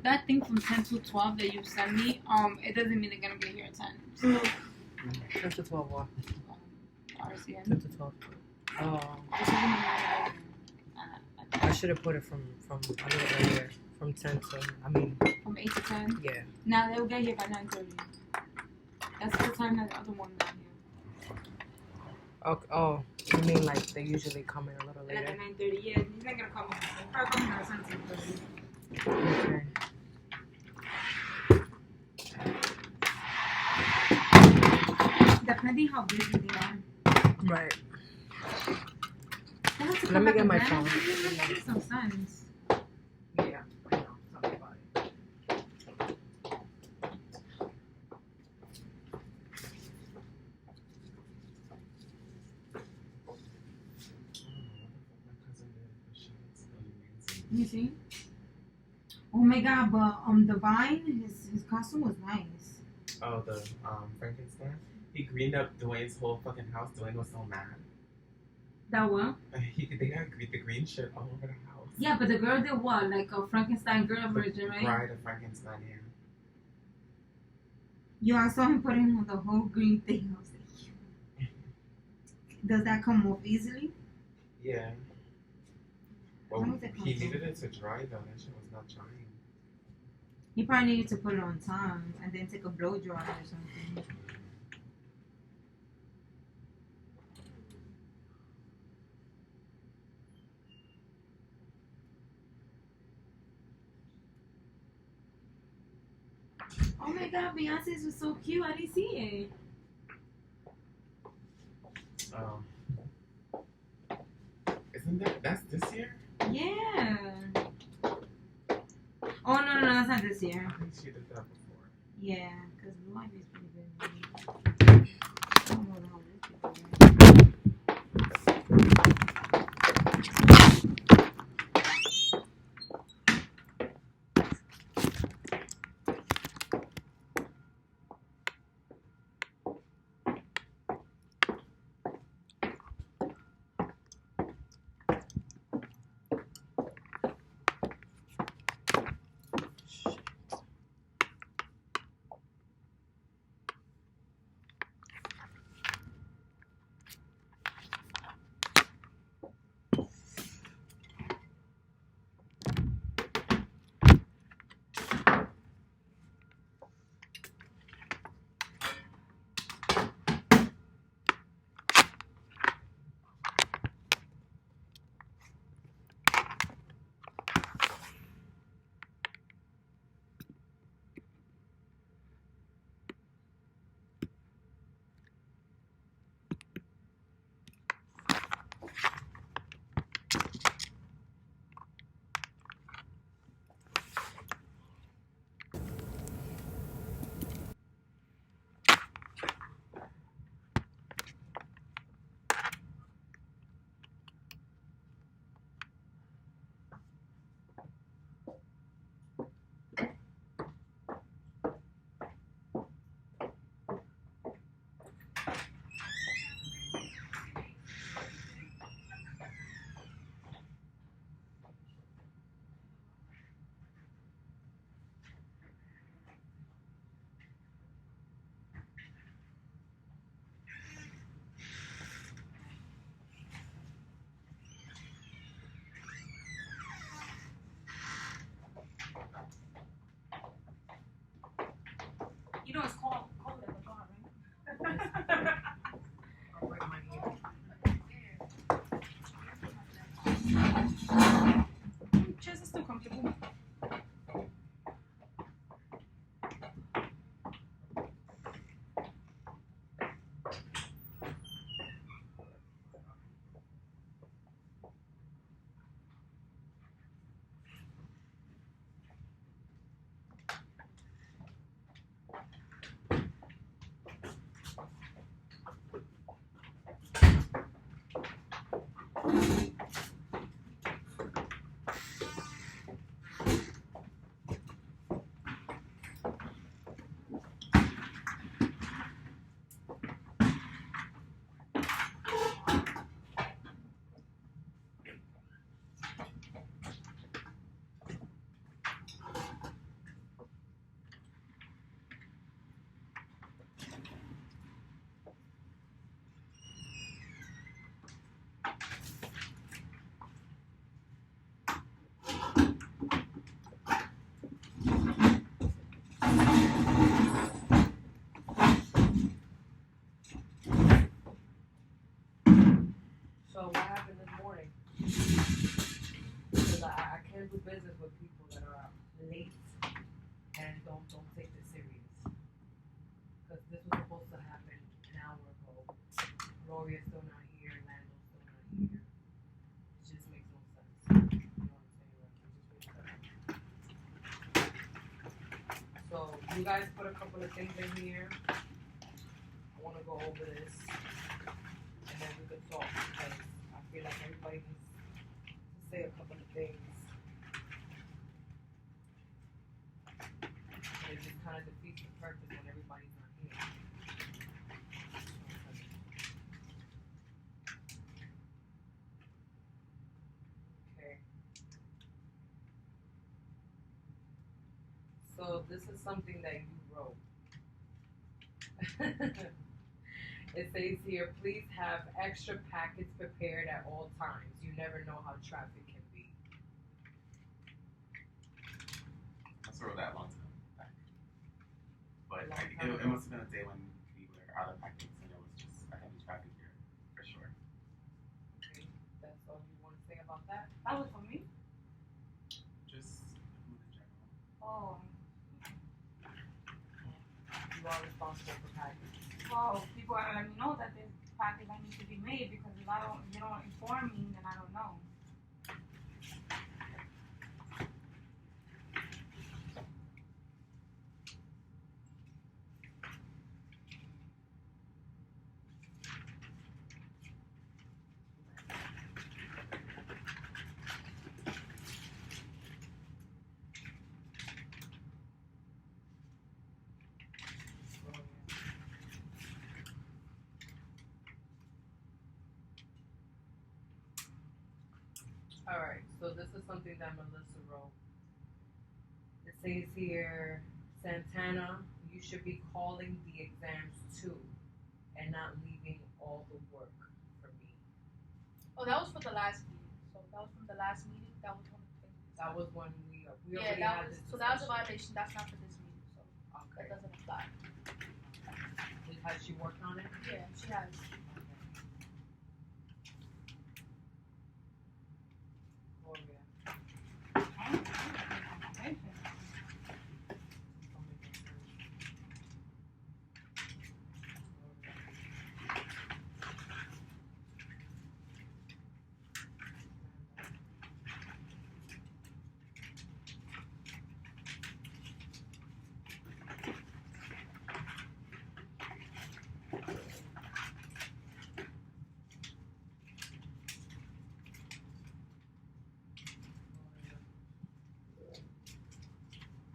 That thing from 10 to 12 that you sent me, it doesn't mean they're gonna be here at 10. So, 10 to 12 what? RCN. 10 to 12. Oh. I should have put it from a little earlier. From 10 to, From 8 to 10? Yeah. Now they'll get here by 9:30. That's the time that the other one got here. Okay. Oh, you mean like they usually come in a little later? Like at 9:30, yeah. He's not gonna come in. Probably coming out at 10:30. Okay. Depending how busy they are. Right. Let me get my phone. That makes some sense. Yeah, I know. Something about it. You see? Oh my god, but Divine, his costume was nice. Oh, the Frankenstein? He greened up Dwayne's whole fucking house. Dwayne was so mad. That what? They got the green shit all over the house. Yeah, but the girl did what? Like a Frankenstein girl version, right? Bride of Frankenstein, yeah. Yo, I saw him putting on the whole green thing. I was like, does that come off easily? Yeah. Well, he needed it to dry though. That shit was not drying. He probably needed to put it on time and then take a blow dryer or something. Oh my god, Beyonce's was so cute. I didn't see it. Isn't that's this year? Yeah. Oh no, that's not this year. I think she did that before. Yeah, because Blue Ivy's pretty good. I don't know how this can't do business with people that are late and don't take this serious. Because this was supposed to happen an hour ago. Gloria's still not here. Lando's still not here. It just makes no sense. You know what I'm saying? Like, it just makes sense. So you guys put a couple of things in here. I want to go over this, and then we could talk because I feel like everybody needs to say a couple of things. And it just kind of defeats the purpose when everybody's not here. Okay. So this is something that you wrote. It says here, please have extra packets prepared at all times. You never know how traffic can be. I wrote that long time back. But it must have been a day when we were out of packets and it was just a heavy traffic here, for sure. Okay, that's all you want to say about that? That was for me? Just in general. Oh. You are responsible for packets. Well, people are letting me know that this package that needs to be made because if they don't inform me, then I don't know. All right, so this is something that Melissa wrote. It says here, Santana, you should be calling the exams too, and not leaving all the work for me. Oh, that was for the last meeting. So that was from the last meeting. That was one of the things. That was when we Yeah, already that had was this so that was a discussion. violation. That's not for this meeting. So Okay. that doesn't apply. Has she worked on it? Yeah, she has. Gloria.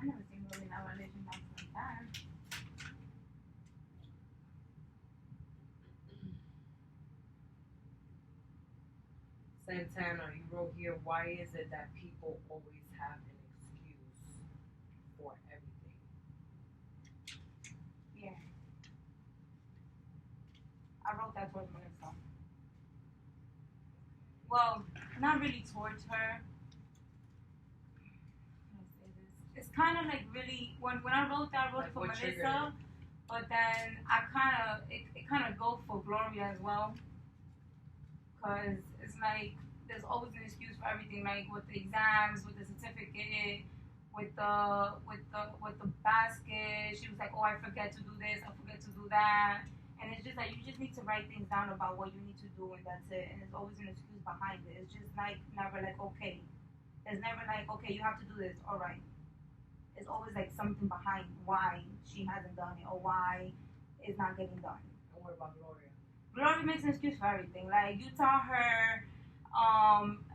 I never seen really that violation like that. Santana, you wrote here, why is it that people always have an excuse for everything? Yeah. I wrote that towards Melissa. Well, not really towards her. How do I say this? It's kind of like really when I wrote that, I wrote it for Like, what triggered Melissa, but then I it kind of go for Gloria as well, cause it's like there's always an excuse for everything, like with the exams, with the certificate, with the basket. She was like, oh, I forget to do this, I forget to do that. And it's just like you just need to write things down about what you need to do, and that's it. And there's always an excuse behind it. It's just like never like okay. There's never like okay, you have to do this. All right. It's always like something behind why she hasn't done it or why it's not getting done. And what about Gloria? Gloria makes an excuse for everything. Like you tell her,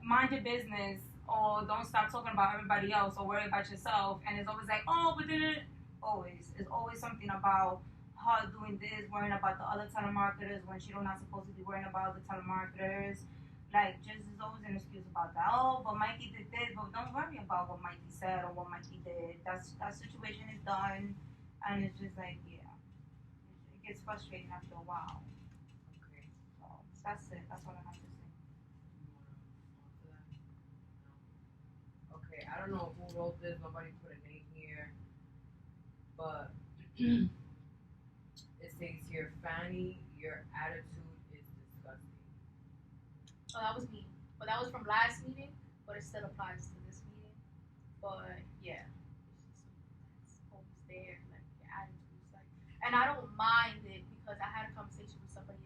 mind your business or don't stop talking about everybody else or worry about yourself. And it's always like, oh, but then always. It's always something about her doing this, worrying about the other telemarketers when she's not supposed to be worrying about the telemarketers. Like, just there's always an excuse about that. Oh, but Mikey did this, but don't worry about what Mikey said or what Mikey did. That situation is done, and it's just like, yeah, it gets frustrating after a while. Okay. So that's it. That's what I have to say. You want to respond to that? No. Okay, I don't know who wrote this. Nobody put a name here. But it says here, Fanny, your attitude is disgusting. Oh, that was me. But that was from last meeting, but it still applies to this meeting. But yeah, it's just always there, like your attitude's like, and I don't mind it because I had a conversation with somebody.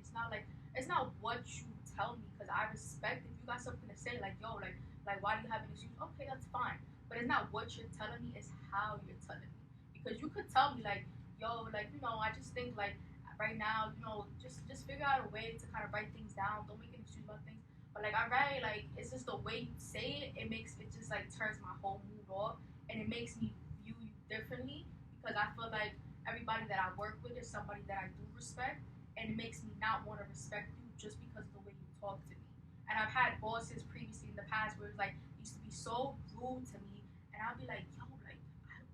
It's not what you tell me because I respect if you got something to say, like yo, like why do you have an excuse? Okay, that's fine. But it's not what you're telling me, it's how you're telling me. Because you could tell me like, yo, like I just think like right now, just figure out a way to kind of write things down. Don't make an excuse about things. But like I write, like it's just the way you say it. It just like turns my whole mood off, and it makes me view you differently because I feel like everybody that I work with is somebody that I do respect, and it makes me not want to respect you just because of the way you talk to me. And I've had bosses previously in the past where it's like used to be so rude to me, and I'll be like, yo, like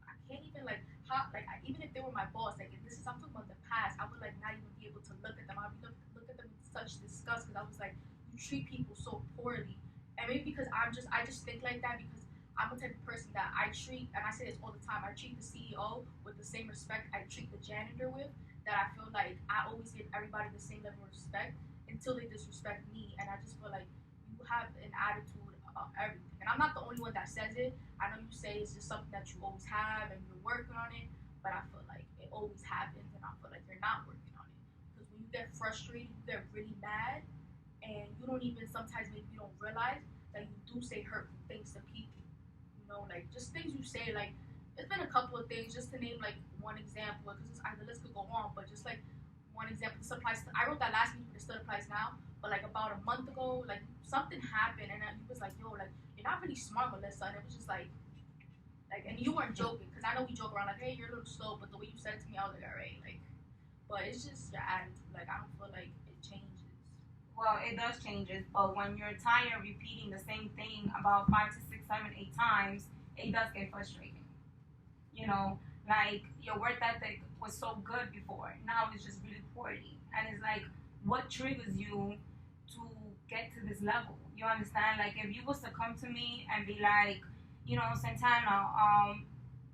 I can't even like how like even if they were my boss, like if this is I'm talking about the past, I would like not even be able to look at them. I'd be look at them with such disgust because I was like, you treat people so poorly, and maybe because I just think like that because I'm the type of person that I treat, and I say this all the time, I treat the CEO with the same respect I treat the janitor with. That I feel like I always give everybody the same level of respect until they disrespect me, and I just feel like you have an attitude about everything. And I'm not the only one that says it. I know you say it's just something that you always have and you're working on it, but I feel like it always happens, and I feel like you're not working on it because when you get frustrated, you get really mad, and you don't even sometimes maybe you don't realize that you do say hurtful things to people. Like just things you say. Like it's been a couple of things just to name like one example because the list could go on, but just like one example. This applies. I wrote that last week, but it still applies now. But like about a month ago, like something happened, and he was like, "Yo, like you're not really smart, Melissa." And it was just and you weren't joking because I know we joke around like, "Hey, you're a little slow," but the way you said it to me, I was like, "All right," like. But it's just your attitude. Like I don't feel like it changes. Well, it does changes, but when you're tired of repeating the same thing about 5 to 6, 7, 8 times, it does get frustrating. You know, like your work ethic was so good before, now it's just really poorly, and it's like, what triggers you to get to this level? You understand? Like, if you was to come to me and be like, Santana,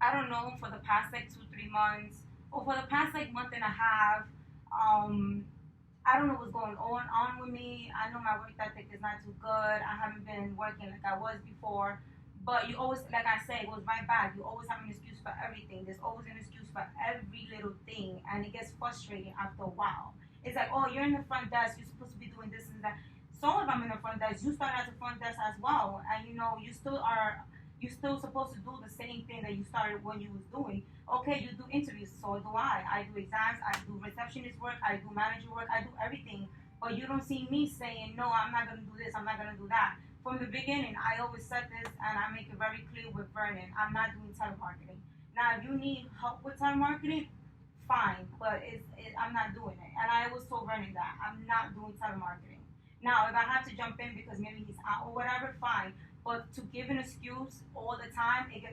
I don't know, for the past like 2, 3 months, or for the past like month and a half, um, I don't know what's going on with me. I know my work ethic is not too good. I haven't been working like I was before. But you always, like I said, it was my bad. You always have an excuse for everything. There's always an excuse for every little thing, and it gets frustrating after a while. It's like, oh, you're in the front desk. You're supposed to be doing this and that. So if I'm in the front desk, you started at the front desk as well, and you still supposed to do the same thing that you started when you was doing. Okay, you do interviews, so do I. I do exams, I do receptionist work, I do manager work, I do everything. But you don't see me saying, no, I'm not gonna do this, I'm not gonna do that. From the beginning, I always said this, and I make it very clear with Vernon, I'm not doing telemarketing. Now, if you need help with telemarketing, fine, but I'm not doing it. And I always told Vernon that I'm not doing telemarketing. Now, if I have to jump in because maybe he's out or whatever, fine. But to give an excuse all the time, it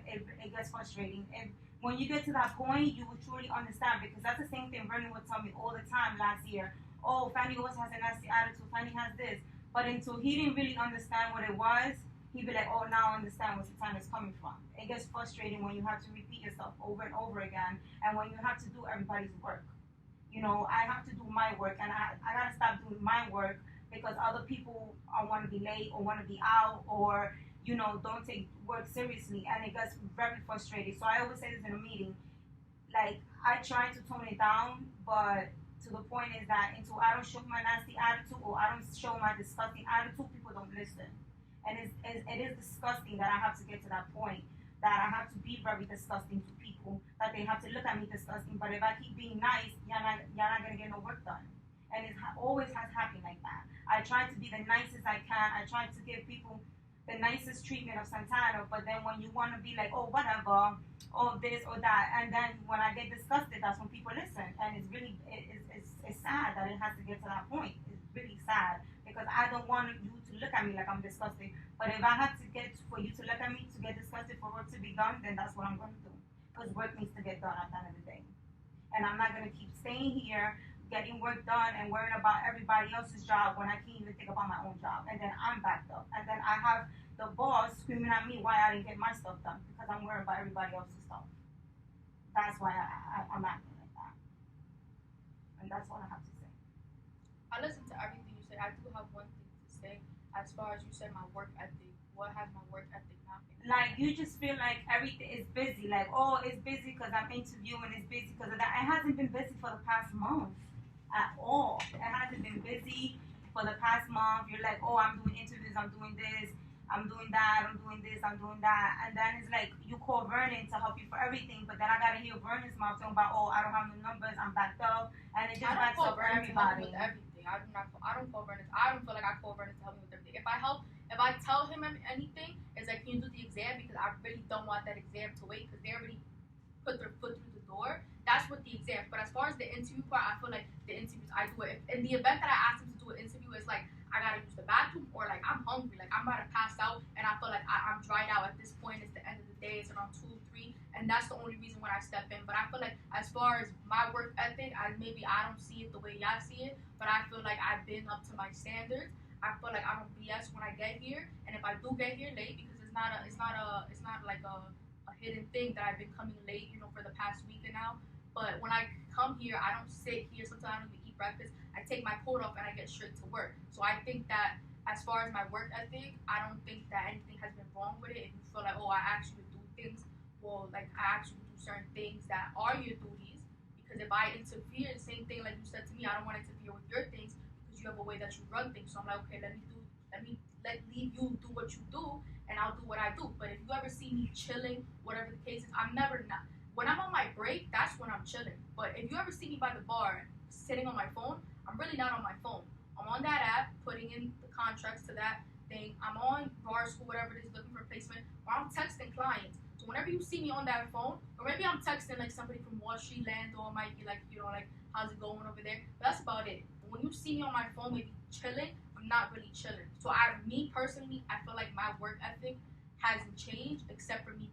gets frustrating. And when you get to that point, you will truly understand, because that's the same thing Vernon would tell me all the time last year. Oh, Fanny always has a nasty attitude. Fanny has this. But until he didn't really understand what it was, he'd be like, oh, now I understand where Satan is coming from. It gets frustrating when you have to repeat yourself over and over again, and when you have to do everybody's work. I have to do my work, and I gotta stop doing my work because other people want to be late or want to be out, or don't take work seriously, and it gets very frustrating. So I always say this in a meeting, like, I try to tone it down, but to the point is that until I don't show my nasty attitude or I don't show my disgusting attitude, people don't listen. And it is disgusting that I have to get to that point, that I have to be very disgusting to people, that they have to look at me disgusting. But if I keep being nice, you're not going to get no work done. And it always has happened like that. I try to be the nicest I can. I try to give people the nicest treatment of Santana, but then when you want to be like, oh, whatever, or this or that, and then when I get disgusted, that's when people listen, and it's really, it's sad that it has to get to that point. It's really sad, because I don't want you to look at me like I'm disgusted, but if I have to get for you to look at me to get disgusted for work to be done, then that's what I'm going to do, because work needs to get done at the end of the day, and I'm not going to keep staying here getting work done and worrying about everybody else's job when I can't even think about my own job. And then I'm backed up. And then I have the boss screaming at me why I didn't get my stuff done because I'm worried about everybody else's stuff. That's why I'm acting like that. And that's what I have to say. I listen to everything you say. I do have one thing to say. as far as you said, my work ethic. What has my work ethic not been? Like you just feel like everything is busy. Like, oh, it's busy because I'm interviewing. It's busy because of that. It hasn't been busy for the past month at all. It hasn't been busy for the past month. You're like, oh, I'm doing interviews. I'm doing this. I'm doing that. I'm doing this. I'm doing that. And then it's like you call Vernon to help you for everything, but then I gotta hear Vernon's mouth talking about, oh, I don't have no numbers. I'm backed up, and it just I don't backs call up for Vernon to help me everybody. with everything. I do not. I don't call Vernon. I don't feel like I call Vernon to help me with everything. If I tell him anything, it's like, can you do the exam, because I really don't want that exam to wait, because they already put their foot through the door. That's what the exam. But as far as the interview part, I feel like the interviews I do it. If, in the event that I ask him to do an interview, it's like I gotta use the bathroom, or like I'm hungry, like I'm about to pass out, and I feel like I'm dried out at this point. It's the end of the day. It's around 2, 3, and that's the only reason when I step in. But I feel like as far as my work ethic, maybe I don't see it the way y'all see it, but I feel like I've been up to my standards. I feel like I don't BS when I get here, and if I do get here late, because it's not like a hidden thing that I've been coming late, for the past week and now. But when I come here, I don't sit here. Sometimes I don't even eat breakfast. I take my coat off and I get straight to work. So I think that as far as my work ethic, I don't think that anything has been wrong with it. If you feel like, oh, I actually do things, well, like I actually do certain things that are your duties. Because if I interfere, the same thing like you said to me, I don't want to interfere with your things because you have a way that you run things. So I'm like, okay, leave you do what you do, and I'll do what I do. But if you ever see me chilling, whatever the case is, I'm never not. When I'm on my break, that's when I'm chilling. But if you ever see me by the bar sitting on my phone, I'm really not on my phone. I'm on that app, putting in the contracts to that thing. I'm on bar school, whatever it is, looking for placement, or I'm texting clients. So whenever you see me on that phone, or maybe I'm texting like somebody from Wall Street Land, or might be like, like, how's it going over there? But that's about it. When you see me on my phone, maybe chilling, I'm not really chilling. So me personally, I feel like my work ethic hasn't changed, except for me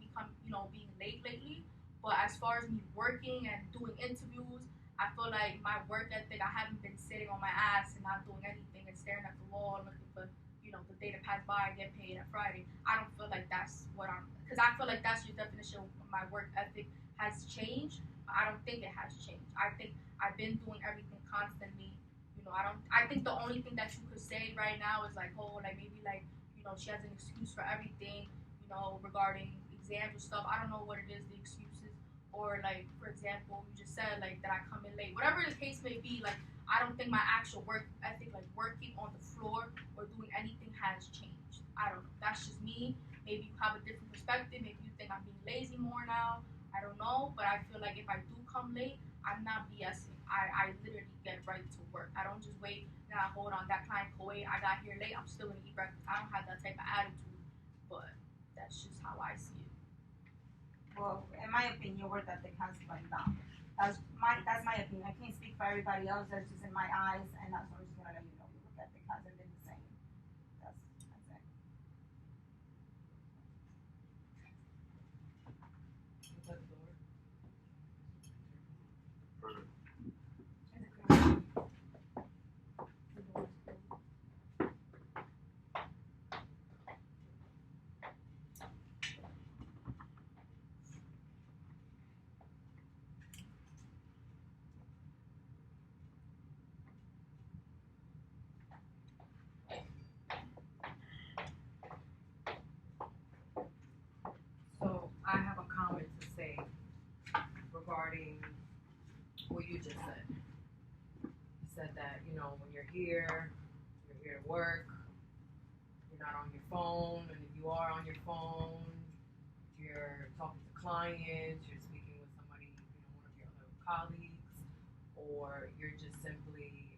being late lately. But as far as me working and doing interviews, I feel like my work ethic, I haven't been sitting on my ass and not doing anything and staring at the wall looking for, the day to pass by and get paid at Friday. I don't feel like that's because I feel like that's your definition of my work ethic has changed. I don't think it has changed. I think I've been doing everything constantly. I think the only thing that you could say right now is like, oh, like maybe like, she has an excuse for everything, regarding exams or stuff. I don't know what it is, the excuses. Or like, for example, you just said like that I come in late. Whatever the case may be, like I don't think my actual work ethic, like working on the floor or doing anything, has changed. I don't know. That's just me. Maybe you have a different perspective. Maybe you think I'm being lazy more now. I don't know. But I feel like if I do come late, I'm not BSing. I literally get right to work. I don't just wait. Now hold on, that client can wait. I got here late. I'm still gonna eat breakfast. I don't have that type of attitude. But that's just how I see it. Well, in my opinion, your work ethic has went down. That's my opinion. I can't speak for everybody else. That's just in my eyes, and that's what I'm just gonna let you know. Your work ethic hasn't been the same. That's it. Open the door. Perfect. Is it crazy? So I have a comment to say regarding what you just said. You said that, when you're here to work, you're not on your phone, and if you are on your phone, you're talking to clients, you're speaking with somebody, one of your other colleagues, or you're just simply,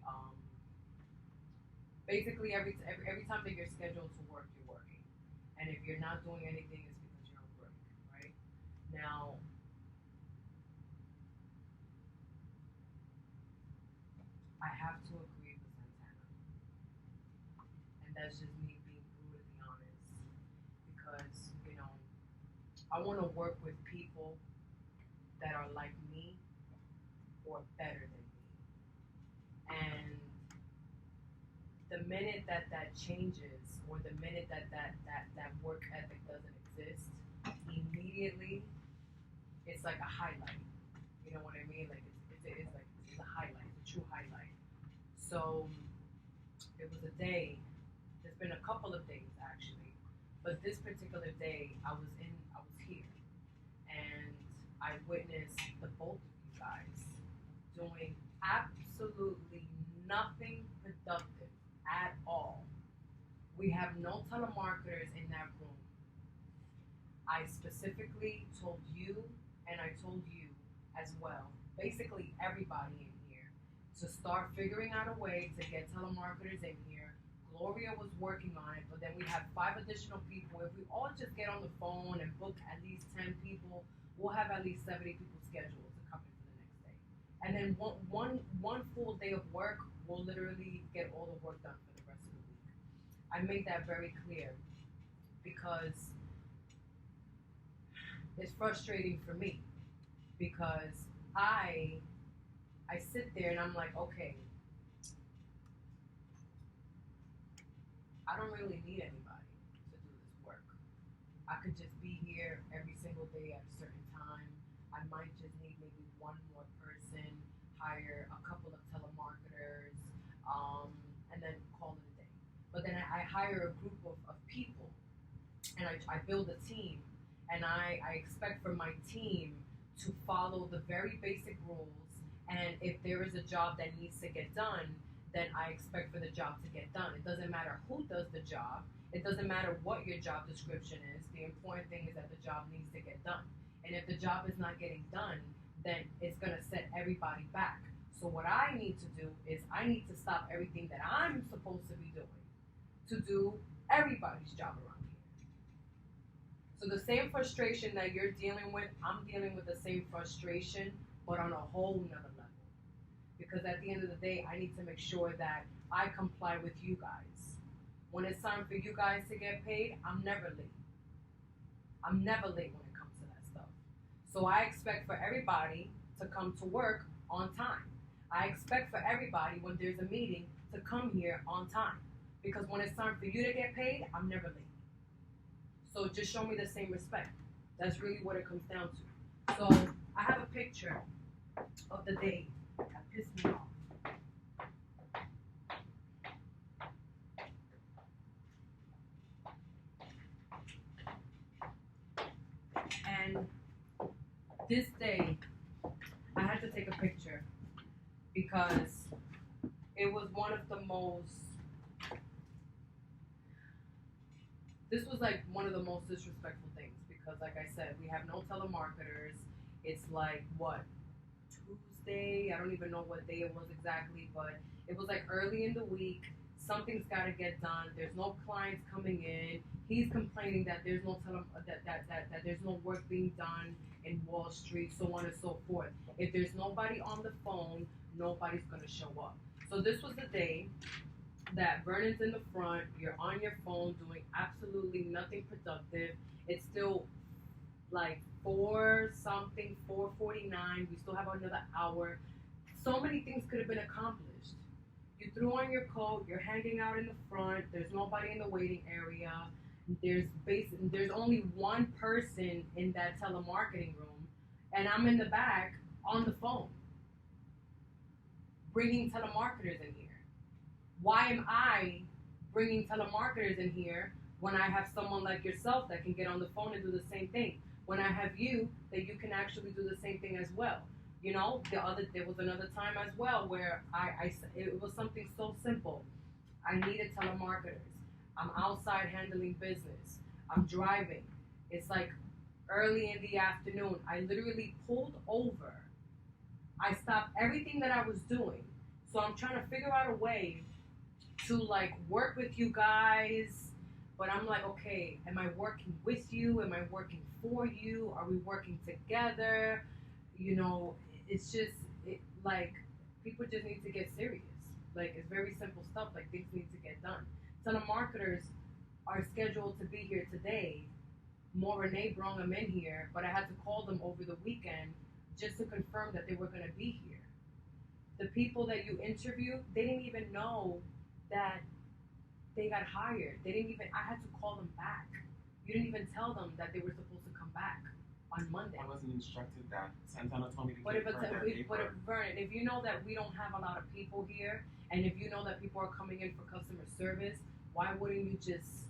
basically every time that you're scheduled to work, you're working. And if you're not doing anything, it's because you're on break, right? Now, I have to agree with Santana. And that's just me being brutally honest. Because, I want to work with people that are like me or better than me. And the minute that changes, or the minute that work ethic doesn't exist, immediately it's like a highlight. You know what I mean? Like it's a highlight, it's a true highlight. So it was a day this been a couple of days actually, but this particular day I was here, and I witnessed the both of you guys doing absolutely nothing productive at all. We have no telemarketers in that room. I specifically told you, and I told you as well, basically everybody in here, to start figuring out a way to get telemarketers in here. Gloria was working on it, but then we have 5 additional people. If we all just get on the phone and book at least 10 people, we'll have at least 70 people scheduled to come in for the next day. And then one full day of work will literally get all the work done for the rest of the week. I made that very clear because it's frustrating for me, because I sit there and I'm like, okay, I don't really need anybody to do this work. I could just be here every single day at a certain time. I might just need maybe one more person, hire a couple of telemarketers, and then call it a day. But then I hire a group of people, and I build a team, and I expect for my team to follow the very basic rules. And if there is a job that needs to get done, then I expect for the job to get done. It doesn't matter who does the job. It doesn't matter what your job description is. The important thing is that the job needs to get done. And if the job is not getting done, then it's going to set everybody back. So what I need to do is I need to stop everything that I'm supposed to be doing to do everybody's job around here. So the same frustration that you're dealing with, I'm dealing with the same frustration, but on a whole nother level. Because at the end of the day, I need to make sure that I comply with you guys. When it's time for you guys to get paid, I'm never late. I'm never late when it comes to that stuff. So I expect for everybody to come to work on time. I expect for everybody, when there's a meeting, to come here on time. Because when it's time for you to get paid, I'm never late. So just show me the same respect. That's really what it comes down to. So I have a picture of the day that pissed me off. And this day, I had to take a picture because it was one of the most, this was like one of the most disrespectful things, because like I said, we have no telemarketers. It's like, what, Tuesday? I don't even know what day it was exactly, but it was like early in the week. Something's got to get done. There's no clients coming in. He's complaining that there's no that there's no work being done in Wall Street, so on and so forth. If there's nobody on the phone, nobody's gonna show up. So this was the day that Vernon's in the front. You're on your phone doing absolutely nothing productive. It's still like 4:49. We still have another hour. So many things could have been accomplished. You threw on your coat, you're hanging out in the front, there's nobody in the waiting area, there's only one person in that telemarketing room, and I'm in the back on the phone, bringing telemarketers in here. Why am I bringing telemarketers in here when I have someone like yourself that can get on the phone and do the same thing? When I have you, that you can actually do the same thing as well. You know, there was another time as well where it was something so simple. I needed telemarketers. I'm outside handling business. I'm driving. It's like early in the afternoon. I literally pulled over. I stopped everything that I was doing. So I'm trying to figure out a way to like work with you guys. But I'm like, okay, am I working with you? Am I working for you? Are we working together? You know, it's just like people just need to get serious. Like, it's very simple stuff. Like, things need to get done. Telemarketers are scheduled to be here today. More Renee brought them in here, but I had to call them over the weekend just to confirm that they were going to be here. The people that you interviewed, they didn't even know that they got hired. They didn't even, I had to call them back. You didn't even tell them that they were supposed to come back on Monday. I wasn't instructed that. Santana told me to But get Vernon, if you know that we don't have a lot of people here, and if you know that people are coming in for customer service, Why wouldn't you just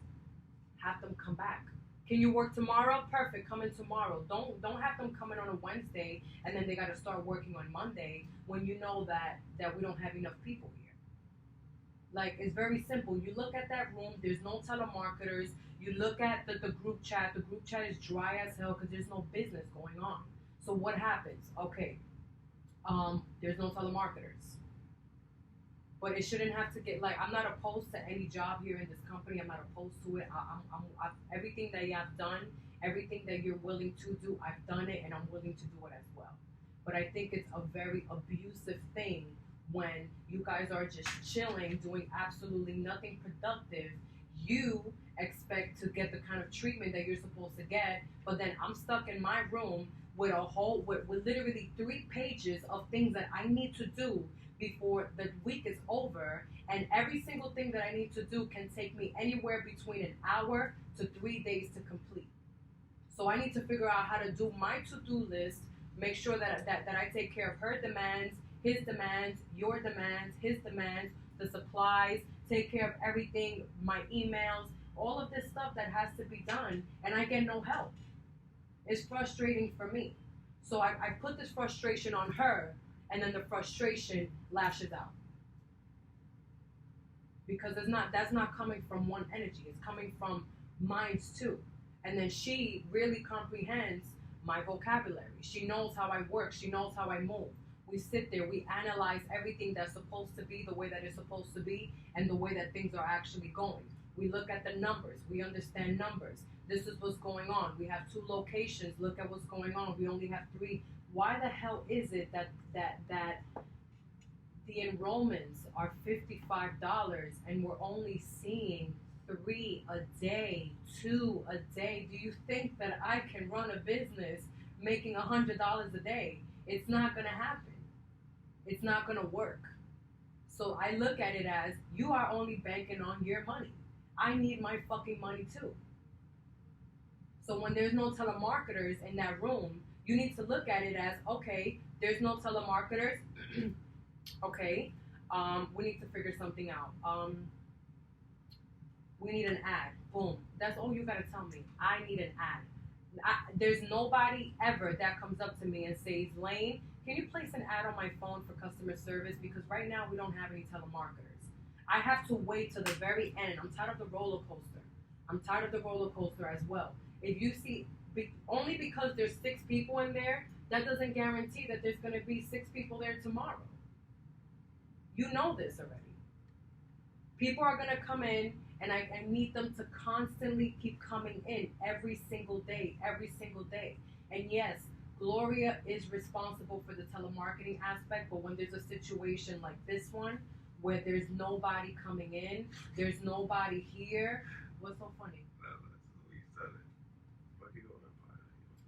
have them come back? Can you work tomorrow? Perfect. Come in tomorrow. Don't have them come in on a Wednesday and then they got to start working on Monday when you know that we don't have enough people here. Like, it's very simple. You look at that room. There's no telemarketers. You look at the group chat. The group chat is dry as hell because there's no business going on. So what happens? Okay, there's no telemarketers. But it shouldn't have to get, like, I'm not opposed to any job here in this company. I'm not opposed to it. Everything that you have done, everything that you're willing to do, I've done it and I'm willing to do it as well. But I think it's a very abusive thing when you guys are just chilling, doing absolutely nothing productive. You expect to get the kind of treatment that you're supposed to get, but then I'm stuck in my room with with literally 3 pages of things that I need to do before the week is over, and every single thing that I need to do can take me anywhere between an hour to 3 days to complete. So I need to figure out how to do my to-do list, make sure that I take care of her demands, his demands, your demands, his demands, the supplies, take care of everything, my emails, all of this stuff that has to be done, and I get no help. It's frustrating for me. So I put this frustration on her, and then the frustration lashes out. Because that's not coming from one energy. It's coming from minds too. And then she really comprehends my vocabulary. She knows how I work. She knows how I move. We sit there, we analyze everything that's supposed to be the way that it's supposed to be and the way that things are actually going. We look at the numbers. We understand numbers. This is what's going on. We have 2 locations. Look at what's going on. We only have 3. Why the hell is it that the enrollments are $55 and we're only seeing 3 a day, 2 a day? Do you think that I can run a business making $100 a day? It's not gonna happen. It's not gonna work. So I look at it as, you are only banking on your money. I need my fucking money too. So when there's no telemarketers in that room, you need to look at it as, okay, there's no telemarketers. Okay, we need to figure something out. We need an ad. Boom. That's all you gotta tell me. I need an ad. There's nobody ever that comes up to me and says, Lane, can you place an ad on my phone for customer service? Because right now we don't have any telemarketers. I have to wait to the very end. I'm tired of the roller coaster. I'm tired of the roller coaster as well. If you see, only because there's 6 people in there, that doesn't guarantee that there's going to be 6 people there tomorrow. You know this already. People are going to come in, and I need them to constantly keep coming in every single day. And yes, Gloria is responsible for the telemarketing aspect, but when there's a situation like this one, where there's nobody coming in, there's nobody here, what's so funny?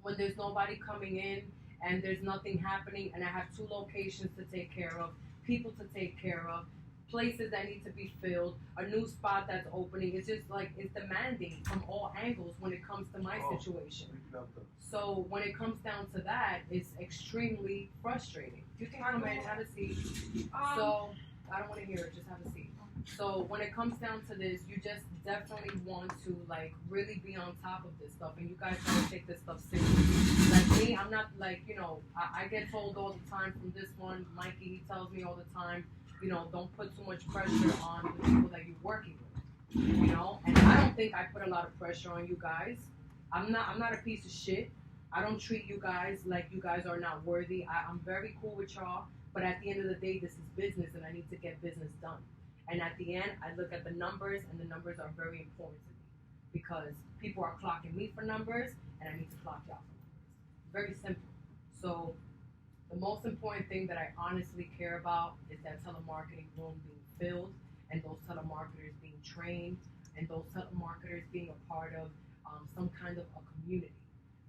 When there's nobody coming in and there's nothing happening, and I have 2 locations to take care of, people to take care of, places that need to be filled, a new spot that's opening. It's just like, it's demanding from all angles when it comes to my situation. So when it comes down to that, it's extremely frustrating. You can come in, have a seat. So I don't want to hear it, just have a seat. So when it comes down to this, you just definitely want to like really be on top of this stuff, and you guys gotta take this stuff seriously. Like me, I'm not like, I get told all the time from this one, Mikey, he tells me all the time, don't put too much pressure on the people that you're working with, and I don't think I put a lot of pressure on you guys. I'm not a piece of shit. I don't treat you guys like you guys are not worthy. I'm very cool with y'all, but at the end of the day, this is business, and I need to get business done. And at the end, I look at the numbers, and the numbers are very important to me because people are clocking me for numbers, and I need to clock y'all for numbers. Very simple. So the most important thing that I honestly care about is that telemarketing room being filled, and those telemarketers being trained, and those telemarketers being a part of some kind of a community.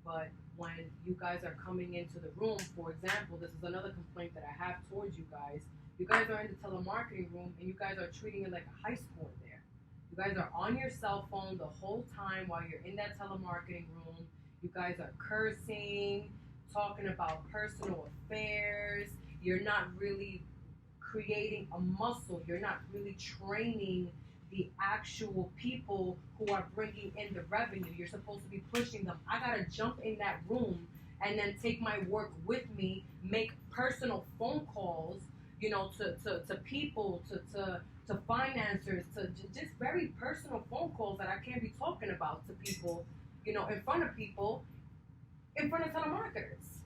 But when you guys are coming into the room, for example, this is another complaint that I have towards you guys. You guys are in the telemarketing room, and you guys are treating it like a high school in there. You guys are on your cell phone the whole time while you're in that telemarketing room. You guys are cursing, talking about personal affairs. You're not really creating a muscle. You're not really training the actual people who are bringing in the revenue. You're supposed to be pushing them. I gotta jump in that room and then take my work with me, make personal phone calls, you know, to people, to financiers, to just very personal phone calls that I can't be talking about to people, you know, in front of people, in front of telemarketers.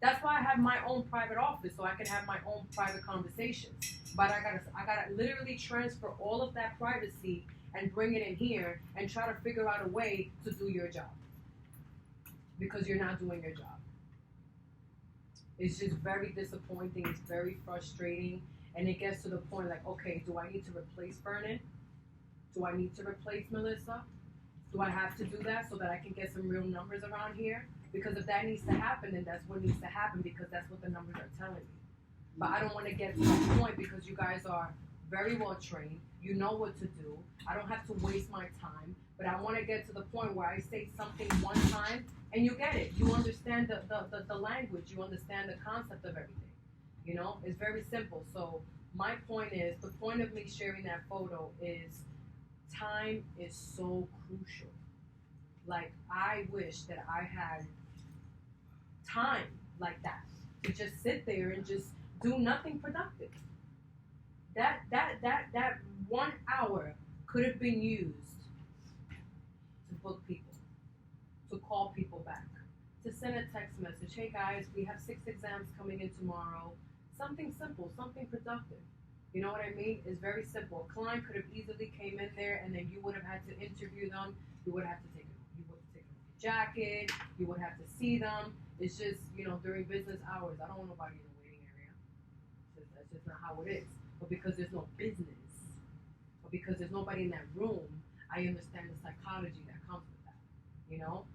That's why I have my own private office, so I can have my own private conversations. But I gotta literally transfer all of that privacy and bring it in here and try to figure out a way to do your job. Because you're not doing your job. It's just very disappointing, it's very frustrating, and it gets to the point like, okay, do I need to replace Vernon? Do I need to replace Melissa? Do I have to do that so that I can get some real numbers around here? Because if that needs to happen, then that's what needs to happen because that's what the numbers are telling me. But I don't want to get to that point because you guys are very well trained. You know what to do. I don't have to waste my time. But I want to get to the point where I say something one time and you get it. You understand the language. You understand the concept of everything. You know, it's very simple. So my point is, the point of me sharing that photo is time is so crucial. Like, I wish that I had time like that to just sit there and just do nothing productive. That 1 hour could have been used to book people, to call people back, to send a text message. Hey guys, we have 6 exams coming in tomorrow. Something simple, something productive. You know what I mean? It's very simple. A client could have easily came in there and then you would have had to interview them. You would have to take off your jacket. You would have to see them. It's just, you know, during business hours. I don't want nobody in the waiting area. That's just not how it is. But because there's no business, or because there's nobody in that room, I understand the psychology that comes with that. You know,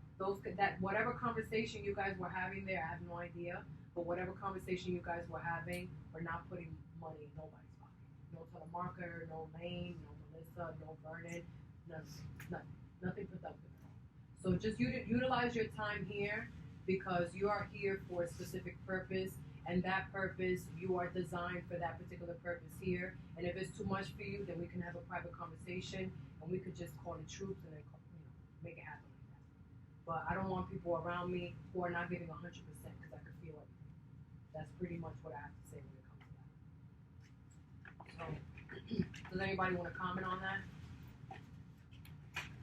whatever conversation you guys were having there, I have no idea. But whatever conversation you guys were having, we're not putting money in nobody's pocket. No telemarketer, no Lane, no Melissa, no Vernon, nothing productive at all. So just utilize your time here because you are here for a specific purpose, and that purpose, you are designed for that particular purpose here. And if it's too much for you, then we can have a private conversation, and we could just call the troops and then, you know, make it happen like that. But I don't want people around me who are not giving 100% because I can feel it. That's pretty much what I have to say when it comes to that. So, does anybody want to comment on that?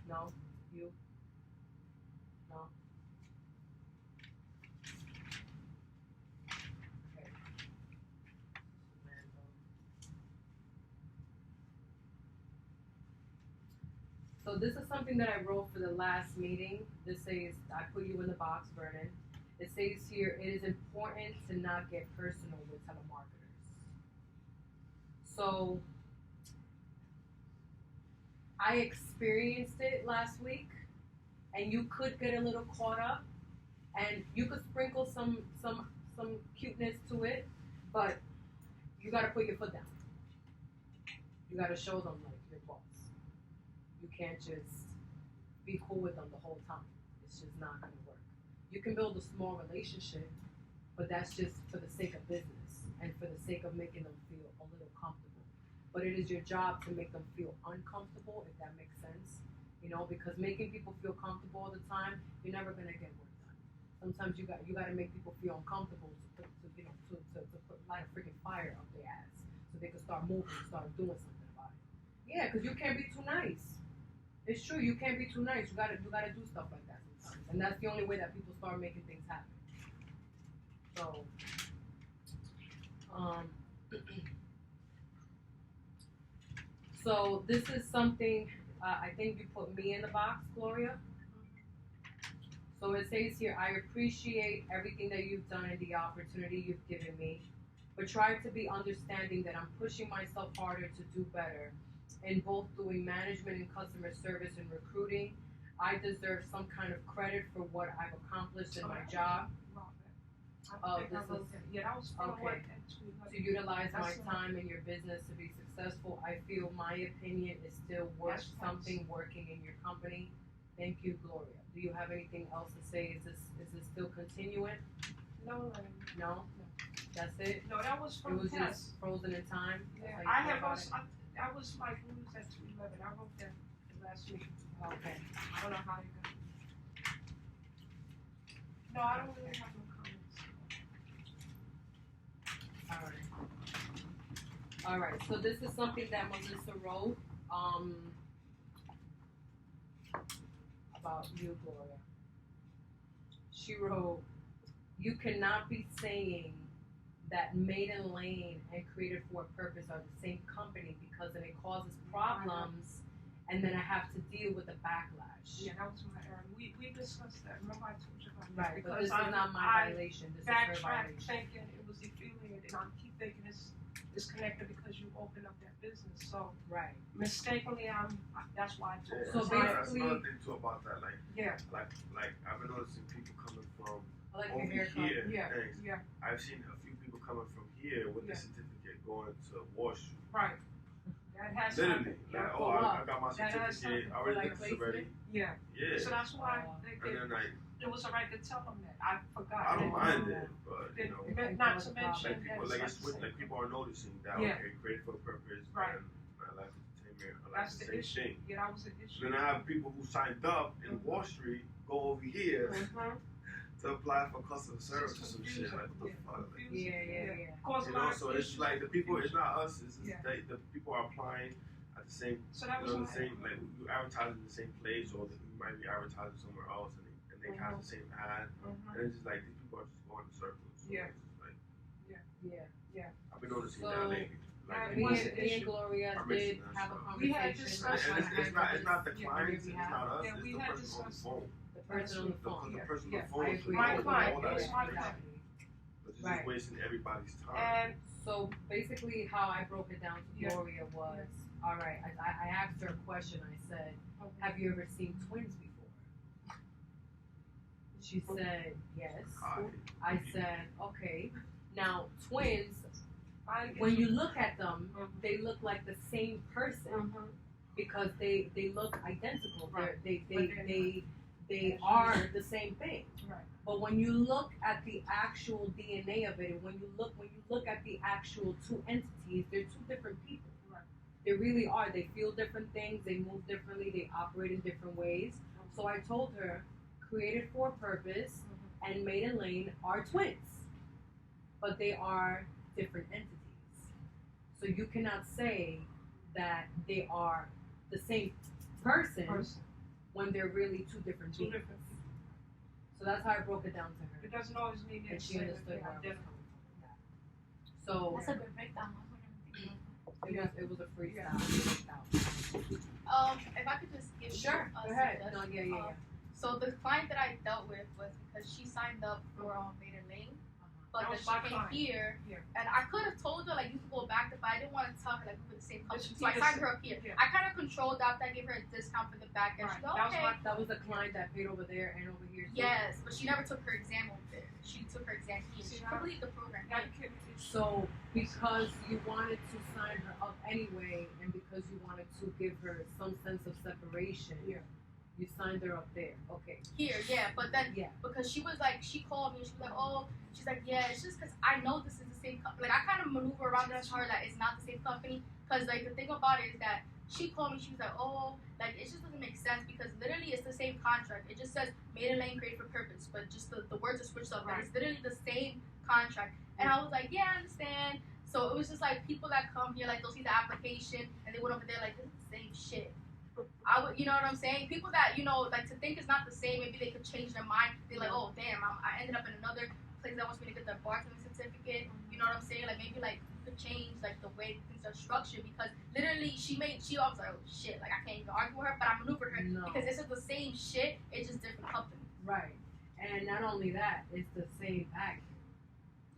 No? You? No? Okay. So this is something that I wrote for the last meeting. This says, I put you in the box, Vernon. It says here, it is important to not get personal with telemarketers. So I experienced it last week, and you could get a little caught up, and you could sprinkle some cuteness to it, but you got to put your foot down. You got to show them like your boss. You can't just be cool with them the whole time. It's just not going to work. You can build a small relationship, but that's just for the sake of business and for the sake of making them feel a little comfortable. But it is your job to make them feel uncomfortable, if that makes sense. You know, because making people feel comfortable all the time, you're never going to get work done. Sometimes you got to make people feel uncomfortable to light a freaking fire up their ass so they can start moving, start doing something about it. Yeah, because you can't be too nice. It's true, you can't be too nice. You gotta do stuff like that sometimes, and that's the only way that people start making things happen. So, so this is something. I think you put me in the box, Gloria. So it says here, I appreciate everything that you've done and the opportunity you've given me, but try to be understanding that I'm pushing myself harder to do better in both doing management and customer service and recruiting. I deserve some kind of credit for what I've accomplished in my job. Okay. To utilize my time in your business to be successful. I feel my opinion is still worth something working in your company. Thank you, Gloria. Do you have anything else to say? Is this still continuing? No. No? That's it? No, that was from It was test. just frozen in time? Yeah, That's I how you have feel about also, That was Mike News at 211. I wrote that last week. Okay. I don't know how they got it. No, I don't really have no comments. All right. So this is something that Melissa wrote about you, Gloria. She wrote, "You cannot be saying that Maiden Lane and Created for a Purpose are the same company because then it causes problems, and then I have to deal with the backlash." Yeah, that was my error. We discussed that. Remember I told you about that? Right, but Because this is not my violation. This is her backtracked violation. thinking it was affiliated, and I keep thinking it's connected because you opened up that business. So Right. mistakenly, that's why I told Yeah, you. So that's basically- another thing too about that. Like, Yeah, like I've been noticing people coming from I like your over haircut. here. yeah, Things. yeah, I've seen a few people coming from here with Yeah. the certificate going to Wall Street. right. That has Literally, something. like, Yeah. oh, I got my That has certificate. something. I already Like did this already. Yeah. Yeah. So that's why And then like, it was alright to tell them that. I forgot. I don't that. mind it, but you know, Not to mention like that people, it's like not it's the with, same. like people are noticing that Yeah. okay, created for a purpose, Right. and my life entertainment, are like That's the the same issue. thing. Yeah, that was an So issue. then I have people who signed up in Wall Street go over here Mhm. to apply for customer service or some shit. Like, what the fuck? Like, Confusing. Yeah. Cause a you know, lot of so it's issues. like the people. It's not us. It's Yeah. the people are applying at the same. So that You was know, my the same. Like you advertise in the same place, or you might be advertising somewhere else, and they have the same ad, Mhm. and it's just like these people are just going in circles. So Yeah. it's just like Yeah. I've been noticing So, that lately. Yeah, Like, it was an Me and issue. Gloria I'm did missing that have a stuff. We had conversation. discussion. and it's not the Yeah, clients, we it's have. not us, Yeah, it's we the had person on the discussed- phone. The person on the The phone. person on Yeah. the phone. I is agree. My all client, that it was shit. my Exactly. client. But it's Right. just wasting everybody's time. And So basically, how I broke it down to Yeah. Gloria was, all right. I asked her a question. I said, "Have you ever seen twins before?" She said, "Yes." I said, "Okay." Now twins, when you look at them, they look like the same person because they look identical. Right. They are the same thing. Right. But when you look at the actual DNA of it, and when you look at the actual two entities, they're two different people. Right. They really are. They feel different things. They move differently. They operate in different ways. So I told her, Created for a Purpose and Maiden Lane are twins, but they are different entities. So you cannot say that they are the same person when they're really two different Two beings. different people. So that's how I broke it down to her, It doesn't always mean and they're she the same. understood where I was coming Identical. from. So That's a good breakdown. it was a freestyle. If I could just give Sure, you a go ahead. suggestion. No, yeah. So the client that I dealt with was because she signed up for Maiden Lane, but That then was she my came client. here, Yeah. and I could have told her like you could go back to, but I didn't want to tell her like we were the same company. This- So I signed her up here. Yeah. I kind of controlled that. I gave her a discount for the back end. Right. She's like, That was okay. my That was the client that paid over there and over here. Too. Yes, but she never took her exam over there. She took her exam here. See, She now- completed the program. That kid is So because you wanted to sign her up anyway, and because you wanted to give her some sense of separation, Yeah. you signed her up there. Okay. Here, yeah, but then Yeah. because she was like, she called me and she was like, oh, she's like, yeah, it's just because I know this is the same company. Like I kind of maneuver around this to her that it's not the same company. Because like the thing about it is that she called me, she was like, oh, like it just doesn't make sense because literally it's the same contract. It just says Maiden Lane Created for Purpose, but just the words are switched up. Right. And it's literally the same contract. And I was like, yeah, I understand. So it was just like people that come here, like they'll see the application and they went over there like this is the same shit. I would, you know what I'm saying? People that like to think it's not the same. Maybe they could change their mind. They're like, oh damn, I ended up in another place that wants me to get the bartending certificate. You know what I'm saying? Like maybe like you could change like the way things are structured because literally she I was like, oh shit, like I can't even argue with her, but I maneuvered her No. because it's just the same shit. It's just different companies. Right. And not only that, it's the same act.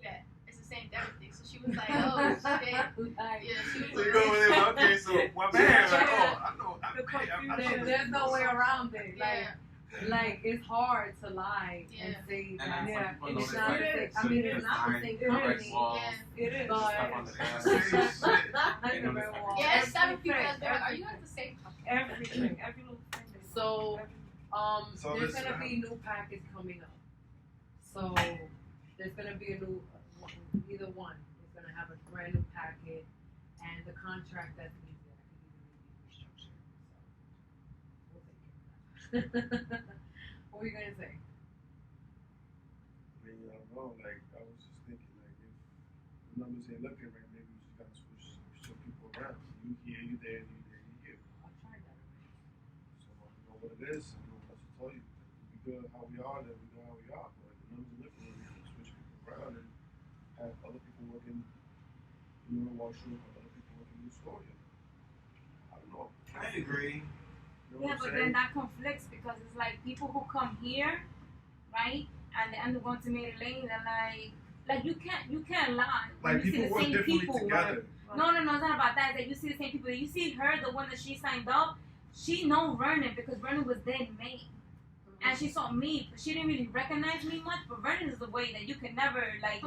Yeah, it's the same everything. So she was like, oh shit. Like, Yeah, she was So you like, go over there, like, okay, so what man? Like, oh, I know, there's no way around it. yeah. Like it's hard to lie and Yeah. say And that. then Yeah, some people it's notice not like the same. I certain mean, it's not the same design, brick company. walls, Yeah. It is. But- stuff on the Same They notice like Yeah, it's 7 people Everything, that's been like, are you guys the same company? Everything, every little thing. they do. So, Every- So there's listen, gonna be new packets coming up. So there's gonna be a new, either one is gonna have a brand new packet, and the contract that's easier. What were you gonna say? I mean, I don't know. Like, I was just thinking, like, if the numbers ain't looking right, maybe you just gotta switch some people around. You here, you there, you there, you here. I'll try that. So I don't know what it is. I don't know what else to tell you. If we good how we are, then we go how we are. But if the numbers are looking, we can switch people around and have other people working, in washroom, other people working in the store. I don't know. I agree. You know Yeah, what but I'm then saying? that conflicts because it's like people who come here, right, and they end up going to Maiden Lane. They're like you can't lie when Like, you see people the work same differently people. together. No, it's not about that. It's like you see the same people. You see her, the one that she signed up. She know Vernon because Vernon was there in Maine. And she saw me, but she didn't really recognize me much. But Vernon is the way that you can never like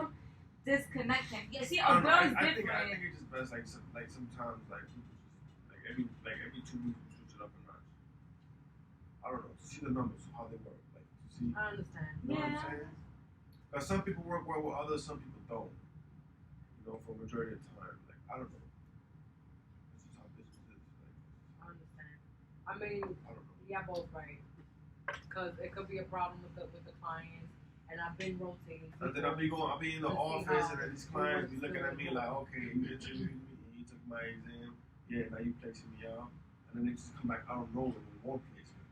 disconnect him. Yeah, see, I a don't know. girl is I think different. it's just best like sometimes like people just like every 2 weeks we switch it up a notch. I don't know. To see the numbers, how they work, like to see. I understand. You know what I'm Yeah. saying? Because some people work well with others, some people don't. You know, for a majority of the time. Like I don't know. This is how business is. Like I understand. I mean, I don't know. yeah, both right. Because it could be a problem with the clients, and I've been rotating. And then I'll be in the To see office, how and then these it clients be works looking at me really like, okay, you interviewed me, you took my exam, yeah, now you placing me out, and then they just come back out of nowhere with one placement.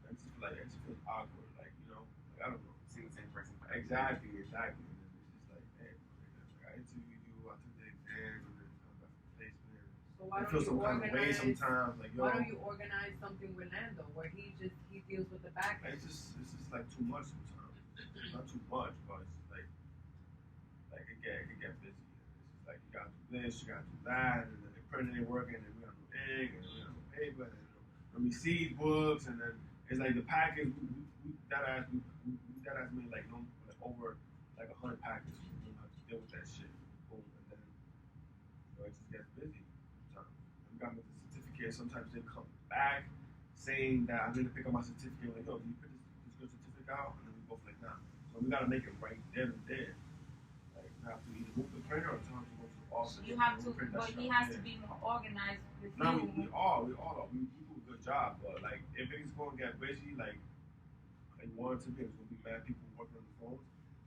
And it's just like it just feels awkward, like like, I don't know. Seeing the same person. Exactly. And then it's just like, hey, like, I interviewed you, I took the exam, and then come back for placement. So why I don't feel you some kind of way organize? sometimes, like yo. Why don't you organize something with Nando where he deals with the back end? It's just like too much sometimes. Not too much, but it's like it can get busy. It's just like you gotta do this, you gotta do that, and then the printer ain't working, and we got no ink, and we got no paper, and then we see books, and then it's like the package. We that ass made like over like 100 packages. We don't have to deal with that shit. Boom, and then it just gets busy sometimes. We got the certificate. Sometimes they come back saying that I need to pick up my certificate. Like, yo, can you put this good certificate out? And then we both like, nah. So we gotta make it right there and there. Like, we have to either move the printer or tell him to go to the office. You have to, print that but shit he out has there. to be more organized with No, you. we all are. We do a good job, but like if it's gonna get busy, like one or two people, there's gonna be mad people working on the phones,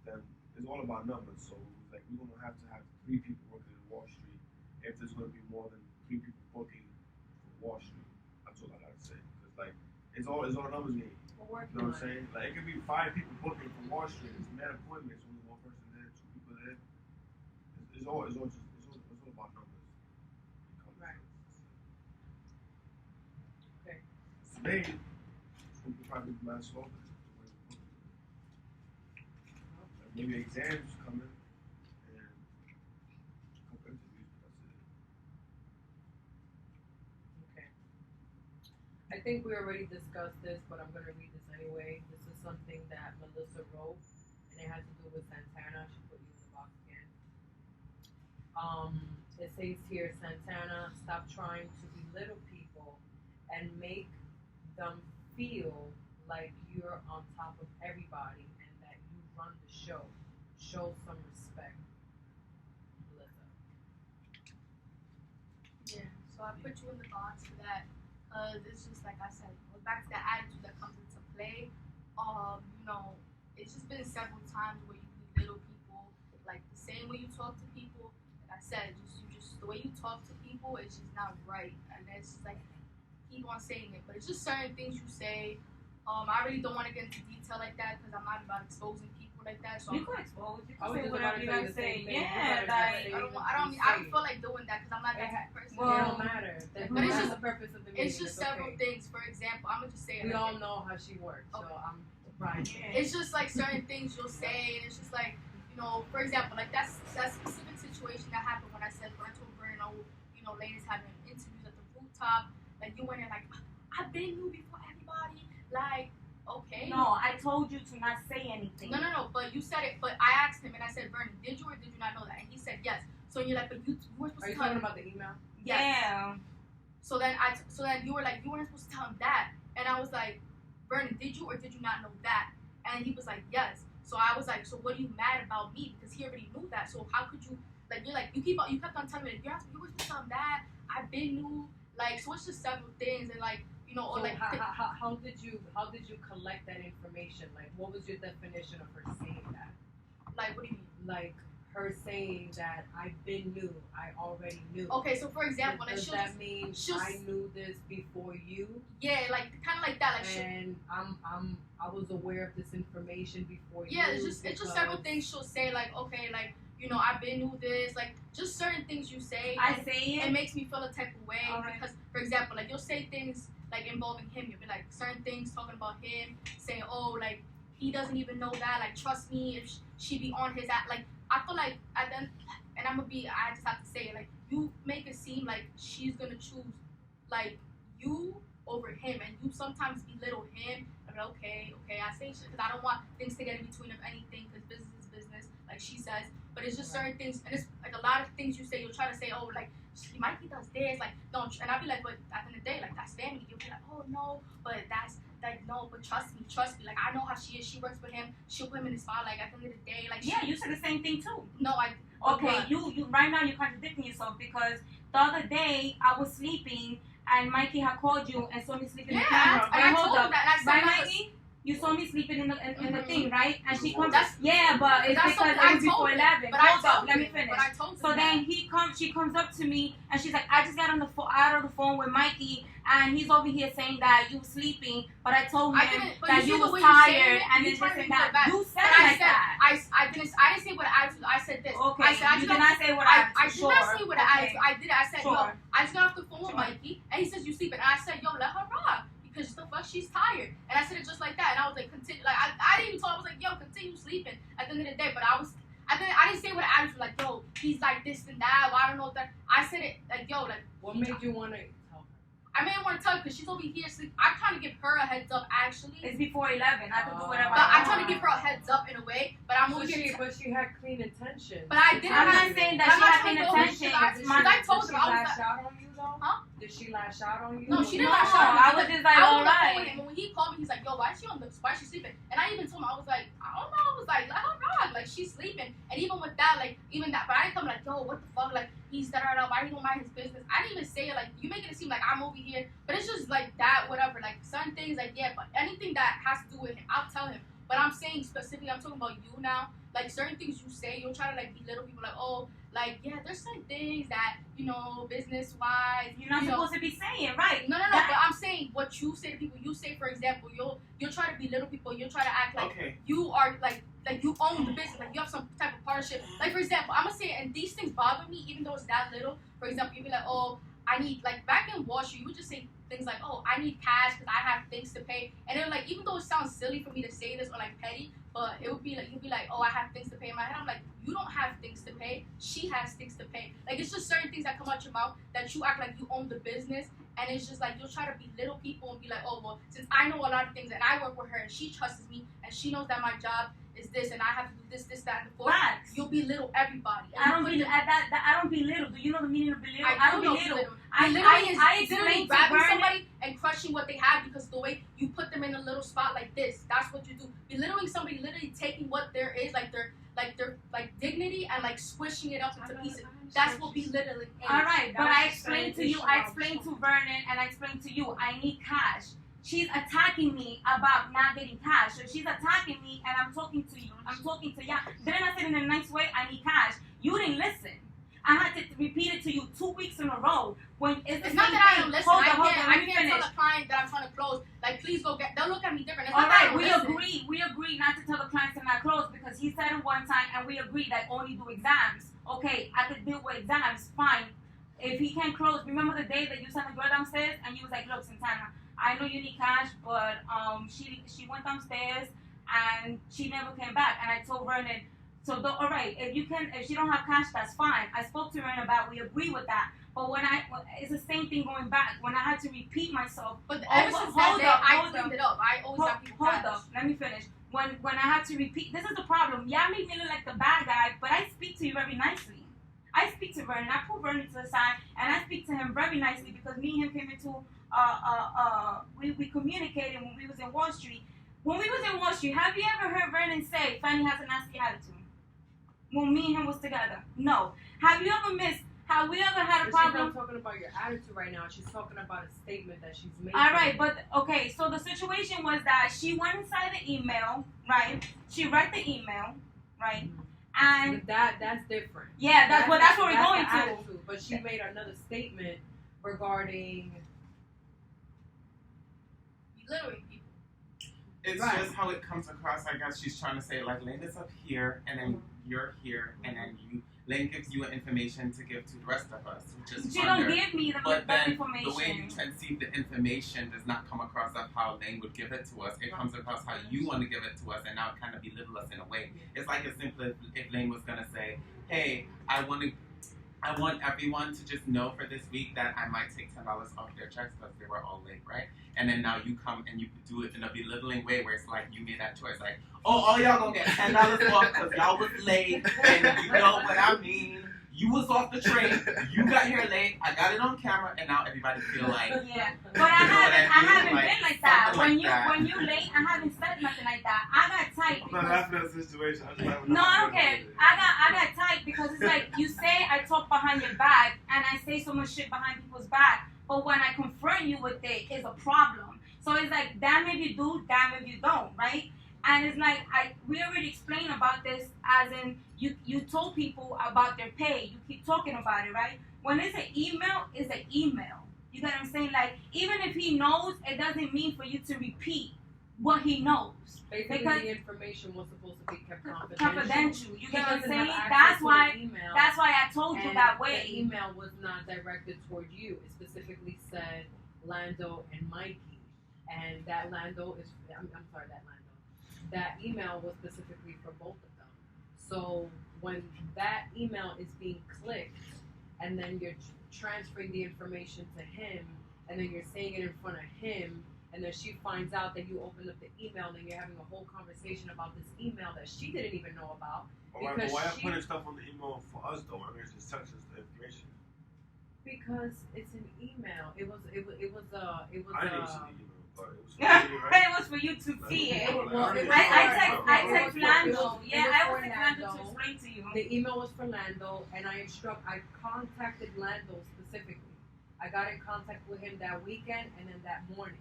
then it's all about numbers. So like we're gonna have to have 3 people working in Wall Street if there's gonna be more than 3 people booking for Wall Street. That's all I gotta say. Because like it's all a numbers game. We're working You know on what I'm saying? Like it could be 5 people booking for Wall Street. It's mad appointments, only 1 person there, 2 people there. It's all about numbers. Right. Okay. Maybe it's gonna be probably last slower. Like maybe exams coming and a couple interviews, but that's it. Okay. I think we already discussed this, but I'm gonna read this anyway. This is something that Melissa wrote, and it has to do with Santana. She put you in the box again. It says here, Santana, stop trying to belittle people and make them feel like you're on top of everybody and that you run the show. Show some respect, Melissa. Yeah, so I put you in the box for that because it's just like I said, it goes back to that attitude that comes into play. It's just been several times where you belittle people, like the same way you talk to people. Like I said, just the way you talk to people, it's just not right, and it's just like keep on saying it, but it's just certain things you say. I really don't want to get into detail like that because I'm not about exposing people like that. So You can expose. You I was can say just whatever about to you say gotta the say. same thing. Yeah, You like I don't feel like doing that because I'm not that type of person. It don't matter. But But it's it's just- the purpose of the meeting. It's just several okay. things. For example, I'm gonna just say it. We like all this. know how she works, so Okay. I'm surprised. It's just like certain things you'll say, and it's just like, for example, like that specific situation that happened when I told Bruno, ladies having interviews at the rooftop, like you went in like, I've been new before everybody, like, okay. No, I told you to not say anything. No, but you said it, but I asked him and I said, Vernon, did you or did you not know that? And he said yes. So you're like, but you were supposed Are to you tell talking him. about the email? Yes. Yeah. So then you were like, you weren't supposed to tell him that. And I was like, Vernon, did you or did you not know that? And he was like, yes. So I was like, so what are you mad about me? Because he already knew that. So how could you, like, you kept on telling me, like, you were supposed to tell him that. I've been new. Like, so it's just several things. And, like, you know, or So like how did you collect that information? Like, what was your definition of her saying that? like what do you mean? Like her saying that I already knew. Okay, so for example, Does she'll that just, mean she'll I knew this before you? yeah, like kind of like that, like And I was aware of this information before you. yeah, it's just several things she'll say, like okay, like you know, I've been knew this, like just certain things you say. I say It it. makes me feel a type of way Alright. because, for example, like you'll say things like involving him. You'll be like certain things talking about him, saying, "Oh, like he doesn't even know that. Like trust me, if she be on his act." Like I feel like at then, and I just have to say it. Like you make it seem like she's gonna choose like you over him, and you sometimes belittle him. I'm like, okay, I say shit because I don't want things to get in between of anything because business is business, like she says. But it's just certain things, and it's like a lot of things you say. You'll try to say, oh, like Mikey does this, like don't. And I'll be like, but at the end of the day, like that's family. You'll be like, oh no, but that's like no, but trust me. Like I know how she is. She works with him. She'll put him in the spot. Like at the end of the day, like Yeah, you said the same thing too. no, I Okay, but- you right now you're contradicting yourself because the other day I was sleeping and Mikey had called you and saw me sleeping in the camera. and I Right, told hold him up. that. And I said Right, that was- Mikey? You saw me sleeping in the Mhm. thing, right? And she comes. That's- Yeah, but it's that's because something it I was before told him. 11. But I Hold up, told let me him. finish. But I told him So that. then she comes up to me and she's like, I just got on the out of the phone with Mikey and he's over here saying that you sleeping, but I told I him didn't- but that you you see the was way you say tired it, and you then trying this to and make it that. back. You said But it I like said that. I didn't say what attitude. I said this. Okay, I said I you just did got not say what I did sure. not say what Okay. attitude. I did it. I said, Sure. yo, I just got off the phone with Sure. Mikey, and he says you sleeping. And I said, yo, let her rock. Because the fuck, she's tired. And I said it just like that. And I was like, continue. Like, I didn't even talk. I was like, yo, continue sleeping at the end of the day. But I didn't say what attitude. Like, yo, he's like this and that. Well, I don't know what that. I said it like, yo, like. What made you want to tell her? I may want to tell her because she's over here sleep. I'm trying to give her a heads up, actually. It's before 11. I can do whatever But I I'm want. trying to give her a heads up in a way. But I'm over But here. she had clean intentions. But I didn't I'm have. not saying that I'm she not had trying an to go attention. because It's I told her, I was lash like, out on you though? Huh? Did she lash out on you? No, she didn't No, lash out. I was just like, I was all on the phone with right. him, and when he called me, he's like, yo, why is she sleeping? And I even told him, I was like, I don't know. I was like, let her rock. Like, she's sleeping. And even with that, like, even that, but I didn't come like, yo, what the fuck? Like, he's da-da-da, why he don't mind his business? I didn't even say it. Like, you making it seem like I'm over here. But it's just like that, whatever. Like, certain things, like, yeah, but anything that has to do with him, I'll tell him. But I'm saying specifically, I'm talking about you now. Like, certain things you say, you'll try to, like, belittle people. Like, oh, like, yeah, there's certain things that, you know, business-wise. You're not you know, supposed to be saying, right? no, That- but I'm saying what you say to people. You say, for example, you'll try to belittle people. You'll try to act like Okay. you are like you own the business, like you have some type of partnership. Like for example, I'm gonna say, and these things bother me, even though it's that little. For example, you'd be like, oh, I need like back in Wall Street, you would just say things like, oh, I need cash because I have things to pay, and then like even though it sounds silly for me to say this or like petty, but it would be like you'd be like, oh, I have things to pay in my head. I'm like, you don't have things to pay. She has things to pay. Like it's just certain things that come out your mouth that you act like you own the business. And it's just like you'll try to belittle people and be like, oh well, since I know a lot of things and I work with her and she trusts me and she knows that my job is this and I have to do this, that, and the fourth. Facts. You'll belittle everybody. And I don't you put be them- at that. I don't belittle. Do you know the meaning of belittle? I don't do know belittle. belittle. I Belittling is I literally explained to grabbing Vernon. somebody and crushing what they have because the way you put them in a little spot like this, that's what you do. Belittling somebody, literally taking what there is, like their dignity and like squishing it up into pieces. That's what belittling is. All right, but That's I the explained same to you. issue I of explained to something. Vernon and I explained to you. I need cash. She's attacking me about not getting cash. So she's attacking me, and I'm talking to you. I'm talking to you. Didn't I say in a nice way? I need cash. You didn't listen. I had to repeat it to you 2 weeks in a row. When it's the It's not same that I thing. don't listen. Hold on, I let me can't finish. tell a client that I'm trying to close. Like, please go get. They'll look at me different. It's All not that I right, don't we listen. agree. We agree not to tell the clients to not close because he said it one time, and we agreed that only do exams. Okay, I could deal with exams, fine. If he can't close, remember the day that you sent the girl downstairs and you was like, look, Santana, I know you need cash, but she went downstairs and she never came back. And I told Vernon, so all right, if she don't have cash, that's fine. I spoke to Vernon about, we agree with that. But it's the same thing going back. When I had to repeat myself, But ever since that day, I cleaned it up. I always have people hold cash. up, let me finish. When I had to repeat, this is the problem. Y'all make me look like the bad guy, but I speak to you very nicely. I speak to Vernon. I put Vernon to the side, and I speak to him very nicely because me and him came into we communicated when we was in Wall Street. When we was in Wall Street, have you ever heard Vernon say Fanny has a nasty attitude? When me and him was together, no. Have you ever Have we ever had a But she's problem? not talking about your attitude right now. She's talking about a statement that she's making. All right, but okay. So the situation was that she went inside the email, right? She read the email, right? And But that's different. yeah, that's what we're going the to. attitude. But she made another statement regarding. Belittling people. It's Right. just how it comes across. I guess she's trying to say, like, Lane is up here, and then you're here, and then Lane gives you information to give to the rest of us, which is She under. don't give me the But then information. the way you conceive the information does not come across of how Lane would give it to us. It comes across how you want to give it to us, and now it kind of belittle us in a way. It's like as simple as if Lane was gonna say, "Hey, I want everyone to just know for this week that I might take $10 off their checks because they were all late, right?" And then now you come and you do it in a belittling way where it's like you made that choice, like, "Oh, all y'all gonna get $10 off because y'all was late, and you know what I mean. You was off the train, you got here late, I got it on camera, and now everybody feel like." Yeah, but You know what I I haven't mean? been like that. Something When like that. you late, I haven't said nothing like that. I got tight I'm not because laughing at the situation. I'm just laughing no, at I the don't care. situation. I got tight because it's like you say I talk behind your back and I say so much shit behind people's back, but when I confront you with it, it's a problem. So it's like damn if you do, damn if you don't, right? And it's like we already explained about this, as in you told people about their pay. You keep talking about it, right? When it's an email, it's an email. You get what I'm saying? Like even if he knows, it doesn't mean for you to repeat what he knows. Basically, Because the information was supposed to be kept confidential. confidential. You He get what I'm doesn't saying? have access That's to why. the email, That's why I told you and that the way. email was not directed toward you. It specifically said Lando and Mikey, and that Lando is. I'm sorry, that Lando. That email was specifically for both of them. So when that email is being clicked, and then you're transferring the information to him, and then you're saying it in front of him, and then she finds out that you opened up the email, and then you're having a whole conversation about this email that she didn't even know about. But Because why are she- putting stuff on the email for us though? I mean, it's just text us the information. Because it's an email. It was I didn't even see the email, but it was for me, It right? was for you to see it. Well, it was I for- text it Lando. was Yeah, I for was text Lando to Lando. explain to you. The email was for Lando, and I contacted Lando specifically. I got in contact with him that weekend and then that morning,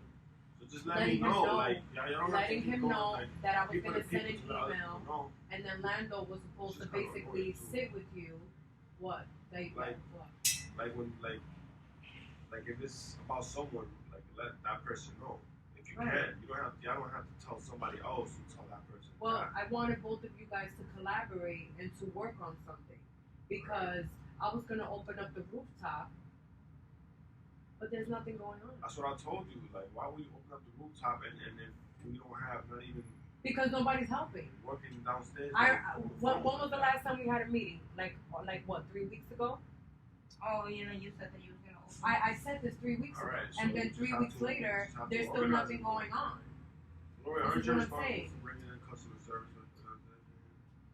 So just let letting me him know, know- like, y'all don't have to letting keep him going, know like, that I was people going to to send an people to let other email, people know. and then Lando was supposed to Just kinda basically annoying, too. sit with you. What? Like Like- what? Like when, like if it's about someone, like let that person know. If you Right. can, y'all don't have to tell somebody else to tell that person. Well, that. I wanted both of you guys to collaborate and to work on something because I was going to open up the rooftop, but there's nothing going on. That's what I told you. Like, why would you open up the rooftop and then we don't have not even Because nobody's helping. working downstairs? When was the last time we had a meeting? Like what, 3 weeks ago? Oh, you know, you said that you were gonna open. I said this 3 weeks ago. Alright, so And we then just 3 have weeks to- later, just have to there's still organize nothing it. going on. Gloria, This aren't is you what I'm responsible saying. for bringing in customer service?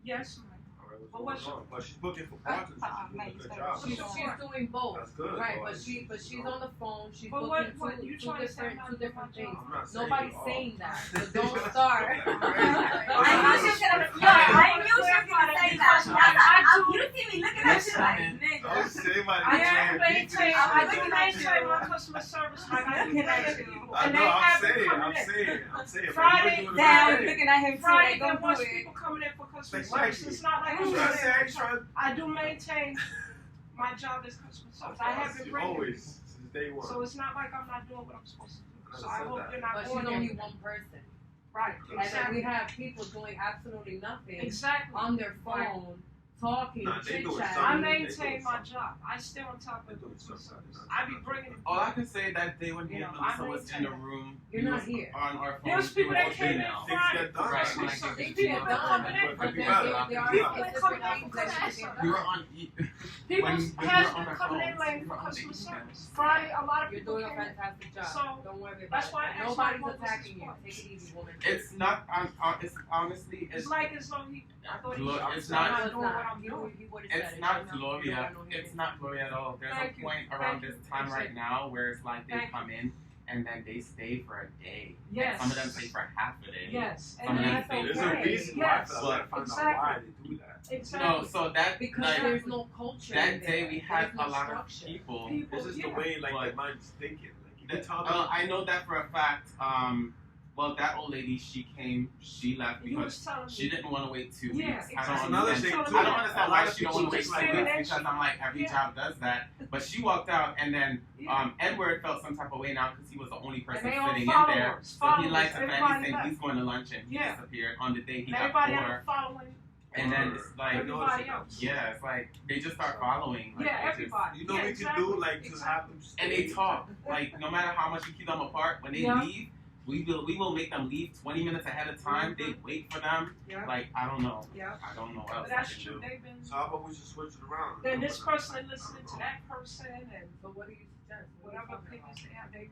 Yes, ma'am. Alright, But what's what's going on? But she's looking for partners. She's doing mate, a good it's job. She's doing both. That's good. Right, though. but she's on the phone. She's But booking what you two trying to say different I'm not doing my things. job? I'm not saying Nobody's you are. saying that. So don't start. I knew she was gonna. Yo, I knew she was gonna say that. You see me looking at you like, nigga. Don't say my I name. am maintain. I'm I looking can at maintain you. my customer service like I do Looking at other you. people, I and know, they I'm have been saying. coming in. Friday, Friday, Damn, looking at him too. Friday, Like, there don't was do it. people coming in for customer Exactly. service. It's not like I'm I'm trying to say, I ain't trying. trying. I do maintain my job as customer service. I have been You bringing. always since day one. So it's not like I'm not doing what I'm supposed to do. So I Understood hope that. you're not But she's going only there. one person. Right, And then we exactly. have people doing absolutely nothing Exactly. on their phone, talking, Nah, they chit doing chatting. I something. maintain my job. I stay on top of They're doing customer something. service. I be bringing it. All I can say that day when me You and know, I Melissa was in the maintain. room, You're we not was here. on our phone. There was people that came in email. Friday Things get done. for Right, customer when I service. get People to done, coming in. but People there done. are People specific coming in things for that customer should be service. We were done. on. People when we has were on been our coming in phones, late we for were on the customer email. service. Friday, a lot of You're people doing a came in. fantastic job. So, Don't worry about that's it. why I asked Nobody's my boss attacking this you. point. Take it easy, woman. It's not. It's honestly. It's like as though he. I thought he Glo- was it's I'm not- not doing what I'm You doing. he would've said It's it. not You don't Gloria. know him. It's not Gloria at all. There's Thank a you. point around Thank you. this time right now where it's like they Thank come in and then they stay for a day. Yes. Some of them stay for half a day. Yes. Some of them And stay There's for a okay. reason why. Yes. I gotta find out why they do that. Exactly. No, so that Because like, there's no culture. that there. day we had There's no a lot of structure. people. People, It's just yeah. the way like But- their mind's thinking. Like you can tell I know that for a fact. Well, that old lady, she came, she left You was because telling she me. didn't want to wait 2 Yeah, weeks. exactly. I That's don't another understand. thing too. I don't understand why she don't want to wait She 2 just weeks said because I'm like, every Yeah. job does that. But she walked out, and then Yeah. Edward felt some type of way now because he was the only person And they all sitting in there. followers, So he followers, liked the fact everybody he said left. he's going to lunch, and he Yeah. disappeared on the day he got Everybody poor. else following. And then it's like, Everybody else. yeah, it's like they just start following. Like, Yeah, they just- everybody. You know yeah, what we exactly. can do, like to have them and they stay. talk. Like no matter how much you keep them apart, when they Yeah. leave, we will make them leave 20 minutes ahead of time. They wait for them. Yeah. Like I don't know. Yeah. I don't know what else But that's I can true. do. They've been. So how about we just switch it around? Then this person listening to that person and So what do you suggest? What are you whatever talking opinions about? they have, they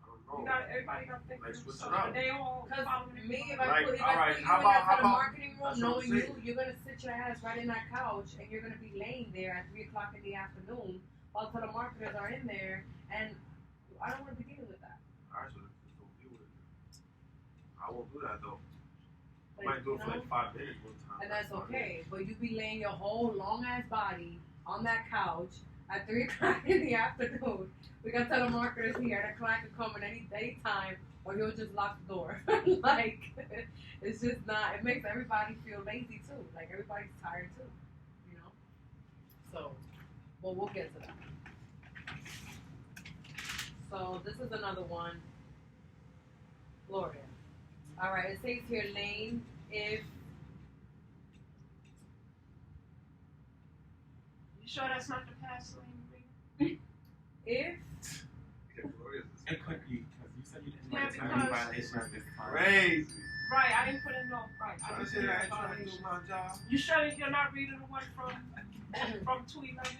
I don't know. everybody got to think Like, for switch it themselves. up. They all Because following me, if everybody. I Like, put, if alright, I put you how in about- that how for the about- marketing room, that's what I'm knowing you, saying. you're gonna sit your ass right in that couch and you're gonna be laying there at 3 o'clock in the afternoon while telemarketers are in there, and I don't want to be dealing with that. Alright, so just don't deal with it. I won't do that though. I Like, might do you it for know? like 5 minutes one time. And that's about it. okay. But you be laying your whole long ass body on that couch at 3 o'clock in the afternoon. We got telemarketers here. That client can come at any time, or he'll just lock the door. Like, it's just not. It makes everybody feel lazy too. Like everybody's tired too. You know. So, well, we'll get to that. So this is another one. Gloria. All right. It says here, Lane, if You sure that's not the past lane? if Yeah, Gloria's is It could be because you said you didn't Yeah, like any because- violations this time. crazy. Right, I didn't put in no right. I I didn't said put in I no ain't trying to do violation. my job. You sure you're not reading the one from 211?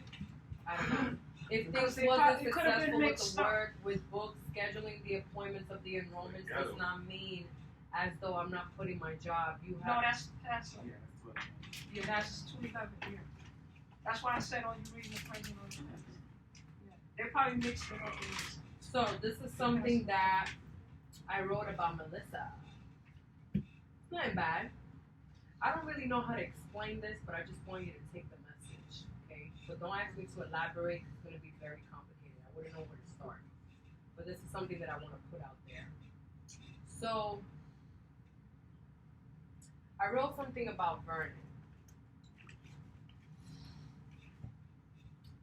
I don't know. If Because things it wasn't it could have been successful with mixed the up. work, with books, scheduling the appointments of the enrollments does not mean as though I'm not putting my job. You No, have that's past Yeah, lane. that's what it is. Yeah, that's 211. Yeah. That's why I said, oh, you reading the president on the list. Yeah. They probably mixed it up in this. so this is something that I wrote about Melissa. It's not bad. I don't really know how to explain this, but I just want you to take the message, okay? So don't ask me to elaborate. It's going to be very complicated. I wouldn't know where to start. But this is something that I want to put out there. So I wrote something about Vernon.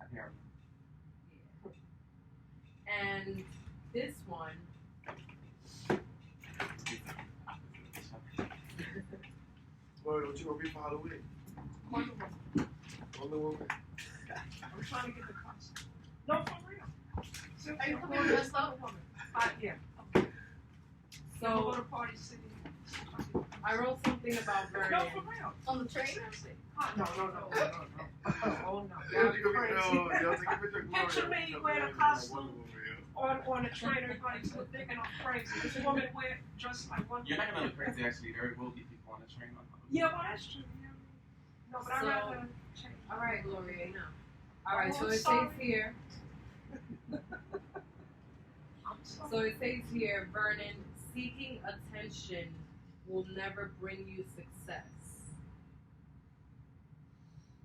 Apparently. And this one, Boy, what you gonna be for Halloween? Wonder Woman. Wonder Woman. I'm trying to get the costume. No, for real. Are you coming dressed up? Yeah. so Go to Party City. I wrote something about No, Vernon. for real. On the train? No. Oh, no. Yo, Y'all you gonna be crazy. yo, take a picture of Gloria. Picture me Come wearing a in, costume. Wonder Woman, yo. On the train, everybody's thinking I'm crazy. This woman wear dressed like one. You're not gonna look crazy. Actually, there will be people on the train on Halloween. Yeah, well, that's true. Yeah. No, but I'd So- rather change. All right, Gloria, no. All right, Oh, so I'm it says sorry. here. I'm sorry. So it says here, Vernon, seeking attention will never bring you success.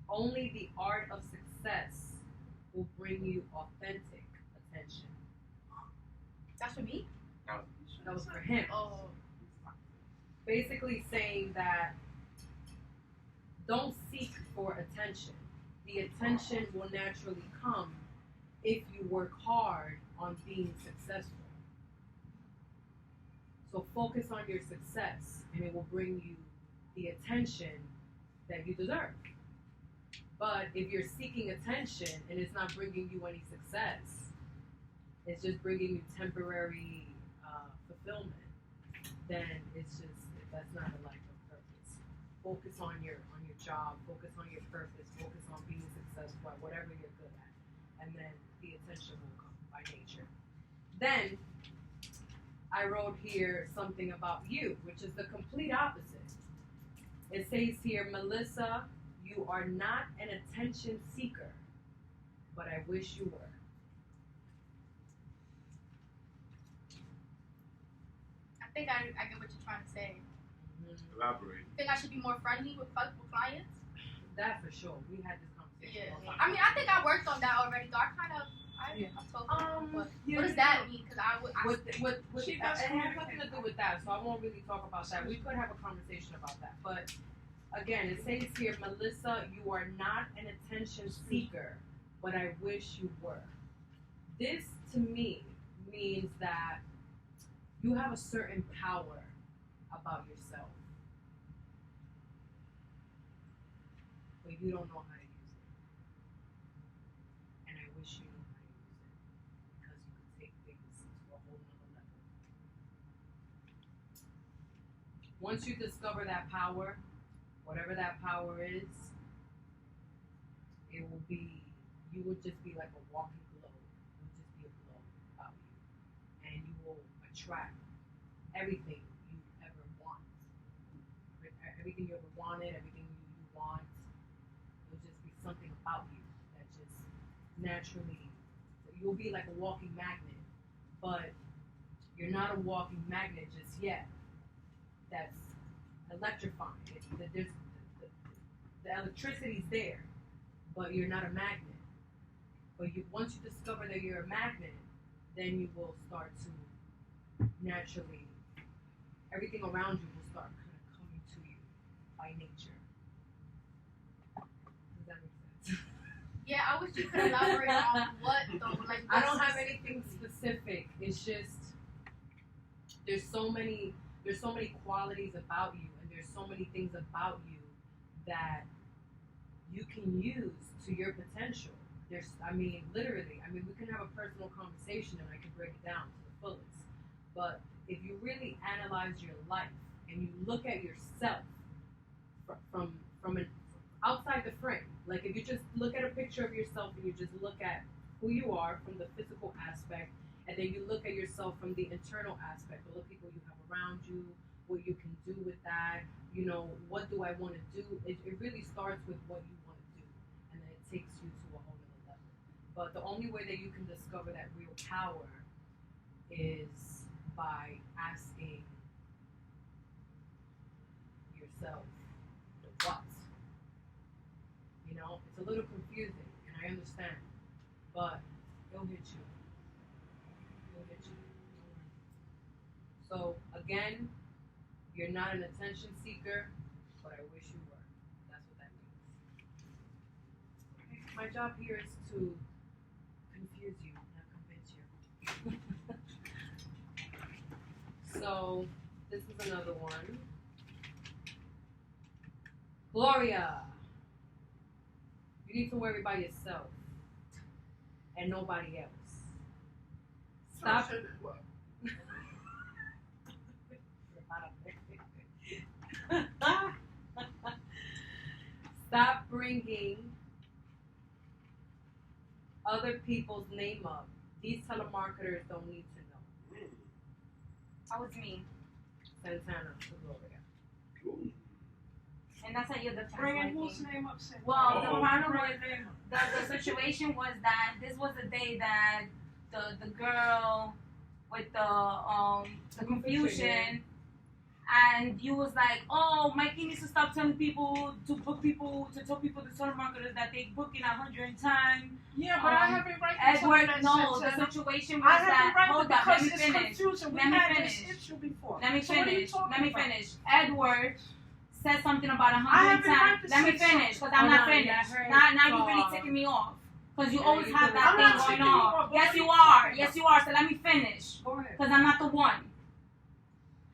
Only the art of success will bring you authentic attention. That's for me? That was for him. Oh. Basically saying that don't seek for attention. The attention will naturally come if you work hard on being successful. So focus on your success and it will bring you the attention that you deserve. But if you're seeking attention and it's not bringing you any success, it's just bringing you temporary fulfillment, then that's not a life of purpose. Focus on your job, focus on your purpose, focus on being successful at whatever you're good at, and then the attention will come by nature. Then I wrote here something about you, which is the complete opposite. It says here, Melissa, you are not an attention seeker, but I wish you were. I think I get what you're trying to say. Mhm. Elaborate. Think I should be more friendly with clients? That for sure. We had this conversation. Yeah. I mean, I think I worked on that already. Though I'm talking. But what does that mean? Because She it does has communicate. nothing to do with that, so I won't really talk about that. We could have a conversation about that, but again, it says here, Melissa, you are not an attention seeker, but I wish you were. This to me means that you have a certain power about yourself, but you don't know how to use it. And I wish you knew how to use it, because you could take things to a whole nother level. Once you discover that power, whatever that power is, it will be, you will just be like a walking glow. It will just be a glow about you. And you will attract everything you ever want. Everything you ever wanted, everything you want. It will just be something about you that just naturally, you'll be like a walking magnet, but you're not a walking magnet just yet. That's electrifying. The electricity's there, but you're not a magnet. But once you discover that you're a magnet, then you will start to naturally, everything around you will start kind of coming to you by nature. Does that make sense? Yeah, I wish you could elaborate on what though. Like, I don't have anything specific. It's just there's so many qualities about you, and there's so many things about you that you can use to your potential. Literally, we can have a personal conversation and I can break it down to the fullest. But if you really analyze your life and you look at yourself from an outside the frame, like if you just look at a picture of yourself and you just look at who you are from the physical aspect, and then you look at yourself from the internal aspect, all the people you have around you, what you can do with that, what do I want to do? It really starts with what you want to do, and then it takes you to a whole other level. But the only way that you can discover that real power is by asking yourself the what. It's a little confusing, and I understand, but it'll hit you. So again, you're not an attention seeker, but I wish you were. That's what that means. My job here is to confuse you, not convince you. So this is another one. Gloria, you need to worry about yourself and nobody else. Stop. Stop bringing other people's name up. These telemarketers don't need to know. That was me. Santana to Gloria. And that's how you're the Bringing whose name up? Well, the problem Bring was name up. the situation was that this was the day that the girl with the confusion, and you was like, oh, Mikey needs to stop telling people to tell people the telemarketers that they booking 100 times. Yeah, but I have it right. Edward, no, the situation was that. Hold up, let me finish. Let me finish. Let me finish. Let me finish. Edward said something about 100 times. Let me finish, because I'm not finished. Now you really taking me off. Because you always have that thing going on. Yes, you are. Yes, you are. So let me finish. Because I'm not the one.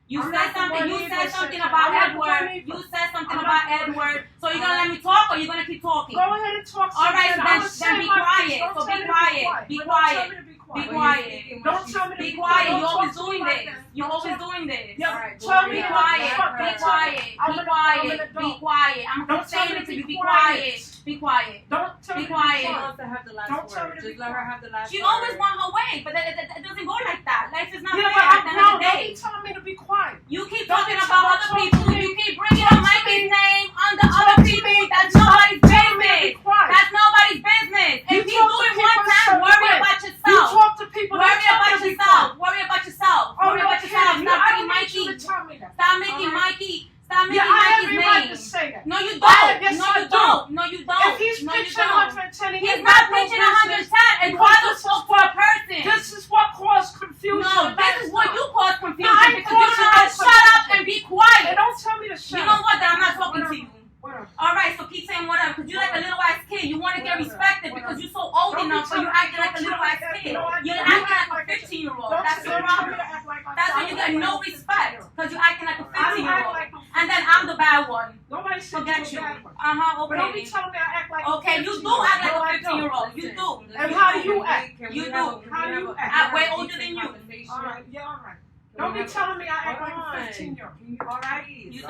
You said something. You said something about Edward. You said something about Edward. So you're gonna let me talk, or you're gonna keep talking? Go ahead and talk. All right, then be quiet. So be quiet. Be quiet. Be quiet. Don't tell me to be quiet. You're always doing this. You're always doing this. Tell me Be quiet. Be quiet. Be quiet. Be quiet. I'm gonna say it to you. Be quiet. Be quiet. Don't tell me be quiet. She wants to have the last word. Just let her have the last word. She always want her way, but it doesn't go like that. Life is not fair but at the end of the day. don't be telling me to be quiet. You keep talking about other people. You keep bringing up Mikey's name under other people. That's nobody's business. That's nobody's business. If you do it one time, worry about yourself. You talk to people. Worry about yourself. Worry about yourself. Worry about yourself. Stop bringing Mikey. Stop Stop making Yeah, I have Mikey's every right to name. say that. No, you don't. Yes, No, I you do. don't. No, you don't. If he's no, you pitching don't. 110, and He's not pitching 110. And Quadro spoke for a person. This is what caused confusion. No, this is what you cause confusion No, I because you don't know how to caused shut up confusion. and be quiet. Hey, don't tell me to shut You up. know what? Then I'm not talking to Whatever. you. Whatever. All right, so keep saying whatever, because you're like a little ass kid. You want to get Whatever. respected because you're so old Don't enough, be so you're telling- acting like a little don't ass tell me kid. that. No, I You're don't. acting like a Like that. 15-year-old. Don't That's tell your me to problem. act like I That's when don't you act get like no a respect, 15-year-old. because you're acting like a I don't act 15-year-old. like a And then I'm the bad one. Nobody said Forget you you. were bad one. Uh-huh, But don't be okay. telling me I act like a Okay, you do 15-year-old. act like No, a I 15-year-old. You do. And how do you act? You do. How do you act? I'm way older than you. All right, yeah, all right. Don't be telling me I act like a 15-year-old. All right? You do.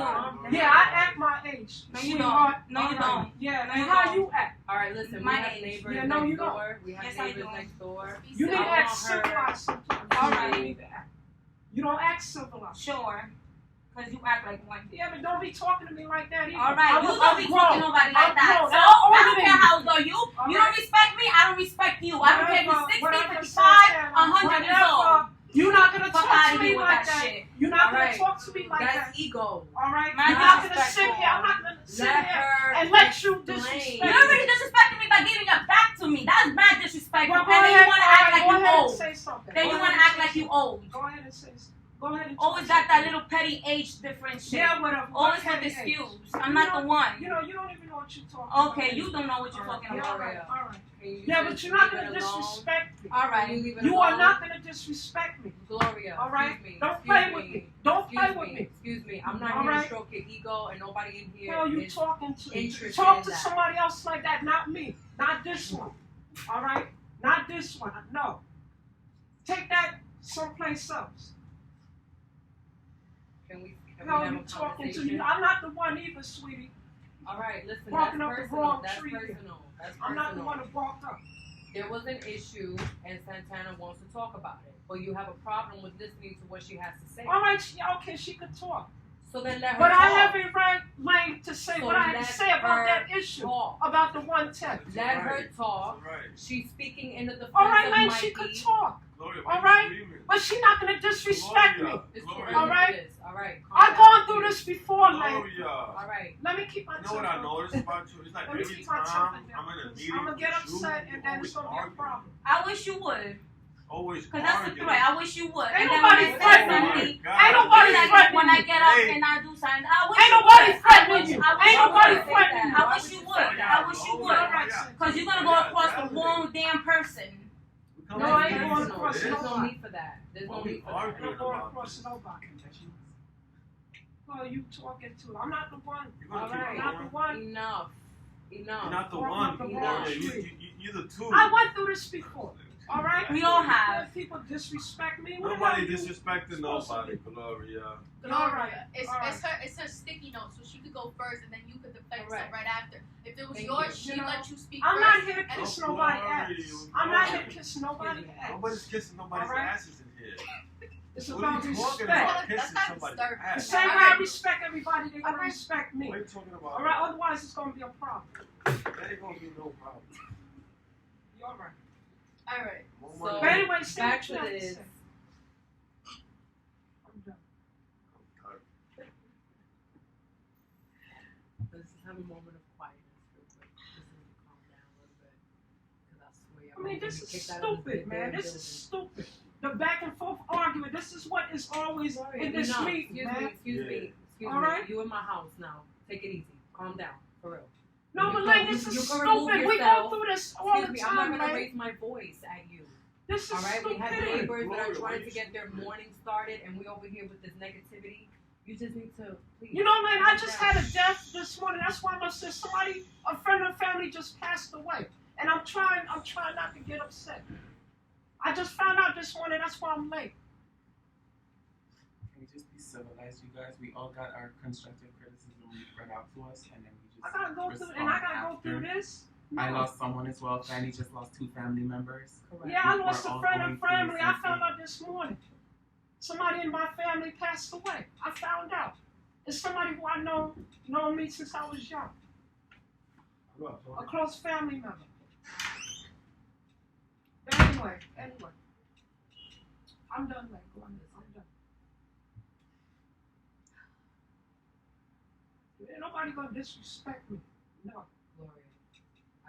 Yeah, I act my age. No, you sweetheart. don't. No, you All right. don't. Yeah, No, and you how don't. you act? All right, listen. My we have age. neighbors Yeah, no, you next don't. door. We have Yes, I neighbors do. next door. You need to I act want her- civilized sometimes. All You right. need to act. You don't act civilized. Sure. Because you act like one. Yeah, but don't be talking to me like that either. All right, I'm- you I'm don't be grown. talking to nobody like I'm that. grown. So I'm I older don't than care you. how old are you. All You right. don't respect me. I don't respect you. I don't care if you're 60, Whatever 55, said, 100 years old. whatever. You're not gonna Fuck talk outta to me here with like that that. shit. You're not gonna Alright. talk to me like that. That's ego. All right. Man, You're you're not gonna sit disrespectful. here. I'm not gonna sit Let here her and let you explain. disrespect You're me. already disrespecting me by giving your back to me. That's mad disrespectful. Well, go And then ahead. you want to act like Go you ahead and old. say something. Then Go you ahead want to and act say like you something. old. Go ahead and say something. Go ahead and Always talk got that something. little petty age difference shit. Yeah, whatever. Always What with petty age? excuse. I'm not the one. You know, you don't even know what you're talking about. Okay, you don't know what you're talking Yeah, about. all right, all right. Can you Yeah, but just you're not leave gonna it alone? disrespect me. All Can right. you leave it You alone? are not gonna disrespect me. Gloria. All right? Excuse me. Don't Excuse play with me. Don't play with me. Excuse me. I'm not All here right? to stroke your ego, and nobody in here Hell, you is talking to interested talk in to that. somebody else like that, not me, not this one. All right, not this one. No, take that someplace else. Can we Hell, have you a talking to conversation? you? I'm not the one either, sweetie. All right, listen. Barking That's up the personal. wrong That's tree here. personal. That's I'm not the personal. one who walked up. There was an issue, and Santana wants to talk about it, but you have a problem with listening to what she has to say. All right, okay, she could talk, So then let her but talk. I have a right to say So what I have let to say about her that issue, talk. about the 110. Let her talk. Right. She's speaking in the defense All right, of man, Mikey. she could talk, Gloria, All why right. you screaming? but she's not gonna disrespect me. Gloria, It's too Gloria. early All right. for this. All right. calm I've down, gone through please. this before, man. Gloria. All right. Let me keep my You know what I noticed about you? It's like Let me every keep my time temper I'm down. in a meeting I'm gonna get with you, upset you and then it's always gonna be a arguing. problem. I wish you would. Always Because that's the arguing. threat. I wish you would. Ain't And then nobody when I say threatening something, you. God, Ain't nobody hey, threatening when I you. get up Hey. and I do something, I wish Ain't you nobody would. threatening you. I wish Ain't you nobody would. threatening you. I wish you would. I wish you would. All right, son. Because you're going to go across the wrong damn person. We come No, to I ain't meetings going for across this. There's no nobody. need for that. There's Why no we need for that. I'm arguing not going about across this? nobody. Well, you talking to? I'm not the one. You're gonna All keep right. I'm not the one. Enough. Enough. You're not the Walking one, up the Gloria. wrong street. You're the two. I went through this before. All right. We all When have. people disrespect me. What Nobody the hell you disrespecting supposed to nobody, be? Gloria. All Gloria, right, it's, all right. it's her sticky note, so she could go first, and then you could defend Correct. yourself right after. If it was Thank yours, you. she You know, let you speak I'm first. not here to and- kiss Oh, nobody's Gloria, ass. I'm not here to kiss nobody's ass. Nobody's kissing nobody's All right. asses in here. It's What about are you talking respect. about? That's Kissing not somebody's disturbing. The ass. same way I respect everybody, they're gonna All right. respect me. What are you talking about? All right. Otherwise, it's gonna be a problem. That ain't gonna be no problem. You all right? All right. More So- money. But anyway, say Back what to you have to this. say. I'm done. Let's just have a moment of quietness real quick. Just need to calm down a little bit. Because I swear, I mean, I'm this gonna is get kicked out of stupid, man. damn This is building. stupid. The back and forth argument. This is what is always in this Enough. meeting, man. Excuse me. All right. You in my house now. Take it easy. Calm down. For real. No, You but can- like, this you is can remove stupid. We go yourself. through this all Excuse the me. I'm not time, gonna man. raise my voice at you. This is All right. We have stupidity. neighbors that are Gloria, trying why to you get their stupid? morning started, and we over here with this negativity. You just need to please. You know, man, I calm just down. had a death this morning. That's why I said somebody, a friend of the family, just passed away, and I'm trying not to get upset. I just found out this morning. That's why I'm late. Can we just be civilized, you guys? We all got our constructive criticism read out to us, and then we I just gotta go through, and I gotta go through this. I No. lost someone as well. Fanny just lost 2 family members. Correct. Yeah, I We're lost a all friend going of through family. the I same found thing. out this morning. Somebody in my family passed away. I found out. It's somebody who I known me since I was young. A close family member. But anyway. I'm done, like, I'm done. Ain't nobody gonna disrespect me. No. Gloria.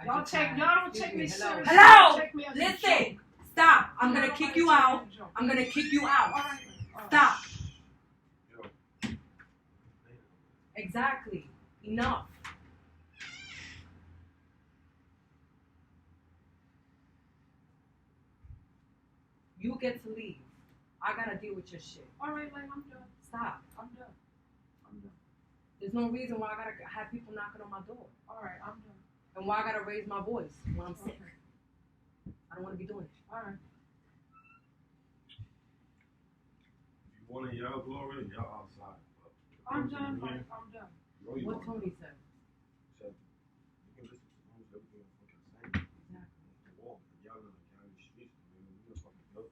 Y'all don't take me seriously. Hello? Take me as a Listen. joke. Stop. I'm gonna Nobody kick you take me out. as a joke. I'm gonna kick you All out. right. Stop. Yo. Exactly. Enough. You get to leave. I gotta deal with your shit. All right, Lane, I'm done. Stop. I'm done. There's no reason why I gotta have people knocking on my door. All right, I'm done. And why I gotta raise my voice when I'm sick. Okay. I don't wanna be doing it. All right. If you want to yell Gloria, yell outside. But I'm done, here, Mike. I'm done. you know you What want. Tony said. Said, you can listen to almost everything I'm fucking saying. Exactly. The walk and yelling like down the streets. You know fucking good.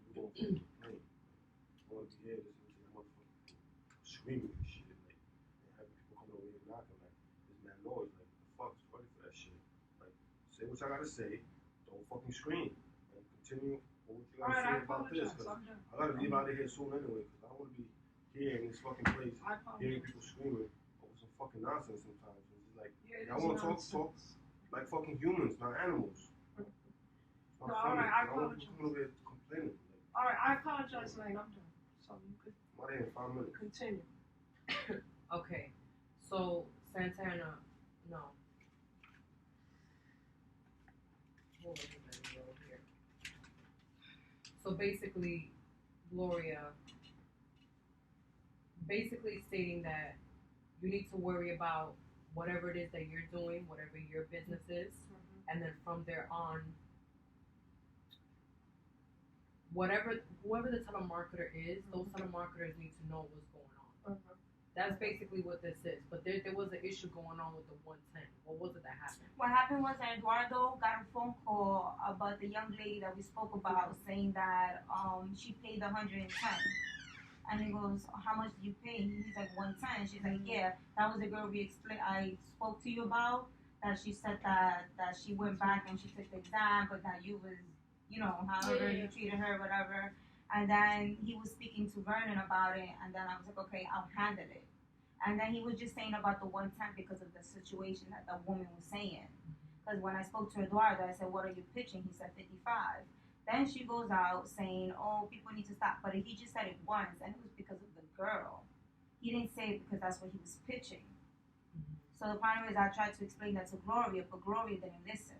You don't fucking complain. You want to be here listening to that motherfucker screaming and shit. Like, and having people coming over here knocking like, this man noise. Like, the fuck is ready for that shit? Like, say what I gotta say. Don't fucking scream. And continue with what you All gotta right, I say about this. apologize. Cause I'm done. I gotta leave out of here soon anyway. Cause I don't wanna be here in this fucking place I hearing apologize. people screaming over some fucking nonsense sometimes. It's just like, Yeah, I wanna talk like fucking humans, not animals. It's not No, funny. alright, I don't want apologize. people coming over here complaining. Like, All right, I apologize, Lane. I'm done. So you could I'm out of here in 5 minutes. continue. Okay. So Santana, no. What was it that he wrote here? So basically, Gloria, basically stating that you need to worry about whatever it is that you're doing, whatever your business is, and then from there on, whoever the telemarketer is, those telemarketers need to know what's going on. That's basically what this is. But there was an issue going on with the 110. What was it that happened? What happened was that Eduardo got a phone call about the young lady that we spoke about, saying that she paid 110. And he goes, how much did you pay? He's like 110. She's like, yeah, that was the girl I spoke to you about. That she said that she went back and she took the exam, but that you was, however you treated her, whatever. And then he was speaking to Vernon about it, and then I was like, okay, I'll handle it. And then he was just saying about the 110 because of the situation that the woman was saying. Because when I spoke to Eduardo, I said, what are you pitching? He said 55. Then she goes out saying, oh, people need to stop. But he just said it once, and it was because of the girl. He didn't say it because that's what he was pitching. So the point is, I tried to explain that to Gloria, but Gloria didn't listen.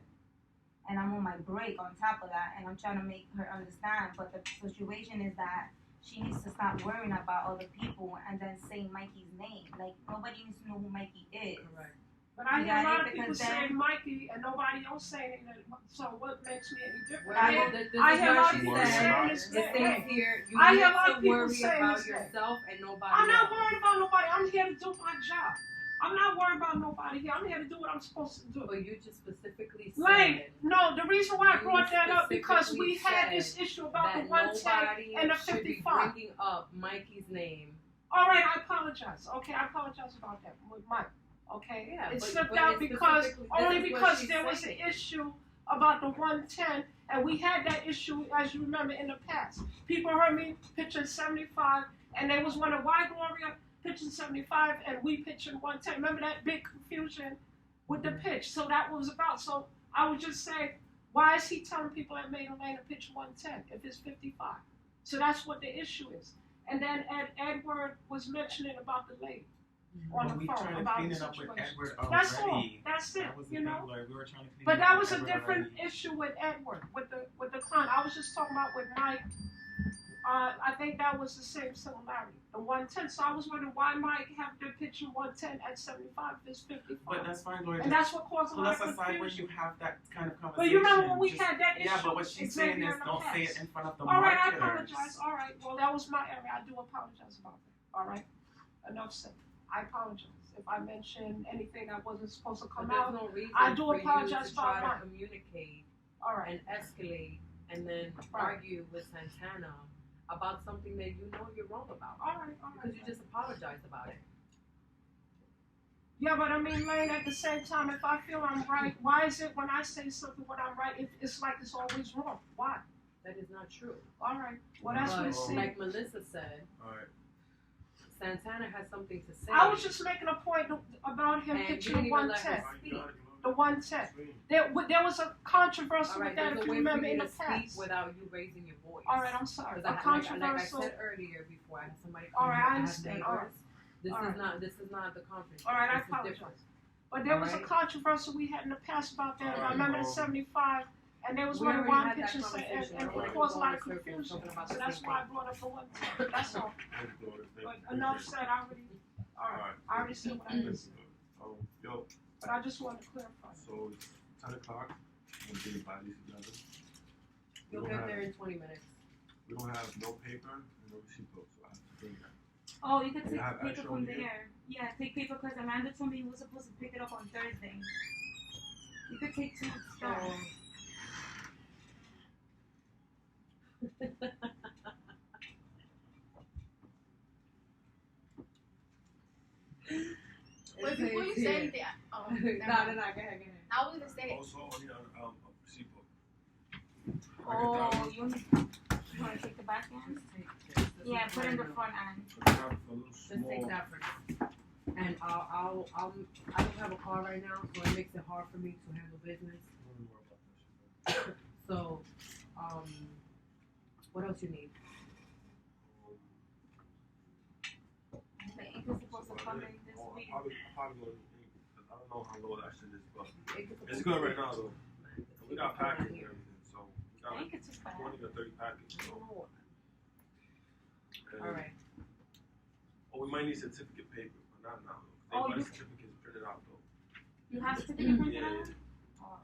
And I'm on my break on top of that, and I'm trying to make her understand. But the situation is that she needs to stop worrying about other people and then saying Mikey's name. Like, nobody needs to know who Mikey is. Correct. But I hear a lot of people Because saying then- Mikey and nobody else saying it. So what makes me any different? Well, I hear this I is hear a what lot she of people said. saying said. this It says here, you I need hear a lot of to people worry saying about this thing. yourself and nobody I'm not else. worried about nobody. I'm here to do my job. I'm not worried about nobody here. I'm here to do what I'm supposed to do. But you just specifically said Lane, no, the reason why I You brought that up because we specifically had said this issue about that the 110 nobody and the should be 55. bringing up Mikey's name. All right, I apologize. Okay, I apologize about that with Mike. Okay, Yeah, it but- slipped but out it's because specifically- only this is what because she's there was an saying. issue about the 110, and we had that issue, as you remember, in the past. People heard me pitching 75, and they was wondering why Gloria pitching 75 and we pitching 110. Remember that big confusion with the pitch? So that was about. So I would just say, why is he telling people at Maiden Lane to pitch 110 if it's 55? So that's what the issue is. And then Edward was mentioning about the lady on But the we phone trying to about clean the it up with situation. Edward already. That's all. That's it. That was the You thing, know. Like, we were trying to clean But it that up was with a Edward different already. issue with Edward, with the client. I was just talking about with Mike. I think that was the same similarity, the 110. So I was wondering why Mike have to pitch in 110 at 75 is 55. But that's fine, Gloria. And that's what caused a So lot let's of aside when confusion. you have that kind of conversation. But you remember when we just- had that issue? Yeah, but what she's saying Xavier is in the don't say past. it in front of the All right, I marketers. apologize. All right, well, that was my area. I do apologize about that. All right, enough said. I apologize if I mentioned anything that wasn't supposed to come But there's out. no reason I do for apologize you to about try mine. to communicate All right, and escalate and then Right. argue with Santana about something that you know you're wrong about. all right. Because you just apologized about it. Yeah, but I mean, Lane, at the same time, if I feel I'm right, why is it when I say something when I'm right, it's like it's always wrong? Why? That is not true. All right. Well, that's what it But seems. like Melissa said, Alright. Santana has something to say. I was just making a point about him And pitching you didn't even let 110. her speak. The 110. There was a controversy All right, with that, there's if a you way remember, for in you the to speak past. without you raising your voice. All right, I'm sorry. Because A like I controversial. said earlier before, I had somebody All come right, here, I have understand. All right. neighbors. This is not the conference. All right, I This is apologize. different. But there was a Alright. controversy we had in the past about that. All I right, remember the well, 75, and there was We one already one had that pitching, conversation. and I don't it wanna caused a go lot in of circles confusion. talking about So the that's same why I thing. brought up the 110. That's all. Thank you, Gloria. Thank But you. enough said. I already said what I need to say. Yo, But I just wanted to clarify. so it's 10 o'clock. I'm getting bodies together. We You'll don't get have- there in 20 minutes. We don't have no paper and no receipt book, so I have to bring that. Oh, you could You take have paper extra from on here? there. Yeah, take paper because Amanda told me he was supposed to pick it up on Thursday. You could take 2 stars. Wait, before you say anything, No, go ahead. I was gonna say, Also, I need a receipt book. Oh, you want to take the back end? Yeah, put in the front end. I have a little Just small. take that for now. And I don't have a car right now, so it makes it hard for me to handle business. Don't worry about that shit, So, what else you need? The ink is supposed to come in this I'll week. probably go to the ink, 'cause I don't know how low that shit is, but It's it's good right now though. We got packets and everything, so we The got ink is too bad. 20 to 30 packets. So, and- Alright. Oh, we might need certificate paper, but not now. They Oh, want you- certificates printed out though. You have certificate printed Yeah, out? yeah. Oh.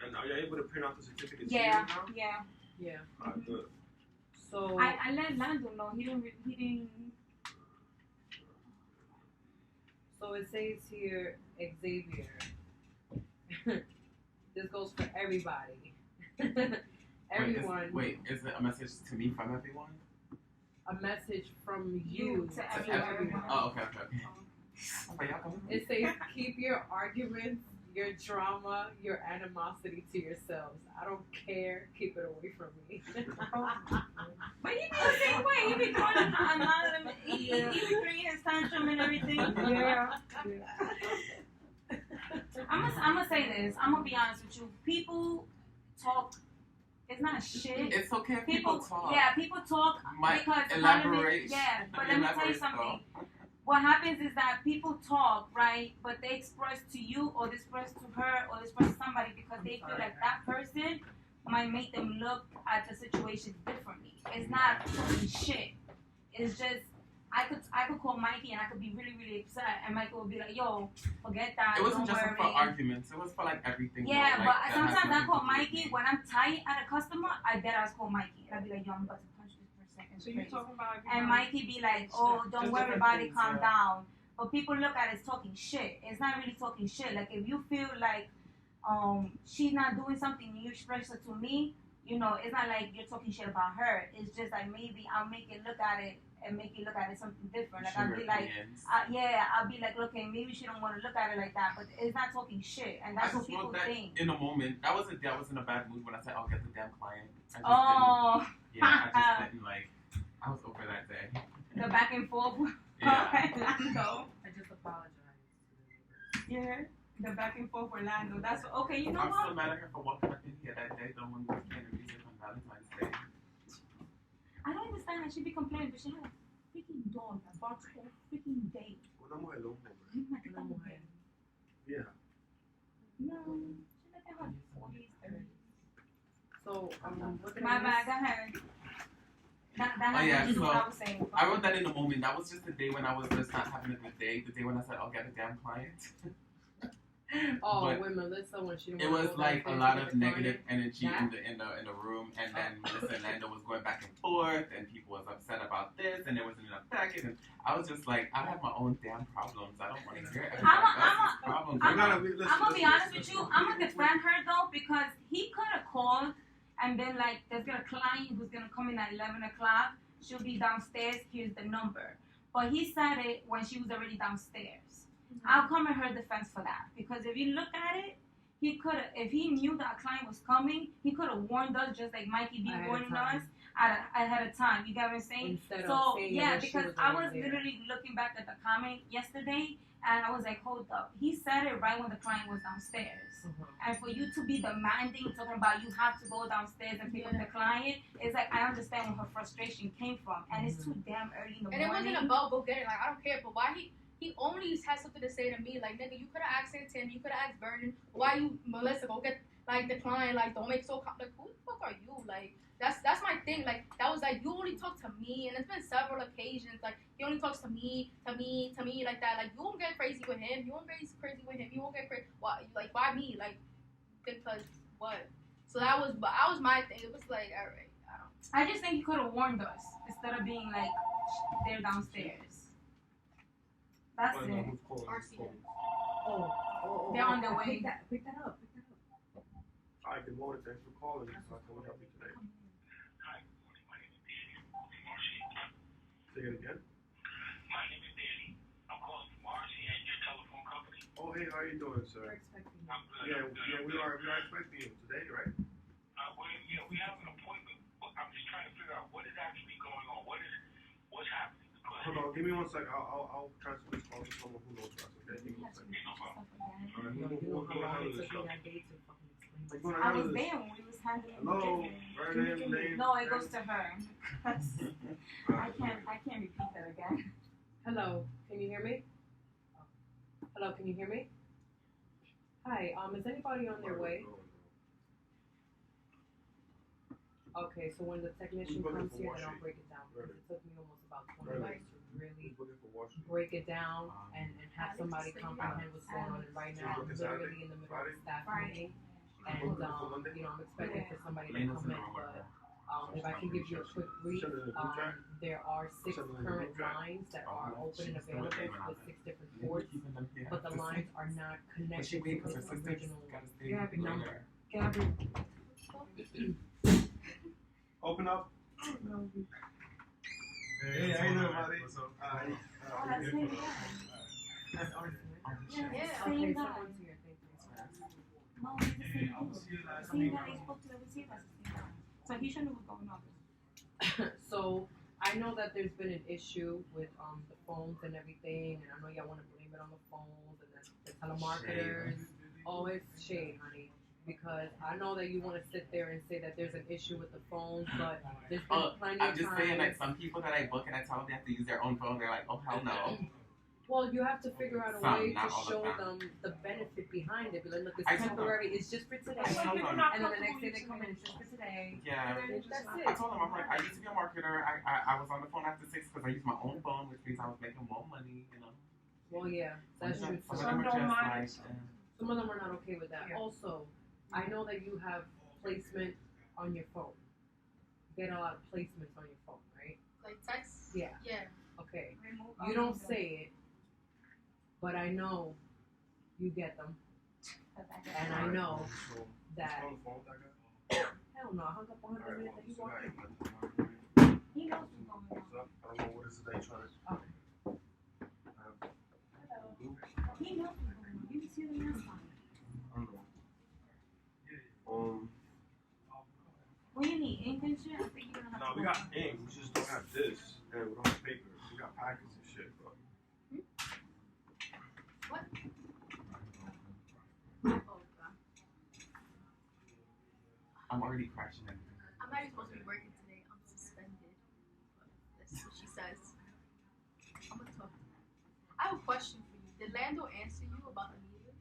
And are you able to print out the certificates Yeah, now? yeah. Yeah. Alright, good. So, I let Lando know. He didn't. so it says here, Xavier. This goes for everybody. Everyone. Wait, is it a message to me from everyone? A message from You you to to everyone. everyone. Oh, okay. Okay, y'all coming? It says, keep your arguments, your drama, your animosity to yourselves. I don't care. Keep it away from me. But he be the same way. He be going anonymous. He be bringing his tantrum and everything. Yeah. I'm gonna say this. I'm gonna be honest with you. People talk. It's not shit. It's okay if people talk. Yeah, people talk Might because elaborate. yeah, but let me tell you Elaborate, something. What happens is that people talk, right? But they express to you, or they express to her, or they express to somebody because they feel like that person might make them look at the situation differently. It's not talking shit. It's just I could call Mikey and I could be really, really upset, and Mikey would be like, "Yo, forget that. It wasn't don't just worry." for arguments. It was for like everything. Yeah, though, but like, that sometimes has I nothing call to do with Mikey me. when I'm tight at a customer. I dead ass call Mikey, and I be like, "Yo, I'm about to punch this person." So you're talking about And Mikey be like, "Oh, don't Just worry different about it, things, calm yeah. down." But people look at it as talking shit. It's not really talking shit. Like if you feel like she's not doing something and you express it to me, you know, it's not like you're talking shit about her. It's just like maybe I'll make it look at it and make you look at it something different. Like I'll Sugar be like, opinions. I'll be like, okay, maybe she don't want to look at it like that, but it's not talking shit, and that's I what just wrote people that think. in a moment. I was in a bad mood when I said I'll get the damn client. I just Oh, didn't, yeah, I just didn't like. I was over that day. the back and forth. Yeah. Orlando. I just apologize. Yeah, the back and forth Orlando. That's okay. You know I'm what? still mad at her for walking up in here that day, though, when we were playing the music on Valentine's Day. I don't understand that she be complaining, but she had a freaking dog that barks all freaking day. Una mujer loca, man. I'm like, Una mujer. Yeah. no, she's like in her 40s, 30s. So, what did My I bad. Go ahead. That Oh, has yeah, nothing to do with so what I was saying. I wrote that in the moment. That was just the day when I was just not having a good day. The day when I said I'll get a damn client. Oh, But wait, Melissa, when she it was like a lot of negative energy in the room, and then Melissa and Lando was going back and forth, and people was upset about this, and there wasn't enough package, and I was just like, I have my own damn problems. I don't want to hear everybody else's problems. I'm Listen, gonna be honest with you. I'm gonna defend her though because he could have called and been like, "There's got a client who's gonna come in at 11 o'clock. She'll be downstairs. Here's the number." But he said it when she was already downstairs. I'll come in her defense for that because if you look at it, he could have. If he knew that a client was coming, he could have warned us just like Mikey B Ahead of warning time. us ahead of time. You get what I'm saying? Instead So of saying yeah, that she because was I already was there. literally looking back at the comment yesterday, and I was like, hold up. He said it right when the client was downstairs. And for you to be demanding, talking about you have to go downstairs and pick up the client, it's like I understand where her frustration came from, and it's too damn early in the And morning. it wasn't about go get it. Like I don't care, but why he only had something to say to me. Like nigga, you could have asked Santana, you could have asked Vernon. Why you Melissa go get like the client? Like don't make so like who the fuck are you? Like that's my thing. Like that was like you only talk to me, and it's been several occasions. Like he only talks to me like that. Like you won't get crazy with him. You won't get crazy with him. You won't get crazy. Why? Like why me? Like because what? So that was my thing. It was like all right. I just think you could have warned us instead of being like they're downstairs. That's it. Who's calling? Who's calling? They're on their way. Pick that up. Hi, good morning. Thanks for calling. How can we help you today? Say it again. My name is Danny. I'm calling from RCN, your telephone company. Oh, hey, how you doing, sir? We're expecting I'm good. Yeah, I'm good. yeah, we are expecting you today, right? We have an appointment. But I'm just trying to figure out what is actually going on. What's happening? Hold on, give me 1 second. I'll transfer this call to someone who knows us. Okay, give me 1 second. No problem. All right, You know who's how gonna long handle it this took me stuff? that day to fucking explain Who's this. gonna I handle was this? there when we was handling Hello, the Vernon, name. No, it goes to her. I can't repeat that again. Hello, can you hear me? Hello, can you hear me? Hi, is anybody on their way? Okay, so when the technician Who's looking comes for here, then I'll washing? break it down. Because it took me almost about 20 Right. minutes to really Who's looking for washing? break it down and have somebody comprehend what's going on. And right now, I'm literally in the middle of a staff meeting. And, I'm expecting for somebody to come in, but if I can give you a quick brief, there are 6 current lines that are open and available with 6 different ports, but the lines are not connected to the original number. Open up. Hey, how you doing, buddy? What's up? That's ours, right? Yeah. Okay, Same guy. someone's here, thank you. No, it's the same guy. The same guy I spoke to that was here. That's the same guy. So he should know what's going on. So I know that there's been an issue with the phones and everything, and I know y'all want to blame it on the phones and the telemarketers. Oh, it's shade, honey. Because I know that you want to sit there and say that there's an issue with the phones, but there's been plenty of I'm just times. saying, like, some people that I book and I tell them they have to use their own phone, they're like, oh, hell no. Well, you have to figure out a Some, way to not all the show time. them the benefit behind it. Be like, look, it's I told them. temporary. It's just for today. I told them. And then the next day they come in, it's just for today. Yeah. That's I it. told them, I'm like, I used to be a marketer. I was on the phone after 6 because I used my own phone, which means I was making more money, you know. Well, yeah, that's true. Some of Some them are just like, of them are not okay with that. Also, I know that you have placement on your phone. You get a lot of placements on your phone, right? Like text. Yeah. Yeah. Okay. You don't say it, but I know you get them. And I know that. On the phone with that guy? Hell no, I hung up on him the minute that he walked in. He knows what's going on. I don't know what is it they trying to. Okay. He knows what's going on. You can see the last time. I don't know. What do you need? Ink and shit? I think you're gonna have No, to we go. got ink. We just don't have this, and we don't have paper. We got packets and shit, bro. What? Oh god. I'm already crashing everything. I'm not even supposed to be working today. I'm suspended. But that's what she says. I'm gonna talk. I have a question for you. Did Lando answer you about the meeting?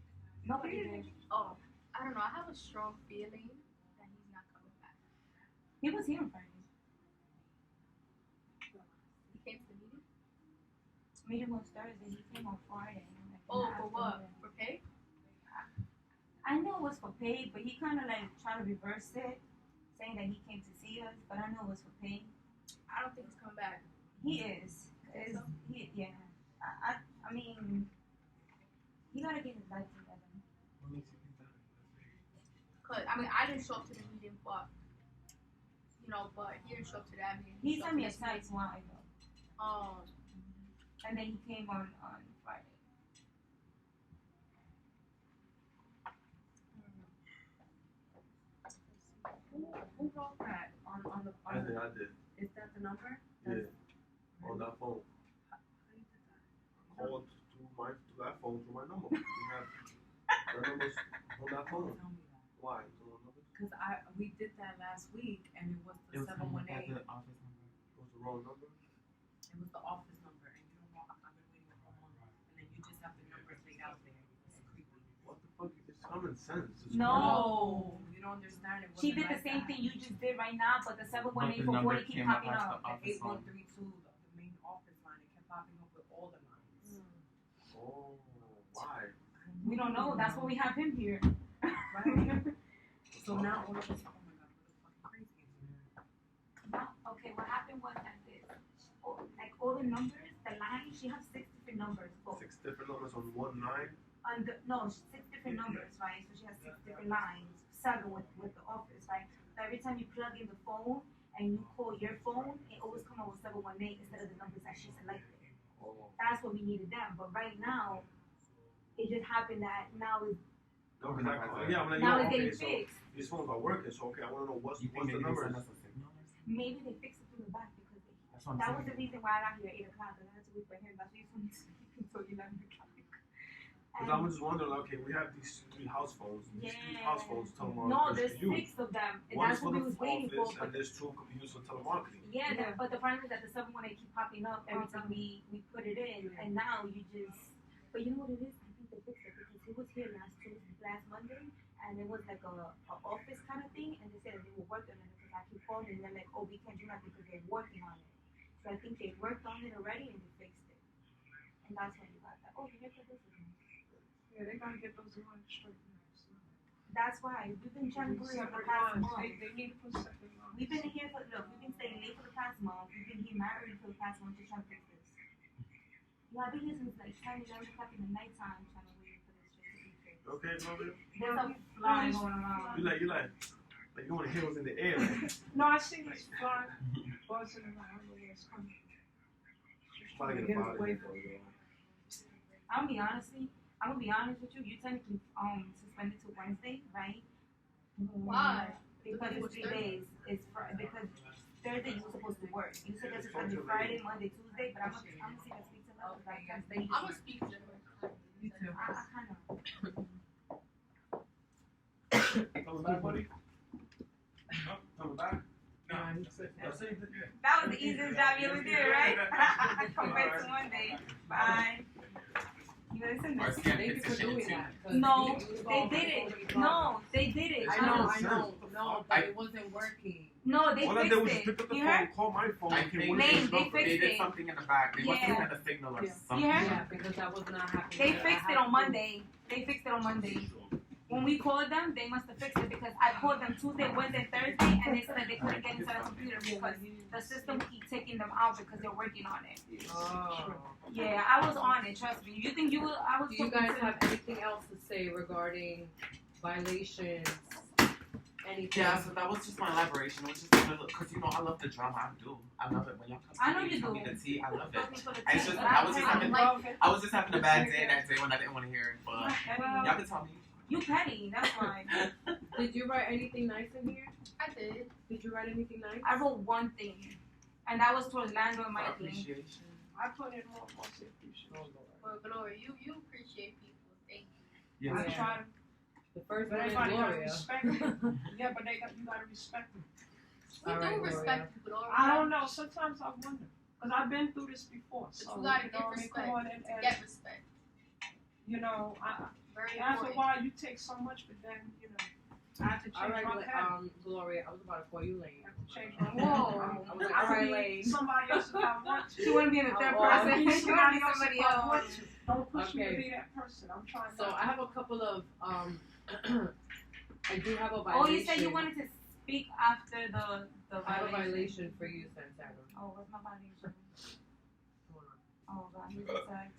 Nobody did. Oh, I don't know. I have a strong feeling that he's not coming back. He was here on Friday. He came to the meeting? Meeting was Thursday. He came on Friday. Oh, for what? For pay? I know it was for pay, but he kind of like tried to reverse it, saying that he came to see us. But I know it was for pay. I don't think he's coming back. He is. Yeah. I mean, he gotta get his life together. Cause I mean, I didn't show up to the meeting, but but he didn't show up to that meeting. He showed sent up me a to this meeting. text while ago, and then he came on Friday. Who wrote that on the I did. Is that the number? Yeah. On that phone. How you did that? Called through that phone through my number. We have the numbers on that phone. Tell me that. Why? Because we did that last week and it was the It was coming up 718. as the office number. It was the wrong number. It was the office number, and you don't know. I've been waiting for a month, and then you just have the numbers laid out there. It's creepy. What the fuck? It's common sense. It's No. You don't understand. It She wasn't did the like same that. thing you just did right now, but the 718 But the number 440 keep came popping up as up. the office phone. 8132, the main office line. It kept popping up with all the lines. Oh, why? We don't know. That's why we have him here. Right. So now all of us, oh my god, what the fucking crazy is here. Okay, what happened was that like all the numbers, the lines, she has 6 different numbers. 6 different numbers on one line. No, 6 different numbers, right? So she has 6 different lines, 7 with the office, right? So every time you plug in the phone and you call your phone, it always comes out with 718 instead of the numbers that she selected. Oh. That's what we needed them. But right now, it just happened that now it's No, because I'm like, now yo, it's getting okay, so fixed. these phones are working, so okay, I want to know what's You think the maybe they numbers. send us a signal or something? Maybe they fixed it from the back because That's what I'm that was the saying. reason why I got here at 8 o'clock. Because I had to wait for him. That's why he's until 11 o'clock. Because I'm just wondering, like, okay, we have these 3 house phones. These 3 house phones No, there's for you. 6 of them. And One is that's for what we the was waiting for. office, and there's 2 could be used for telemarketing. Yeah, but the problem is that the 718 keep popping up every time we put it in, and now you just. But you know what it is? I think they fixed it because he was here last Monday, and it was like a office kind of thing, and they said that they were working on it because I keep calling, and they're like, oh, we can't do nothing because they're working on it. So I think they worked on it already and they fixed it, and that's when you got that. Oh, you get the this again. Yeah, they gotta get those lines straight. That's why we've been trying to do it for the Separate past lines. month. They need to put separate lines. We've been here for look. We've been staying late for the past month. We've been here not early for the past month to try to fix this. Yeah, I've been here since like 10, 11 o'clock in the nighttime trying to wait for this shit to be fixed. Okay, Gloria? There's a fly going around. You like you want to hear what's in the air. No, I see this fly buzzing around where it's coming. Trying to get a body. I'm gonna be honest with you. You technically suspended to Wednesday, right? Why? Because it's 3 days. It's because Thursday you were supposed to work. You said that suspended Friday, Monday, Tuesday, but I'm gonna see if I speak to her. Okay, yes, They I'm gonna speak to her. You too. I kind of. Coming back, buddy? Coming back? That's it. That was the easiest job you ever did, right? Compared to Monday. Bye. You listen Or to this? scan Thank you for petition doing too. that. 'cause No, you they solved did so it. many No, problems. they did it. I know, no, but it wasn't working. No, they All I did was fixed just pick it. up the You phone, heard? call my phone, I and think what Lane, is this they number? fixed They did it. something in the back. They must have Yeah. had a signal or Yeah. something. You heard? Yeah, because that was not happening. They I fixed it had on to- Monday. They fixed it on Monday. When we called them, they must have fixed it because I called them Tuesday, Wednesday, Thursday, and they said that they couldn't get into the computer because the system will keep taking them out because they're working on it. Oh. Yeah, I was on it. Trust me. You think I was? Do you talking guys to- have anything else to say regarding violations? Anything? Yeah, so that was just my elaboration. It was just a little, because you know I love the drama. I do. I love it when y'all come. I know to me, you tell do. me the tea. I love Fuck me it. for the I tea, just- but I was just I having- love it. I was just having a bad day that day when I didn't want to hear it, but Well, y'all can tell me. you petty. That's why. Did you write anything nice in here? I did. Did you write anything nice? I wrote one thing, and that was towards Lando and For Mikey. appreciation. I put in more appreciation. Well, Gloria, you appreciate people. Thank you. I Yes. try to, The first but one is everybody gotta Gloria. respect it. Yeah, but you gotta respect it. We All do right, respect people, Gloria. I don't know. Sometimes I wonder because I've been through this before. So you gotta give I mean, come on respect. and Get respect. you know, Very after a important. while you take so much, but then you know, I have to All change right, my pattern. Gloria, I was about to call you Lane. I have to change my Whoa. pattern. I was like, I all could right, be Lane. somebody else if I want to. She want to be in the third Oh, person. I'll be She want to be somebody else somebody if I want else. to. Don't push me to Okay. be that person. I'm trying. So not I have a couple of I do have a violation. Oh, you said you wanted to speak after the I have a violation. violation for you, Santana. Oh, what's my violation? Hold on. Oh God, he's a sex.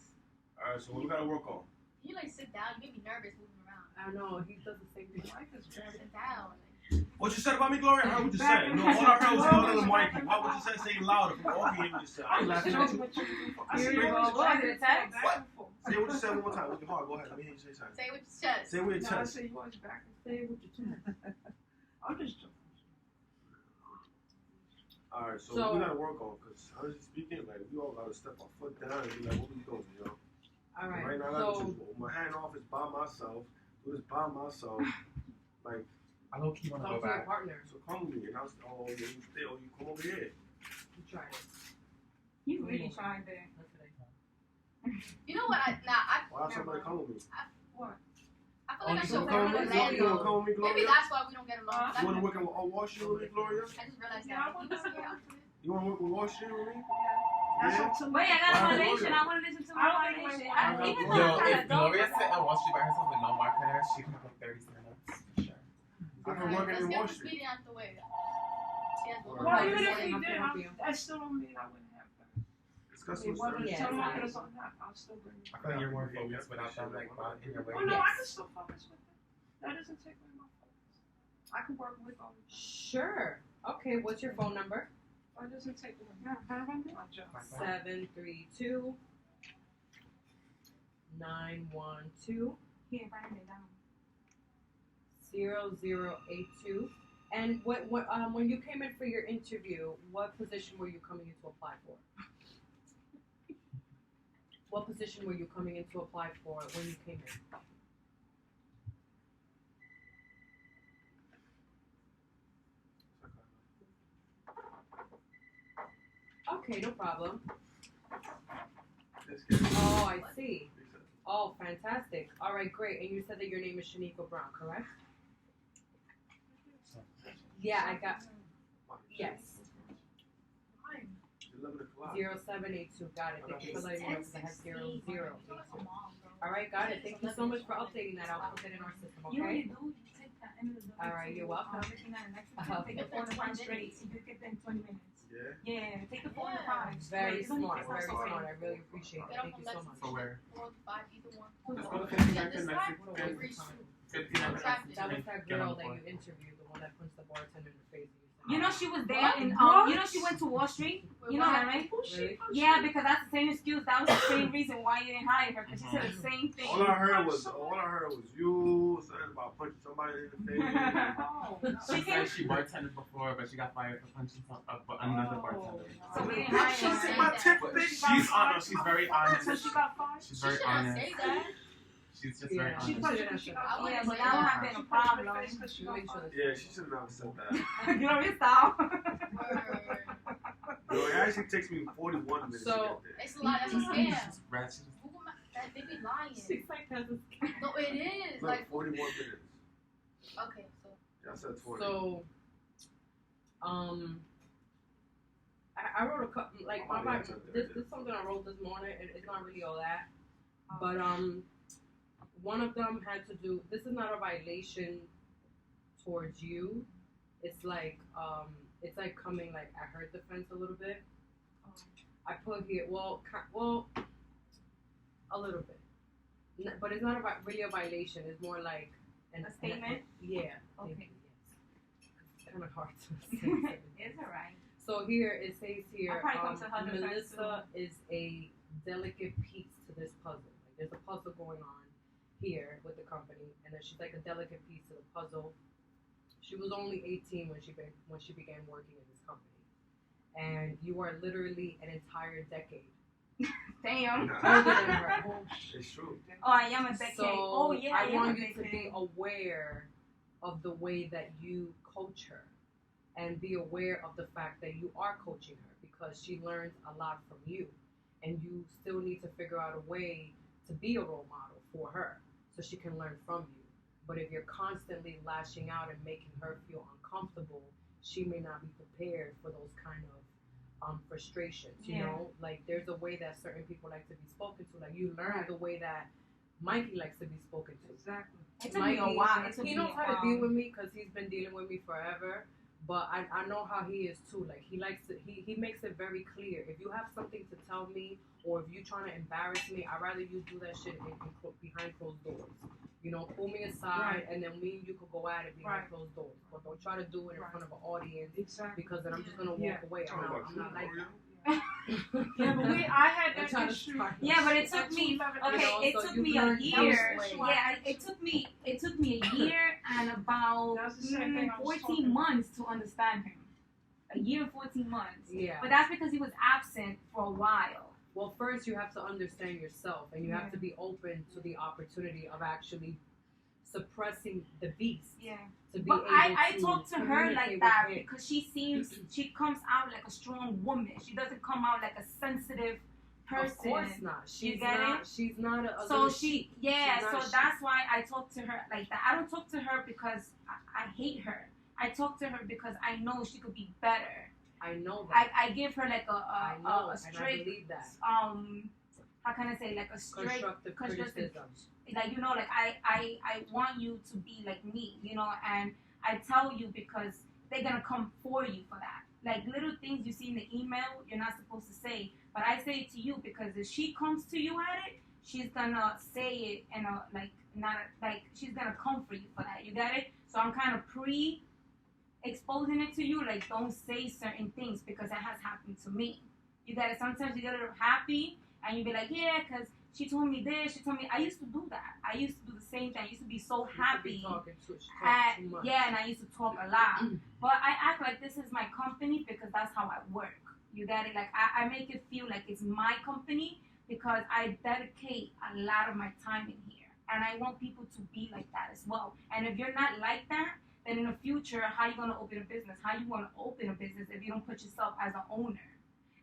Alright, so what we gotta work on? You like sit down. You make me nervous moving around. I know he does the same thing. Life is very. Sit down. What you said about me, Gloria? I heard what you Back said. and No, all I heard was forth. all of the Mikey. Why would you say say it louder? We all can hear what you said. I ain't laughing at you. I see Here you you always go. back What? and forth, back and forth. Say what you said one more time with your heart. Go ahead. Let me hear you say something. Say it with your chest. Say it with your No, I chest. say you always back and forth. Say it with your chest. I'm just joking. All right, so So- we gotta work on, because honestly speaking, like we all gotta step our foot down and be like, what we doing, you know? All right. Right now, I gotta So do my hand office by myself, do this by myself. Like, I low key want to talk go to your back. partner. so come with me, and I was, oh, yeah, you stay, oh, you come over here. You try it. You really tried there. That's what I You know what? Why have somebody come with me? I feel like I You should wanna work come with with me? You wanna Orlando. come with me, Maybe Gloria? that's why we don't get along. You wanna work in Washington with me, Gloria? I just realized Yeah, I that. would He was love here. to. You wanna work with Washington with me? That's Yeah. up to me. Wait, I got a Why foundation. Gloria? I want to listen to I my don't think foundation. my- I- Even though Yo, I kind if of don't. Gloria sat on Wall Street by herself with no marketer, she can have like 30 stand-ups for sure. I've been working Let's in get Wall this Street. meeting out the way. Yes, Well, Well, Right, even so if we I'm did, gonna be- that still don't mean I wouldn't have that. It's I customer mean, whether service. Yeah, some it's marketers or not, I'll still bring it. I feel like you're more focused without them like in your way. Oh no, I Yes. can still focus with it. That doesn't take away my focus. I can work with all of them. Sure. Okay, what's your phone number? That doesn't take away Yeah, my job. 732 912 Here, write it down. 0082. And when you came in for your interview, what position were you coming in to apply for? What position were you coming in to apply for when you came in? Okay, no problem. Let's get it. Oh, I see. Oh, fantastic. All right, great. And you said that your name is Shaniqua Brown, correct? Yeah, I got. Yes. 11 o'clock. 0782. Got it. Thank you for letting me know because I had 0082. Come on, bro. All right, got it. Thank you so much for updating that. I'll put that in our system, You know what okay? you do? You take that end of the building. All right, you're welcome. Take the 4 to 5 straight. You get there in 20 minutes. Yeah. Yeah, take the 4 to 5. Very It's only smart. 6 Very hours. smart. I really appreciate it. Get Thank up you from so much. For where? 4 to 5, either one. Let's go to Yeah, 59 this to side, Mexican. every shoot. 59 to Traffic. That was Mexican. that Get on girl the that board. you interviewed, the one that punched the bartender in the face. You know she was there What? and What? you know she went to Wall Street. You know that, right? Who's she? Really? Yeah, because that's the same excuse. That was the same reason why you didn't hire her. Because she said the same thing. All I heard was you saying about punching somebody in the face. Oh, She said she bartended before, but she got fired for punching another bartender. So we didn't She hire said her. my tip, But bitch. she's honest. She's very So honest. she got fired? She's She very should not honest. say that. She's just Yeah. very She honest. punched her because she got I fired. Yeah, wouldn't but say that don't that. have been a She punched her problem. face 'cause she got Really fired. should Yeah, she should not have said that. Gloria style. Word. Yo, it actually takes me 41 minutes So- to get there. It's a lot. That's a scam. She's ratchet. Google Maps, that they be lying. She's like, that's a No, it is. Look, Like, 41 minutes. okay, so Yeah, I said 20. So, I wrote a couple, like, this is something I wrote this morning, and it's not really all that, but, one of them had to do, this is not a violation towards you, it's like coming, like, at her defense a little bit. I put here, well, a little bit, but it's not really a violation, it's more like A statement? Yeah. Okay. Thank you, yes. It's kind of hard to say. It's alright. So here it says here, I'll probably come to her defense Melissa is a delicate piece to this puzzle. Like there's a puzzle going on here with the company, and then she's like a delicate piece to the puzzle. She was only 18 when she began working in this company, and you are literally an entire decade Damn. older than her. It's true. Oh, I am a decade. So Oh, yeah, I am want a you to decade. be aware of the way that you coach her, and be aware of the fact that you are coaching her because she learns a lot from you, and you still need to figure out a way to be a role model for her so she can learn from you. But if you're constantly lashing out and making her feel uncomfortable, she may not be prepared for those kind of frustrations. You Yeah. know, like there's a way that certain people like to be spoken to. Like you learn the way that Mikey likes to be spoken to. Exactly. It took me a while. It took He me knows a how to while. deal with me because he's been dealing with me forever. But I know how he is too. Like he likes to, he makes it very clear. If you have something to tell me, or if you're trying to embarrass me, I'd rather you do that shit behind closed doors. You know, pull me aside, and then me and you could go at it behind closed doors. But don't try to do it in front of an audience Exactly. because then I'm just gonna walk Yeah. away. Talking about I'm not like Gloria? that. Yeah, but I had I'm that trying to issue. start- Yeah, but it took At me. 211, Okay, know, it so took you me a learn year. that way. Yeah, it took me a year and about That's the same thing I was 14 talking about. months to understand him. a year and 14 months. Yeah. But that's because he was absent for a while. Well, first you have to understand yourself, and you have to be open to the opportunity of actually suppressing the beast. Yeah. To be But able I to talk to her communicate like with that him. because she comes out like a strong woman. She doesn't come out like a sensitive person. Of course not. You get it? She's not a So little she, sheep. yeah. She's not So a sheep. that's why I talk to her like that. I don't talk to her because I hate her. I talk to her because I know she could be better. I know that. I give her like I know, a and I strict believe that. how can I say, like a strict Constructive criticism. like, you know, like I want you to be like me, you know, and I tell you because they're gonna come for you for that. Like little things you see in the email you're not supposed to say, but I say it to you because if she comes to you at it, she's gonna say it in a like not like she's gonna come for you for that. You get it? So I'm kind of exposing it to you, like don't say certain things because that has happened to me. You get it? Sometimes you get a little happy and you be like, yeah, because she told me this, she told me. I used to do that. I used to do the same thing. I used to be so happy. Talk too much. Yeah, and I used to talk a lot. But I act like this is my company because that's how I work. You get it? Like I make it feel like it's my company because I dedicate a lot of my time in here. And I want people to be like that as well. And if you're not like that, then in the future, how you gonna open a business? How you wanna open a business if you don't put yourself as an owner?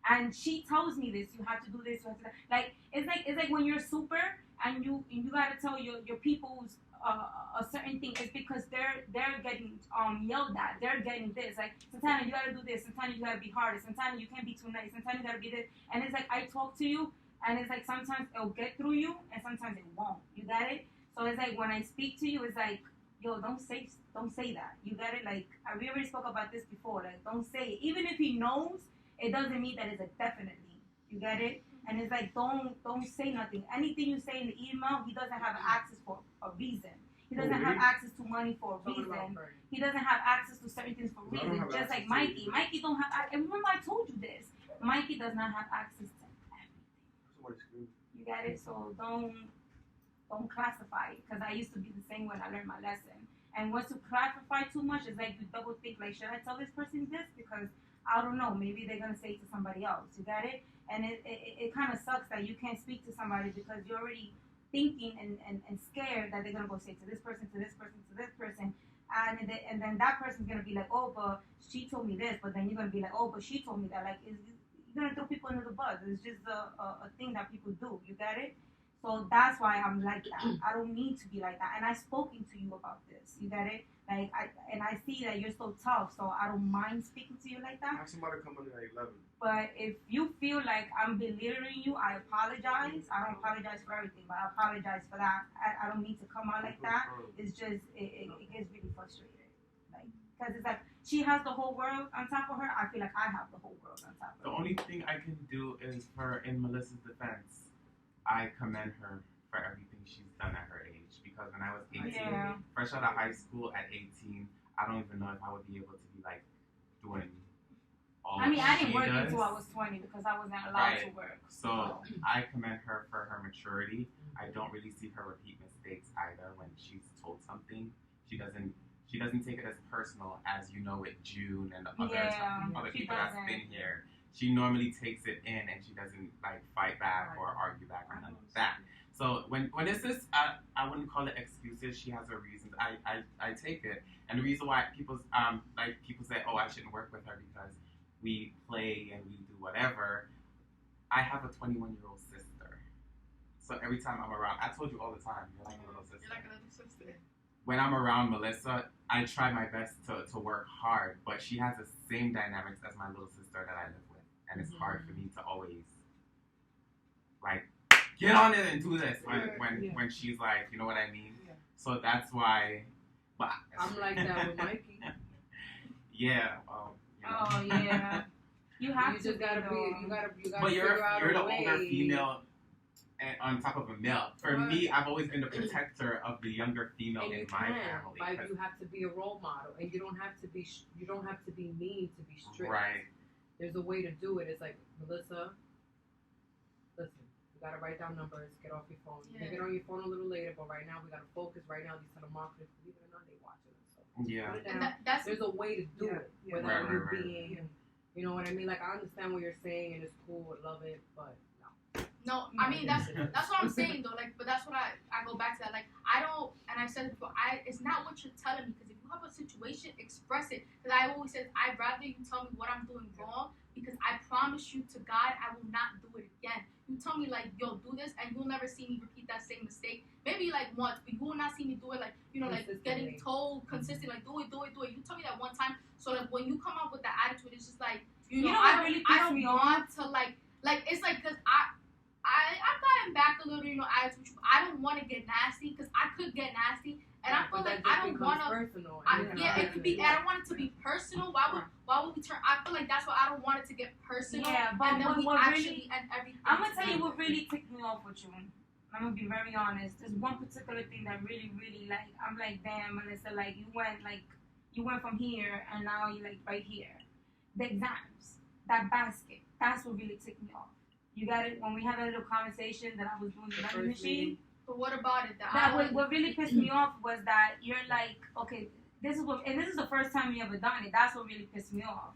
And she tells me this. You have to do this. You have to like. It's like when you're super and you gotta tell your people's a certain thing. It's because they're getting yelled at. They're getting this. Like Santana, you gotta do this. Santana, you gotta be harder. Santana, you can't be too nice. Santana, you gotta be this. And it's like I talk to you, and it's like sometimes it'll get through you, and sometimes it won't. You got it? So it's like when I speak to you, it's like, yo, don't say that. You got it? Like we already spoke about this before. Like don't say it. Even if he knows. It doesn't mean that it's a definitely. You get it? And it's like don't say nothing. Anything you say in the email, he doesn't have access for a reason. He doesn't have access to money for a reason. He doesn't have access to certain things for a reason. Just like Mikey. Mikey don't have access. And remember I told you this. Mikey does not have access to everything. You get it? So don't classify it. Because I used to be the same when I learned my lesson. And once you classify too much, it's like you double think like, should I tell this person this? Because I don't know, maybe they're gonna say it to somebody else. You got it? And it kind of sucks that you can't speak to somebody because you're already thinking and scared that they're gonna go say to this person, to this person, to this person, and then that person's gonna be like, oh, but she told me this, but then you're gonna be like, oh, but she told me that. Like, you're gonna throw people under the bus. It's just a thing that people do. You got it? So that's why I'm like that. I don't mean to be like that. And I've spoken to you about this. You get it? Like I see that you're so tough, so I don't mind speaking to you like that. Have somebody come in at 11. But if you feel like I'm belittling you, I apologize. I don't apologize for everything, but I apologize for that. I don't mean to come out like that. It's just it gets really frustrated. Like because it's like she has the whole world on top of her. I feel like I have the whole world on top of her. The only thing I can do is for in Melissa's defense, I commend her for everything she's done at her age. Because when I was 18, fresh out of high school at 18, I don't even know if I would be able to be like doing all I mean, I didn't she work does. until I was 20 because I wasn't allowed to work. So I commend her for her maturity. I don't really see her repeat mistakes either when she's told something. She doesn't take it as personal as you know with June and the other people that's been here. She normally takes it in and she doesn't like fight back or argue back or none of that. So when this is, I wouldn't call it excuses. She has her reasons. I take it, and the reason why people say, oh, I shouldn't work with her because we play and we do whatever. I have a 21-year-old sister, so every time I'm around, I told you all the time, you're like a little sister. You're like a little sister. When I'm around Melissa, I try my best to work hard, but she has the same dynamics as my little sister that I live with, and it's hard for me to always like. Get on it and do this when she's like, you know what I mean? Yeah. So that's why. But I'm like that with Mikey. Yeah. Oh yeah. You just gotta be. You gotta. But you're the way. older female, and on top of a male. For me, I've always been the protector of the younger female in my family. Like you have to be a role model, and you don't have to be. You don't have to be mean to be strict. Right. There's a way to do it. It's like Melissa. Listen. You gotta write down numbers, get off your phone. You Yeah. can get on your phone a little later, but right now we gotta focus. Right now these telemarketers, believe it or not, they watching us. So Yeah. put it And down. that's There's a way to do it without Right, you right, right. being, you know what I mean? Like I understand what you're saying and it's cool, I love it, but no. No, I mean that's what I'm saying though. Like, but that's what I go back to that. Like, I don't, and I've said it before. It's not what you're telling me, because if you have a situation, express it. Because I always said I'd rather you tell me what I'm doing wrong, because I promise you to God I will not do it again. You tell me like, yo, do this, and you'll never see me repeat that same mistake. Maybe like once, but you will not see me do it like, you know, like getting told consistent, like do it. You tell me that one time, so like when you come up with that attitude, it's just like, you know what really I pisses don't me want to like it's like, because I've gotten back a little, you know, attitude. I don't want to get nasty, because I could get nasty, and I feel like I don't want to. Yeah, it could be. I don't want it to be personal. Why would we turn? I feel like that's why I don't want it to get personal. Yeah, but and then what actually really, and everything. I'm gonna tell you what really ticked me off with you. I'm gonna be very honest. There's one particular thing that really, like, I'm like, damn, Melissa, like you went from here and now you're like right here. The exams, that basket, that's what really ticked me off. You got it? When we had a little conversation that I was doing the vending machine. But what about it? What really pissed me off was that you're like, okay, this is the first time you ever done it. That's what really pissed me off.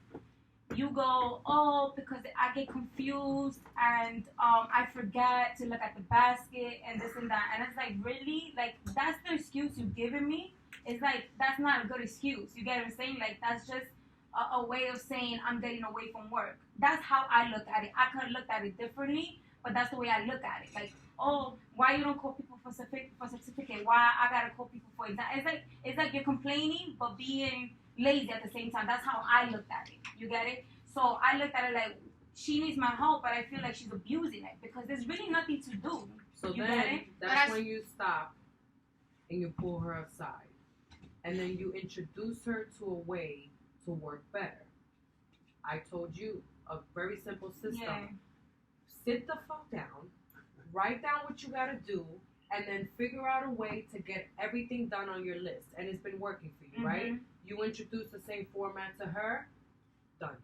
You go, oh, because I get confused and I forget to look at the basket and this and that. And it's like, really? Like, that's the excuse you've given me? It's like, that's not a good excuse. You get what I'm saying? Like, that's just a way of saying I'm getting away from work. That's how I look at it. I could have looked at it differently, but that's the way I look at it. Like, oh, why you don't call people for certificate? Why I gotta call people for exam? It's like you're complaining but being lazy at the same time. That's how I looked at it. You get it? So I looked at it like, she needs my help, but I feel like she's abusing it because there's really nothing to do. So you then that's when you stop and you pull her aside, and then you introduce her to a way to work better. I told you a very simple system. Yeah. Sit the fuck down, write down what you gotta do, and then figure out a way to get everything done on your list. And it's been working for you, right? You introduce the same format to her, done.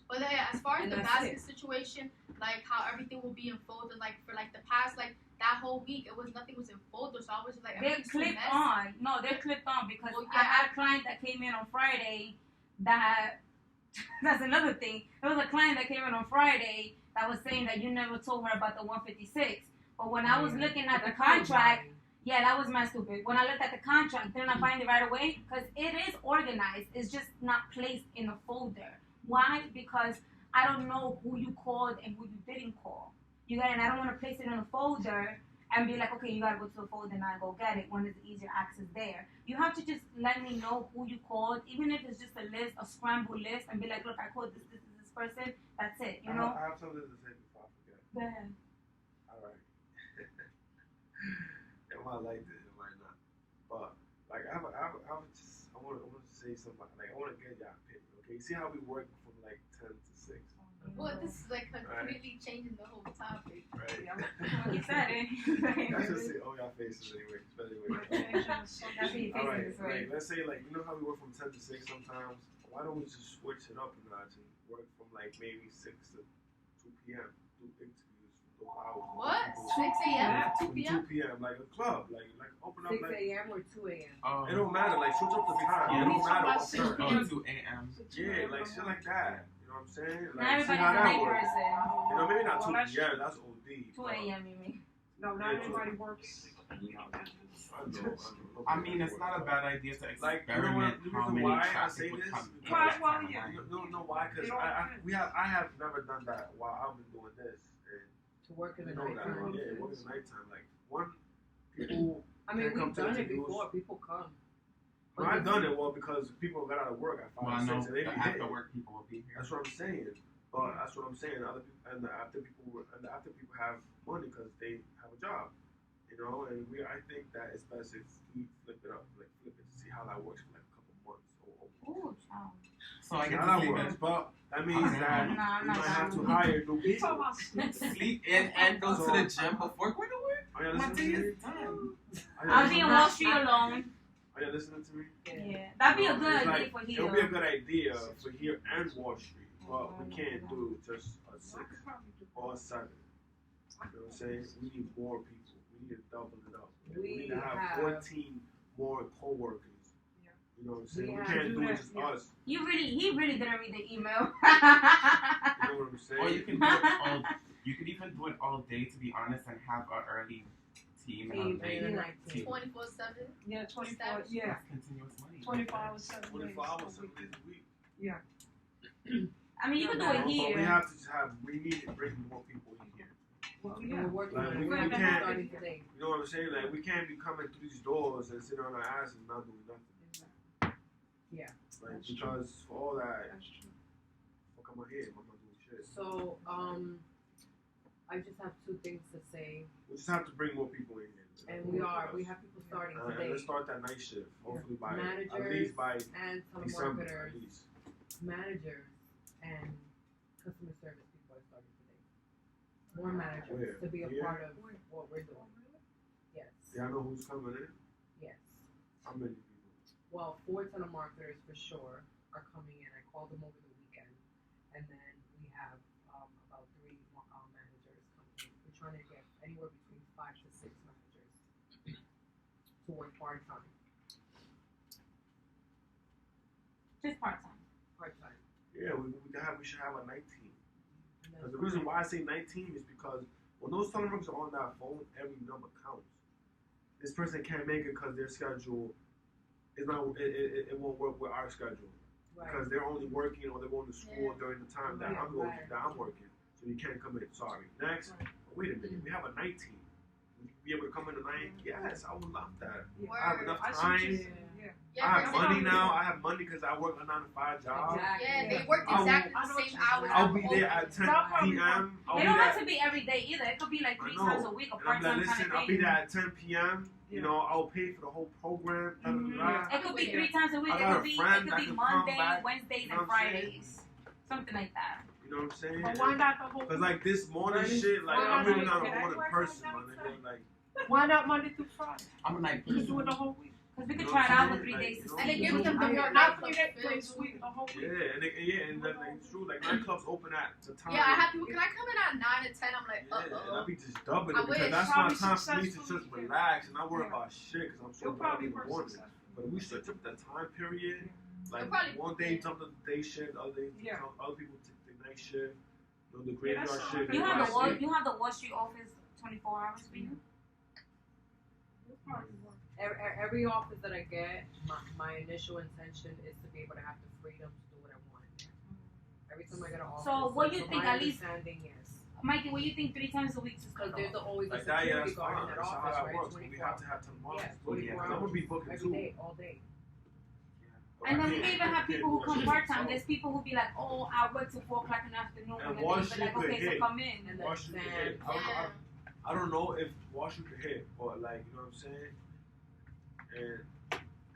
But yeah, as far as And the that's basket it. situation, like how everything will be enfolded, like for like the past, like that whole week, nothing was enfolded. So I was just like, They're clipped on. No, they're clipped on because Well, I had a client that came in on Friday that's another thing. There was a client that came in on Friday that was saying that you never told her about the 156. But when I was looking at the contract, yeah, that was my stupid. When I looked at the contract, didn't I find it right away? Because it is organized. It's just not placed in a folder. Why? Because I don't know who you called and who you didn't call. You got it? And I don't want to place it in a folder and be like, okay, you got to go to the folder and I go get it when there's easier access there. You have to just let me know who you called, even if it's just a list, a scrambled list, and be like, look, I called this person. That's it, you know? I have something to say before I forget. Go ahead. All right. It might like this, it might not. But like I want to say something. Like I want to get your opinion. Okay, you see how we work from like 10 to 6. Well, this is like completely changing the whole topic. Right. You said it. That's just see all your faces anyway. Especially when all right. Like let's say like you know how we work from 10 to 6 sometimes. Why don't we just switch it up a notch and work from like maybe 6 to 2 p.m. Do interviews for those hours. What? 6 a.m. to 2 p.m. 2 p.m. Like a club. Like open up 6 like. a.m. or 2 a.m. It don't matter. Like switch up the time. It don't matter what time. 2 a.m. Yeah, like shit like that. You know what I'm saying? Like, Not see everybody's how a that night works. person. You know, maybe not 2 Well, p.m. That's OD. 2 a.m. you mean? No, not everybody works. I mean, it's not a bad idea to Like, experiment you know how many why I traffic say would this? come. Well, yeah. You know why? Because I have never done that while I've been doing this. And To work in the you know that, nighttime. yeah, work in the nighttime. Like, people. I mean, come we've to done it interviews. before. People come. Well, I've done it because people got out of work at 5 Well, I or 6 know and they the be after hit. work people will be here. That's what I'm saying. But that's what I'm saying. Other people and after people have money because they have a job, you know. And I think that it's best if we flip it to see how that works for like a couple months or. Ooh, child. So I See get how to that sleep works, in. but that means that Nah, I'm we not might have to sure. hire new You talking people. about sleep? Sleep in and go to the gym before going to work? Are you My listening day to me? is done. I'll be in Wall Street alone. Are you listening to me? Yeah, that'd be a good It's idea like, for it'll here. be a good idea for here and Wall Street, but we can't do just a 6 or a 7. know what I'm saying? We need more people. We need to double it up. We need to have 14 more co-workers. You know what I'm saying? We can't do it just us. He really didn't read the email. You know what I'm saying? Or you can do it all. You could even do it all day, to be honest, and have an early team and a late team. 24/7. Yeah, 24. Yeah, That's continuous money. 24 hours, 7 days. 24 hours, 7 days a week. Yeah. I mean, you can do it But we here. have to we need to bring more people in here. Well, We're yeah. working Like, on it. we We're can't- starting today. You know what I'm saying? Like, we can't be coming through these doors and sitting on our asses and not doing nothing. Yeah. Like, That's because for all that, That's true. fuck my head, I'm not doing shit. So, I just have two things to say, We just have to bring more people in here. and we have people starting And today. let's start that night shift. Hopefully by at Managers least by and December, telemarketers, at least. managers, and customer service people are starting today. More managers to be a Here? part of what we're doing. Yes. Yeah, I know who's coming in. Yes. How many people? Well, 4 telemarketers for sure are coming in. I called them over the weekend, and then we have about 3 managers coming in. We're trying to get anywhere between 5 to 6 managers to work part time. Just part time. Part time. Yeah, we should have a night team. Because the reason why I say night team is because when those telemarketers are on that phone, every number counts. This person can't make it because their schedule is not. It won't work with our schedule because they're only working or they're going to school during the time that I'm going that I'm working. So you can't come in. Sorry. Next. Wait a minute. We have a night team. Would you be able to come in tonight? Yes, I would love that. Yeah. I have enough I see time. what you're saying, yeah. Yeah, I have for money example, now. I have money because I work a 9 to 5 job. Exactly. Yeah, they work I will- exactly I know the what same you're hours. saying. I'll be there at 10 p.m. I'll They be don't there. have to be every day either. It could be like 3 I know. times a week, a And I'm part like, time listen, kind of I'll be thing. there at 10 p.m. You know, I'll pay for the whole program. Da, da, da, da. It could be 3 times a week. I It got could a be friend that can come Monday, back, Wednesdays, you know and what I'm saying? Fridays. Something like that. You know what I'm saying? But why not the whole Because week? like this morning Friday- shit, like Why I'm not really not Friday? a morning Why person, not my nigga. Friday? Like, Why not Monday through Friday? I'm a night You can person. do it the whole week. Because we could You know try it what I'm out for saying? 3 days to Like, see. And they give them I mean, the not nightclub 3 days feel a week, the whole week. yeah, and then like, it's true. Like nightclubs open at the time. Yeah, I have people. Can I come in at 9 to 10? I'm like, Yeah, and I be just dubbing I it because wish. that's my Probably time for me to successful just weekend. relax and not worry Yeah. about shit because I'm so You'll tired probably in the work morning. successful. But if we switch up the time period, like You'll probably- one day jump to the day shift, other day Yeah. other people take the night shift, you know, the Yeah, graveyard that's shift. all. You and have the the Wall, night you have the Wall Street office 24 hours for you. Every office that I get, my initial intention is to be able to have the freedom to do what I want. Every time I get an office. So what you think my at least- understanding, yes. Mikey, what do you think 3 times a week is Because good? there's always a Like that, yeah, security that's guard fine. in that That's how office, that right? works. But we 24 have to have some Yeah, months. 24 I'm gonna be booking every too. day, all day. And then we can even have people who come part time. So- There's people who be like, oh, I work till 4 o'clock in the afternoon. And And Wall then they be like, Street could okay, so hit. come in. And Wall Street could hit. Yeah. I don't know if Wall Street could hit, but like, you know what I'm saying? And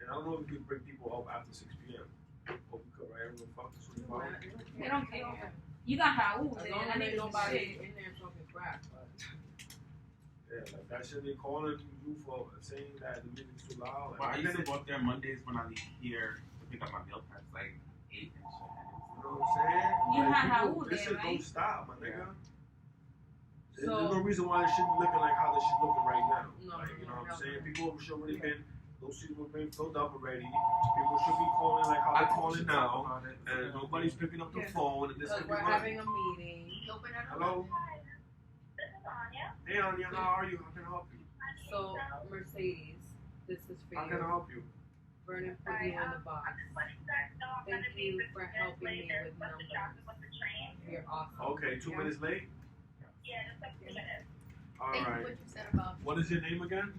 I don't know if we could bring people up after 6 p.m. But we could, right? Everyone fuck this with They don't care. You got Raul As there. long That as there's nigga's nobody shit. in there talking crap, but Yeah, like that shit they calling you for saying that the music's too loud. Like, Well, I used to you go up there Mondays when I leave here to pick up my meal cards, like 8 and shit. know what I'm saying? You Like, had people, Raul this there, shit right? don't stop, my nigga. There's So- no reason why this shit be looking like how this shit looking right now. No, Like, you know what I'm no, saying? no. People should already been, those seats have been filled up already. People should be calling like how they're calling now. And nobody's picking up the Yeah. phone and this Because could be we're running. having a meeting. You open it up. Hello? This is Anya. Hey Anya, how are you? How can I help you? So, Mercedes, this is for How can I you. help you? Vernon put you in the box. Thank you for helping me with numbers. You're awesome. Okay, 2 minutes late? Yeah, just like 2 minutes. Thank you for Alright. what you said about me. What is your name again?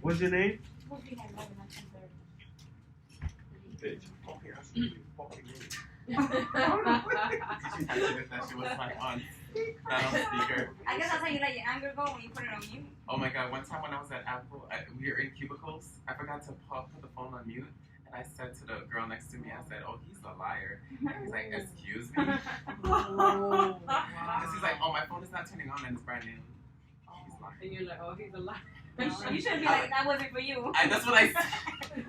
What's your name? We'll be at 11 at 10:30. Bitch. Okay, that's your fucking name. She had to get that shit was like on, not on speaker. I guess that's how you let your anger go when you put it on mute. Oh my god, one time when I was at Apple, we were in cubicles. I forgot to put the phone on mute. And I said to the girl next to me, I said, oh, he's a liar. And he's like, excuse me? Oh, Because he's like, oh, my phone is not turning on and it's brand new. He's lying. And you're like, oh, he's a liar. You should be like, that wasn't for you. That's what I said.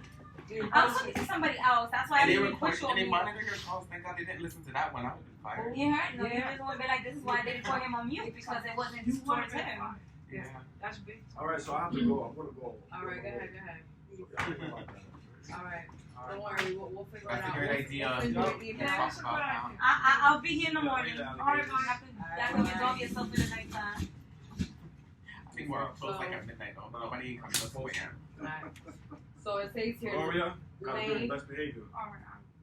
I was talking to somebody else. That's why I And they didn't record push and they on monitor your calls. Thank God they didn't listen to that one. I would have been fired. You heard? No, you Yeah. just want to be like, this is why I didn't put him on mute because it wasn't You want towards to him. Yeah. That's big. All right, so I have to go. I'm gonna go. All right, go ahead. So, yeah, think about that. All right. Don't worry, we'll figure it That's a out. great We'll idea. send you an We email. talk about how. I'll be here in the morning. Yeah, All right, y'all can resolve yourself for the next time. I think we're close like at midnight though. But nobody ain't coming to 4 a.m. Alright. So it says here, Gloria, gotta be Lane. best behavior. All right.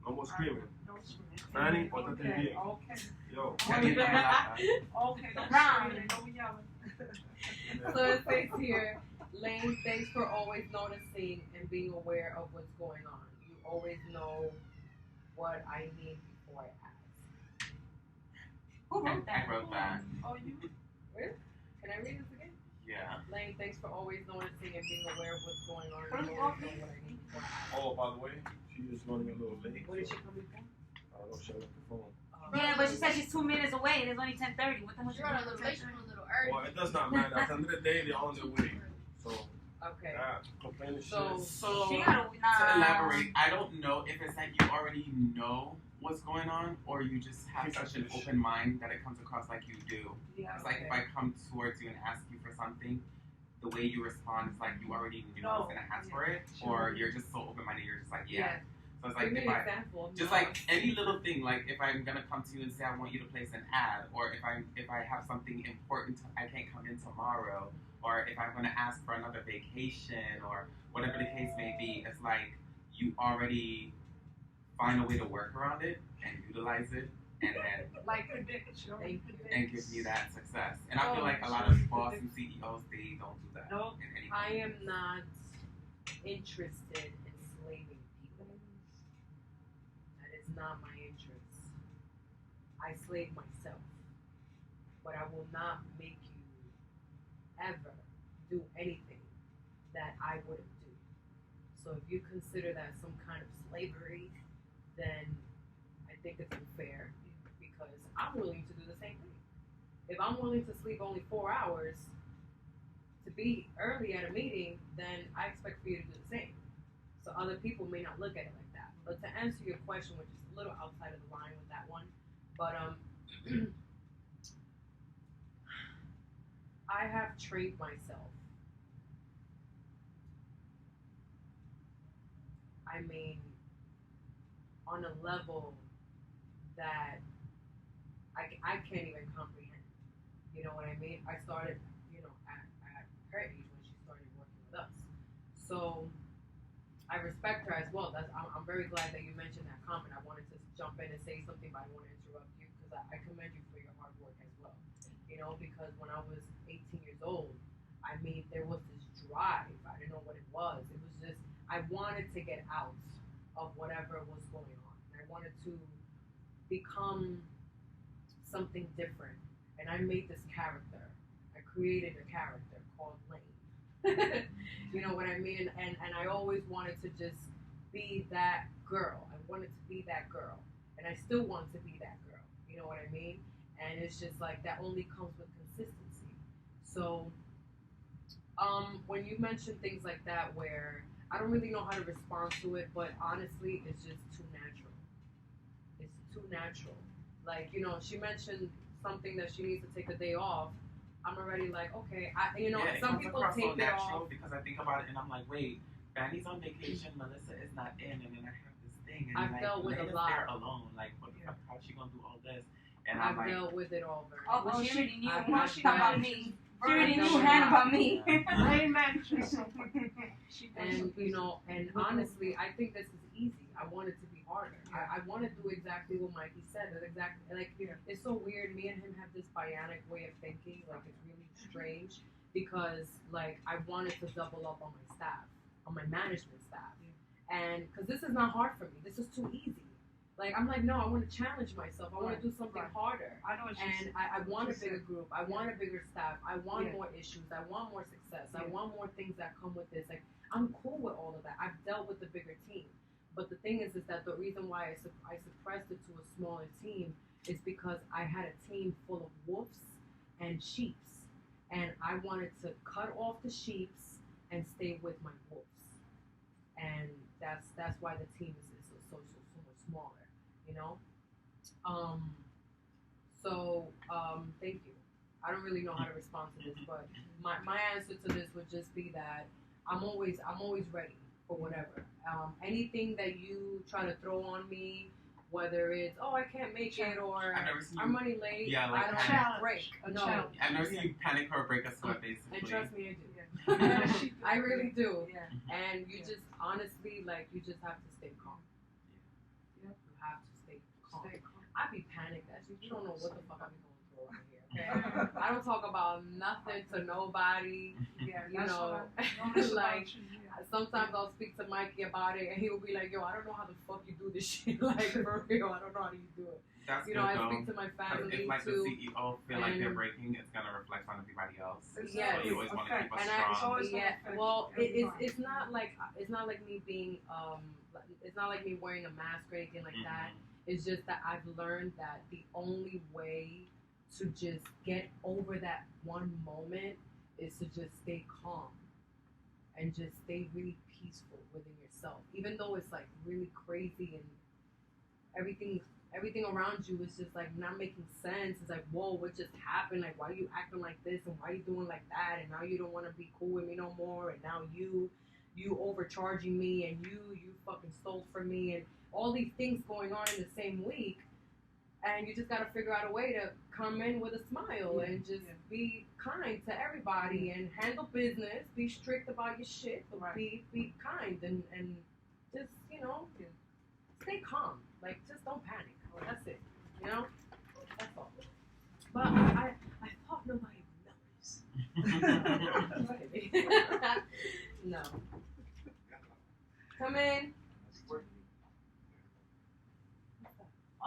No more screaming. No screaming. Fanny, pórtate Okay. bien. Okay. Yo. Okay. Don't Round. scream. Don't yell. so it says here, Lane, thanks for always noticing and being aware of what's going on. You always know what I need before I ask. Who wrote that? I wrote that. Oh, you? Really? Can I read this again? Yeah. Lane, thanks for always noticing and being aware of what's going on. What You is always it? know what I need before I ask. Oh, by the way, she is running a little late. What is so she coming from? I don't know if she left the phone. Yeah, but she said she's 2 minutes away and it's only 10:30. What the hell? You're on a little late, you're a little early. Well, it does not matter. At the end of the day, they're on their way. So, Okay. complaining So- shit. So She gotta to elaborate, I don't know if it's that you already know what's going on or you just have such an open mind that it comes across like you do. Yeah. It's like if I come towards you and ask you for something, the way you respond is like you already knew I was gonna ask for it, or you're just so open minded you're just like yeah. So it's like Give me if an I example. just like any little thing, like if I'm gonna come to you and say I want you to place an ad, or if I have something important I can't come in tomorrow, or if I'm gonna ask for another vacation or whatever the case may be, it's like you already find a way to work around it and utilize it and then Like prediction. and give you that success. And I feel like a lot of boss and CEOs they don't do that No. in any I way. am not interested in slaving people. That is not my interest. I slave myself. But I will not make you ever do anything that I wouldn't do. So if you consider that some kind of slavery, then I think it's unfair because I'm willing to do the same thing. If I'm willing to sleep only 4 hours to be early at a meeting, then I expect for you to do the same. So other people may not look at it like that. But to answer your question, which is a little outside of the line with that one, but I have trained myself. I mean, on a level that I can't even comprehend. You know what I mean? I started, at her age when she started working with us. So I respect her as well. I'm very glad that you mentioned that comment. I wanted to jump in and say something, but I don't want to interrupt you because I commend you for your hard work as well. Because when I was 18 years old, I mean, there was this drive. I didn't know what it was. It was just, I wanted to get out of whatever was going on. I wanted to become something different. And I made this character. I created a character called Lane. You know what I mean? And I always wanted to just be that girl. I wanted to be that girl. And I still want to be that girl. You know what I mean? And it's just like that only comes with consistency. So when you mention things like that where I don't really know how to respond to it, but honestly, it's just too natural. It's too natural. Like, she mentioned something that she needs to take a day off. I'm already like, okay, it some comes people across take so it natural off. because I think about it and I'm like, wait, Fanny's on vacation, Melissa is not in, and then I have this thing, and I've like, dealt with a Lena's lot. there alone. Like, what the fuck? How's she gonna do all this? And I've I'm like, dealt with it all very Oh, but Well, she she- already knew I've what she about mentioned- me. She already I've knew done hand a about lot. me. Lane mentioned something. She And honestly, I think this is easy. I want it to be harder. I want to do exactly what Mikey said. That's exactly like it's so weird. Me and him have this bionic way of thinking. Like it's really strange because like I wanted to double up on my staff, on my management staff, and because this is not hard for me. This is too easy. Like I'm like, no, I want to challenge myself. I want to do something harder. I know what And I want a bigger group. I want a bigger staff. I want more issues. I want more success. I want more things that come with this. Like I'm cool with all of that. I've dealt with a bigger team. But the thing is that the reason why I suppressed it to a smaller team is because I had a team full of wolves and sheeps. And I wanted to cut off the sheeps and stay with my wolves. And that's why the team is so much smaller, you know. Thank you. I don't really know how to respond to this, but my answer to this would just be that I'm always ready for whatever. Anything that you try to throw on me, whether it's I can't make it or I'm running late, yeah, like I don't break. No, I've never seen you panic or break a sweat, basically. And trust me, I do. I really do. Yeah. And you just honestly, like, you just have to stay calm. Yeah. You have to stay calm. I be panicked. Actually, you don't know what the fuck I be going through around here. Okay? I don't talk about nothing to nobody. Yeah, You know, like sometimes I'll speak to Mikey about it, and he will be like, "Yo, I don't know how the fuck you do this shit. Like for real, I don't know how you do it." That's you know, good, I speak to my family if like too. the CEO feel like they're breaking, it's gonna reflect on everybody else. Yes. So you always want to keep us strong. Well, it's not like me being it's not like me wearing a mask or anything like that. It's just that I've learned that the only way to just get over that one moment is to just stay calm and just stay really peaceful within yourself, even though it's like really crazy and everything around you is just like not making sense. It's like, whoa, what just happened? Like, why are you acting like this and why are you doing like that? And now you don't want to be cool with me no more. And now you overcharging me and you fucking stole from me and all these things going on in the same week. And you just got to figure out a way to come in with a smile and just be kind to everybody and handle business. Be strict about your shit, but be kind and just, you know, stay calm. Like, just don't panic. That's it. You know? That's all. But I thought nobody would notice. No. Come in.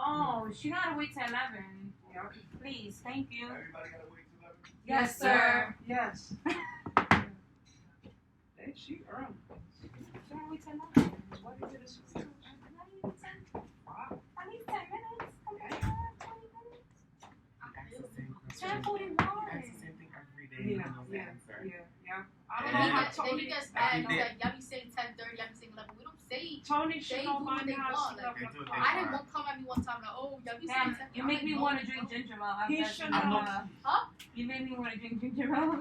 Oh, she gotta wait till 11. Yeah. Please, thank you. Everybody gotta wait till 11? Yes, sir. Yes. Hey, she earned. She gotta wait till 11. What is it? I need 10 minutes. Come on, 20 minutes. That's the same question. 10:41. That's the same thing every day. You know the answer. Yeah. I don't know how Tony gets mad. He's like, y'all be saying 10:30, y'all be saying 11. We don't say. Tony should know by they now. want. Like, I had one come at me one time like, oh, y'all be saying 10:30. You make me want to drink ginger ale. He should know. Huh? You made me want to drink ginger ale.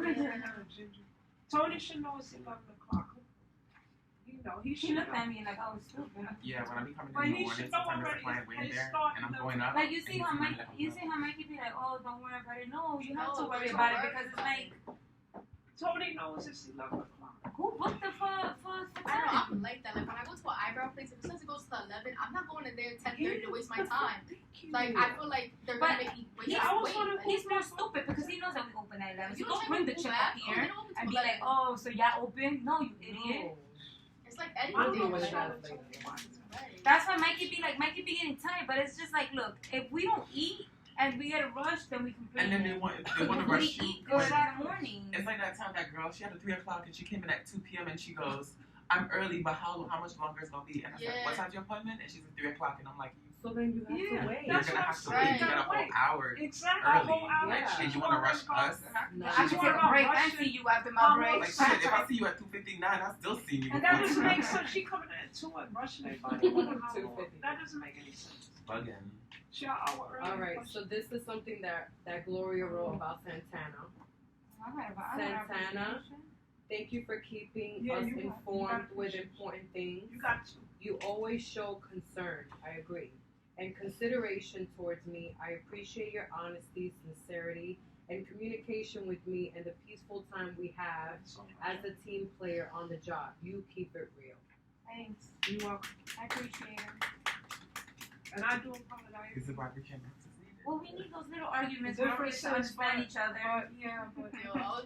Tony should know it's 11 o'clock. You know, he looked at me like I was stupid. Yeah, when I be coming But in the he morning, should know sometimes there's a already. client waiting there, Start and I'm going up. Like, you see how Mikey be like, oh, don't worry about it. No, you have to worry about it because it's like, Tony knows it's 11 o'clock. who booked the for I don't know, I'm like that. Like, when I go to an eyebrow place, if it says it goes to 11, I'm not going in there at 10:30 to waste my time. Like, I feel like they're going to make me wait. He's more stupid because he knows that we open at 11. So You don't bring the chick up here and be 11. like, oh, so y'all open? No, you idiot. It's like I don't know anything. what that's like. That's why Mikey be getting tired. But it's just like, look, if we don't eat and we get a rush, then we complain. And then they want to we rush you. eat good in the morning. It's like that time that girl, she had a 3 o'clock and she came in at 2 p.m. and she goes, I'm early, but how much longer is it going to be? And I said, what time's your appointment? And she said 3 o'clock. And I'm like, so then you have to wait. You're going to have to wait. You got a whole hour Exactly. early. A whole hour. Yeah. And you want to rush us? No. I should take a break and see you after my break. Like, shit, if I see you at 2:59, I still see you. And that doesn't make sense. She coming in at 2 and rushing everybody. That doesn't make any sense. Bugging. She an hour early. All right, so this is something that Gloria wrote about Santana. Santana, thank you for keeping us informed with important things. You got to. You always show concern, I agree, and consideration towards me. I appreciate your honesty, sincerity, and communication with me and the peaceful time we have as a team player on the job. You keep it real. Thanks. You're welcome. I appreciate it. And I do apologize. This is why we can't access needed. Well, we need those little arguments where we understand each other. But Yo,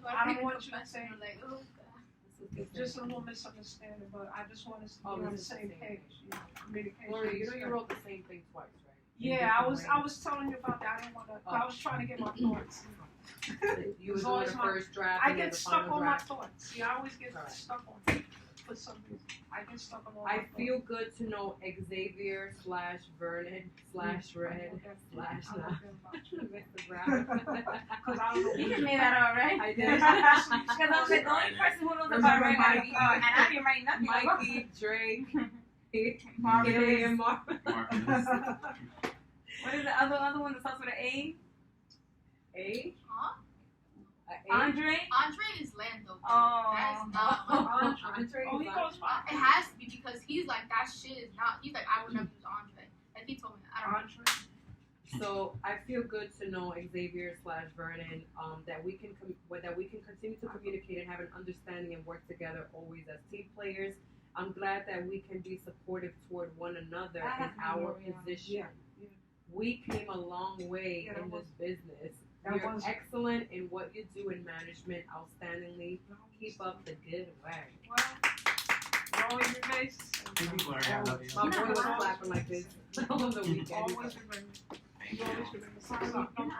I don't want you to say like, oh, it's just a little misunderstanding, but I just want us to be on the same page. Communication. Gloria, you know you wrote the same thing twice, right? Yeah, I was telling you about that. I didn't want to. I was trying to get my thoughts. You were doing the first draft. I get stuck on my thoughts. See, I always get stuck on it. for some reason. I get stuck on all I my feel good to know Xavier/Vernon/Red/now. Mr. Brown. Because I don't know. You just made that up, right? I did. Because I was like, the only person who knows about Red Mikey. and I didn't write nothing. Mikey, Drake, Marvelous. Haley, and Marvin. Marvelous. What is the other one that starts with an A? A? Huh? Andre? Andre is Lando. Oh. That is not. Andre. Oh, he goes by It has to be because he's like that shit is not. He's like I would never use Andre. Like he told me I don't know. Andre. So I feel good to know Xavier/Vernon that we can continue to communicate and have an understanding and work together always as team players. I'm glad that we can be supportive toward one another in our position. Yeah. We came a long way in this business. You're excellent in what you do in management, outstandingly. Keep up the good work. Well, always remains. Thank you, Gloria. I love you. My boy was clapping like this on the weekend. Always remains. Thank You always you. remain the same. No problem.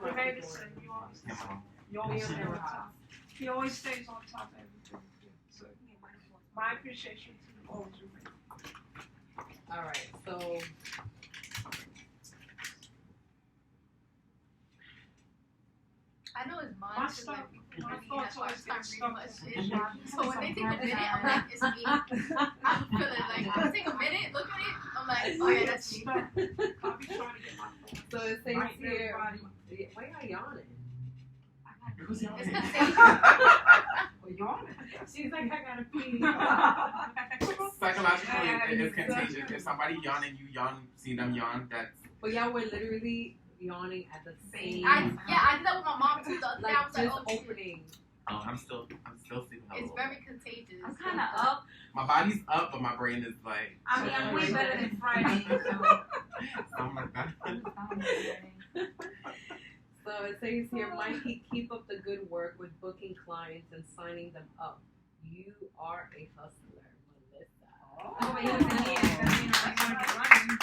Remain the same. You always the same. You always stay on top. He always stays on top of everything. So, my appreciation to you always remains. All right, so I know his My mind is stuff, like my really thoughts that's why I always start get reading stuck. my shit. So when they take a minute, I'm like, it's me. I'm feeling like I take a minute, look at it, I'm like, oh yeah, that's me. I'll be trying to get my thoughts. So it says Right, here, everybody. why are you yawning? Who's It's yawning? contagious. Well, yawning. She's like, I gotta pee. Psychologically, it is contagious. If somebody yawn and you yawn, see them yawn, that's But y'all were literally yawning at the same I did that with my mom too the other day. I like was like, just oh shit. opening. oh, I'm still sleeping. It's very contagious. I'm kind of up. My body's up, but my brain is like. I mean, I'm way better than Friday. Something like that. So it says here, Mikey, keep up the good work with booking clients and signing them up. You are a hustler, Melissa. Oh, wait, listen here. Because, you know, I gotta get running.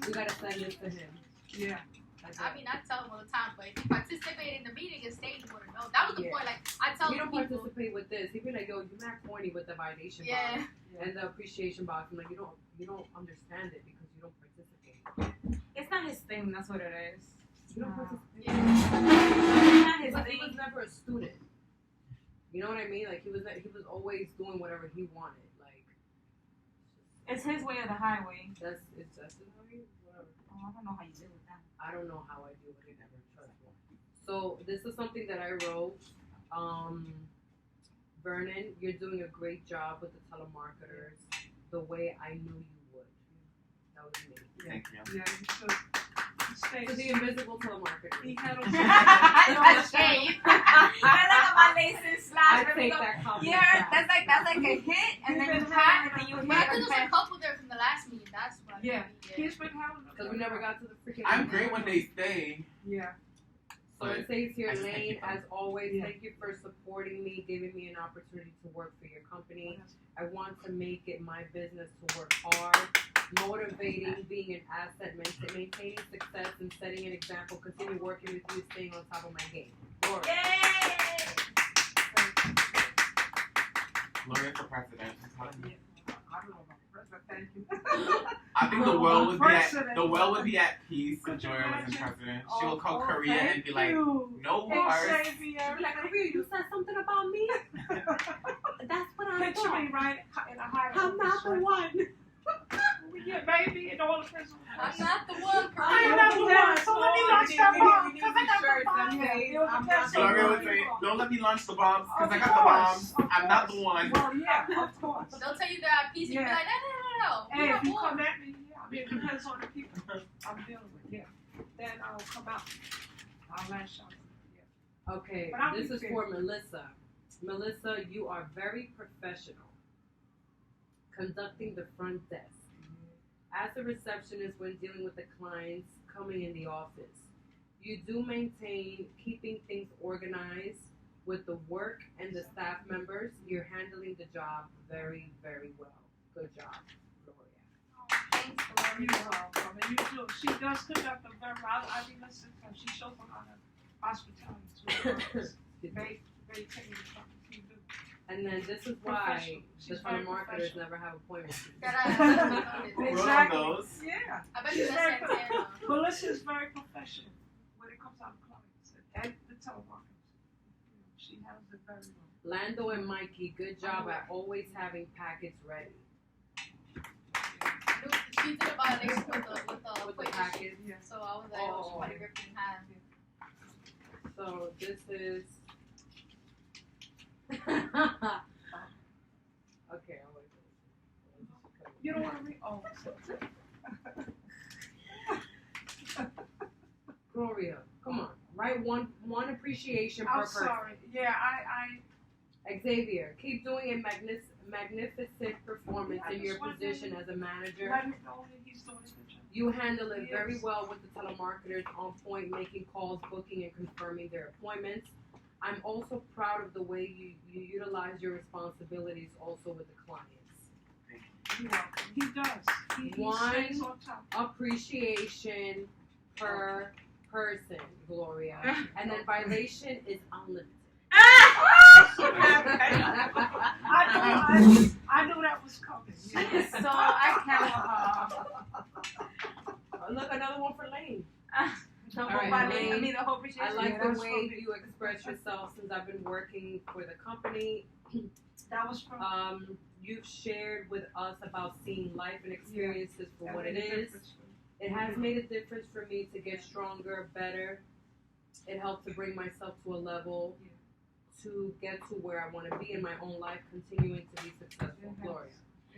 We gotta send this to him. Yeah. I mean, I tell him all the time, but if you participate in the meeting and stay, you would know. That was the point. Like, I tell You don't people. participate with this. He'd be like, yo, you're not corny with the validation Yeah. box and the appreciation box. I'm like, you don't understand it because you don't participate. It's not his thing. That's what it is. You don't participate. Yeah. It's not his But he thing. was never a student. You know what I mean? Like he was always doing whatever he wanted. Like It's his way or the highway. it's just whatever. Oh, I don't know how you deal with that. I don't know how I do with it ever. Trust me. So this is something that I wrote. Vernon, you're doing a great job with the telemarketers, the way I knew you would. That was me. Thank you. Yeah, he should. He stays. So the invisible telemarketer. He handles That's shade. That's like my laces I slash. take that compliment. Yeah, back. that's like a hit, and then you pat, and then you But I hit. think there's a couple there from the last meeting. That's why. Yeah. Yeah. He's been having Because we never got to the freaking. I'm great when they stay. Yeah. So it says here, I just think Lane, you- as always, Yeah. thank you for supporting me, giving me an opportunity to work for your company. I want to make it my business to work hard, motivating, being an asset, maintaining success, and setting an example. Continue working with you, staying on top of my game. Gloria. Yay! Gloria for president. I'm telling you. I don't know about the president. Thank you. I think the world would be President. at peace if Gloria wasn't president. She will call Korea thank and be like, you. no Hey, wars. Xavier. Like, Korea, you said something about me? That's what I Picture thought. me right in a high I'm not the one. Yeah, baby, and all the prisoners. I'm not the one. I am not the one. So let me launch that bomb. we need Because I got the shirts bomb. that say, It was I'm the not best the Gloria thing. would say, don't let me launch the bombs because I Of got the bombs. course, I'm not the of one. Well, yeah, of course. They'll tell you they're at peace. You'll be Yeah. like, no. Hey, You're if you not come war. at me, yeah, I mean, it depends on the people I'm dealing with, yeah. Then I'll come out. I'll lash out. Yeah. Okay, But I'll this be is fair. for Melissa. Melissa, you are very professional. Conducting the front desk. As a receptionist when dealing with the clients coming in the office, you do maintain keeping things organized with the work and the staff members. You're handling the job very, very well. Good job, Gloria. Thanks, You Gloria. I mean, you do. She does conduct a very, I mean, listen, she shows a lot of hospitality to her. Very, very taking the company. You do. And then this is why the telemarketers never have appointments. Exactly. Yeah. I bet you that's Santana. Melissa is very professional when it comes out to clients and the telemarketers. She handles it very well. Lando and Mikey, good job at always having packets ready. She did a violation with the packets. Yeah. So I was like, oh, she might have ripped it in half. So this is. Okay, I'll wait. You don't want to read? Oh. Gloria, come on. Write one appreciation per I'm person. sorry. Yeah, Xavier, keep doing a magnificent performance in your position as a manager. let him know that he's doing a good job. You handle it very well with the telemarketers, on point, making calls, booking, and confirming their appointments. I'm also proud of the way you utilize your responsibilities also with the clients. You're welcome. He does. He One stays on top. appreciation per person, Gloria. And then violation is unlimited. I knew that was coming. She is so, I can't with her. Look, another one for Lane. The All whole right, violation, Lane. the whole appreciation. I like Yeah, the that's way for me. you express yourself since I've been working for the company. That was from You've shared with us about seeing life and experiences for that what made it a is. difference for me. It has made a difference for me to get stronger, better. It helped to bring myself to a level to get to where I want to be in my own life, continuing to be successful. Gloria.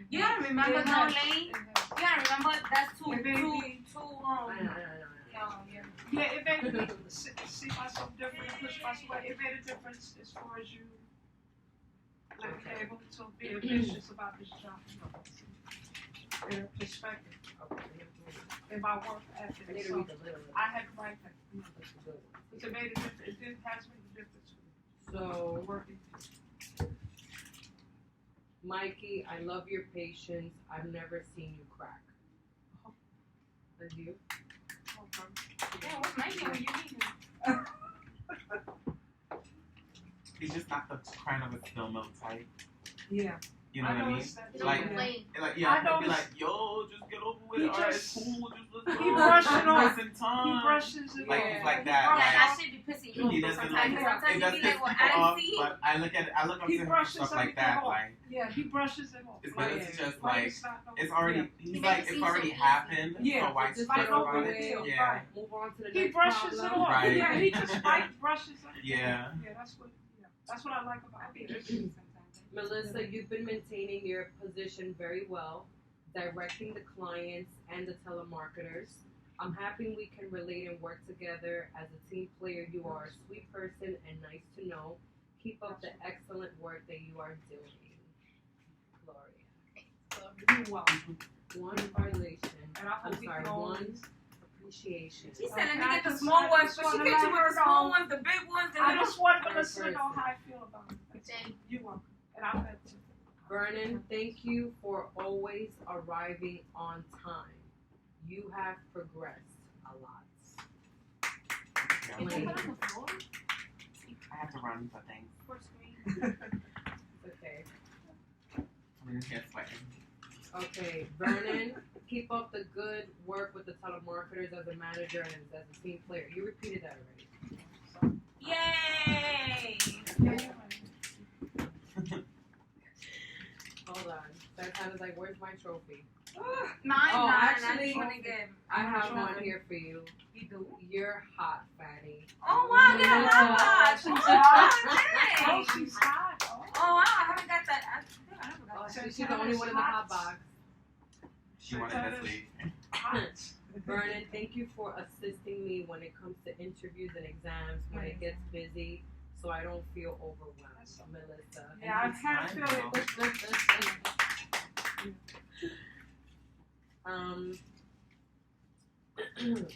You gotta remember, It though, has. Lane. It has. You gotta remember that's too, I know. Yeah, it made me see myself different, push myself away. It made a difference as far as you like being able to be ambitious about this job. In a perspective, in my work ethic. I need to So read the little. I had to write that. Because it made a difference. It has made a difference for So, working. Mikey, I love your patience. I've never seen you crack. And you? Yeah, what's my name when you need me? He's just not the kind of a spill milk type. Yeah. You know what I mean? noticed that. You Like- don't complain. Like, I yeah, he'll be noticed- like, yo, just get over with He it. Alright, it's just- cool. Just let's go. he brushed it off. Wasting He time. brushes it Like, off. he's like He that, Yeah, brushes that off. should be pissing you off. He doesn't Sometimes, like because it. sometimes It you does be piss like, well, people off, I see. but I look up He to him for brushes stuff like everything that. off. Like, Yeah, he brushes it off. but it's just like like, it's not no- it's already, yeah. he's He like, makes it it's seem already so easy. happened. Yeah, So why just stress like about over it? it. Yeah. Right. Move on to the He next brushes problem. it off. Right. Yeah, he just brushes it. Yeah. Yeah, that's what I like about him. Melissa, you've been maintaining your position very well, directing the clients and the telemarketers. I'm happy we can relate and work together. As a team player, you are a sweet person and nice to know. Keep up the excellent work that you are doing. Gloria. You're welcome. One violation. And I hope I'm we sorry, can all- one appreciation. She said, let me I get the just- small I ones, just but she wanna gets you let with the her small know. ones, the big ones, the I little. just want Per Melissa to know person. how I feel about it. Thank You're welcome. And I bet you. Vernon, thank you for always arriving on time. You have progressed a lot. Yeah. You Lane. put it on the floor? I have to run for things. For screen. Okay. I'm in here sweating. Okay, Vernon, keep up the good work with the telemarketers as a manager and as a team player. You repeated that already. Yay! Yeah, you're right. Hold on. That sounded like, where's my trophy? Mine, Oh, I actually- just want to give. I have Trophy. one here for you. You do. You're hot, fatty. Oh, wow, get a hot She's box. hot. Oh, Oh, dang. she's hot. Oh. Oh, wow, I haven't got that. I think I never Oh, got that. she's the only one in the hot box. She wanted this week. Hot. Vernon, thank you for assisting me when it comes to interviews and exams when it gets busy, so I don't feel overwhelmed. Melissa. Yeah, I've had a feeling.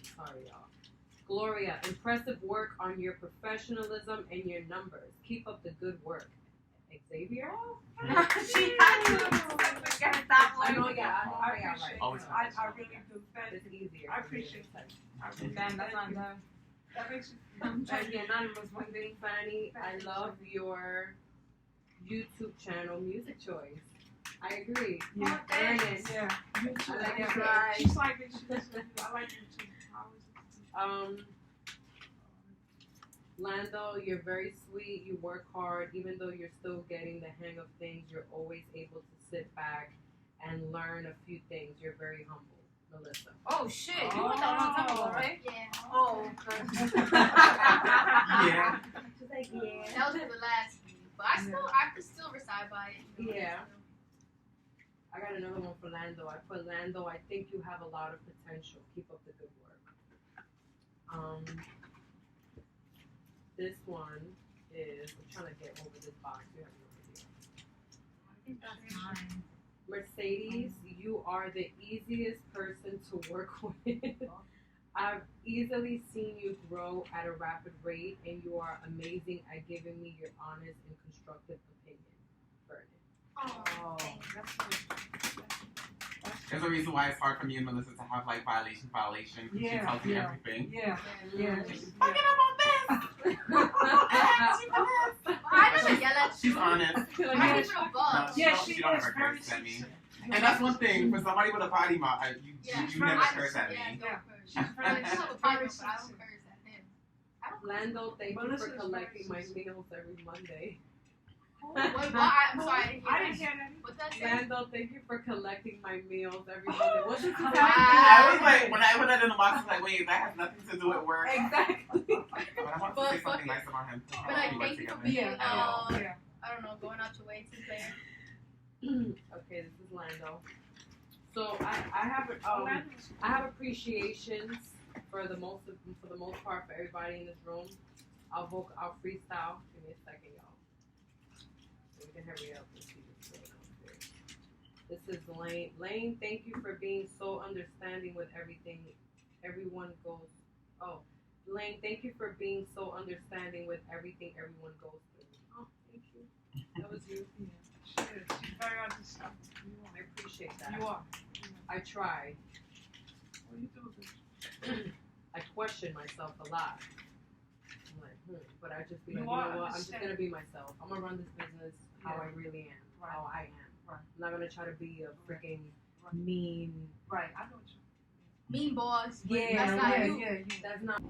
Sorry, y'all. Gloria, impressive work on your professionalism and your numbers. Keep up the good work. Xavier? She had to stop I know, learning. yeah, I I appreciate right. Always it. I really do. It's easier. I appreciate that. I really Damn, that's not do. done. That makes you I'm trying to And be anonymous one day. Fanny, I love YouTube channel, Music Choice. I agree. Yeah. Ernest. Yeah. YouTube. I like Yeah. it. Right. She's like it. I like YouTube. I always listen to Lando, you're very sweet. You work hard. Even though you're still getting the hang of things, you're always able to sit back and learn a few things. You're very humble. Melissa. Oh shit! You went that long time ago, right? Yeah. Oh, okay. Yeah. She's like, yeah. That was for the last week, but I could still reside by it. You know, Yeah. I got another one for Lando. I put Lando, I think you have a lot of potential. Keep up the good work. This one is, I'm trying to get over this box. You have no idea. I think that's mine. Mercedes, you are the easiest person to work with. I've easily seen you grow at a rapid rate, and you are amazing at giving me your honest and constructive opinion. Vernon. Oh, There's a reason why it's hard for me and Melissa to have like violation. She tells me everything. Yeah. Fuck it up on this. I never yell at you. She's honest. I give her a No, bug. she don't ever curse at me. And that's one thing for somebody with a potty mouth. You never curse at me. Yeah, don't curse. She's very have a partner, but I don't curse at him. I don't curse. Lando, thank you for collecting my meals every Monday. Wait, what? I'm sorry, I didn't hear that. What's that say? Lando, thank you for collecting my meals every Monday. What's this Wow. I was like, when I put that in the box, I was like, wait, that has nothing to do with work. Exactly. But I want to say something nice about him. But like, thank you for being, Yeah. I don't know, going out your way to play. Okay, this is Lando. So I have appreciations for the most part for everybody in this room. I'll freestyle. Give me a second, y'all. So we can hurry up and see this. This is Lane. Lane, thank you for being so understanding with everything. Everyone goes. Oh, Lane, thank you for being so understanding with everything everyone goes through. Oh, thank you. That was you. She is. She's very understanding. I appreciate that. You are. I tried. Well, you do good. I question myself a lot. I'm like, but I just be like, You you know are what? I'm just gonna understanding. be myself. I'm gonna run this business how Yeah. I really am, Right. how I am. Right. I'm not gonna try to be a freaking Right. mean. Right. I know what you Mean boss. but Yeah, that's not yeah, you. yeah. That's not.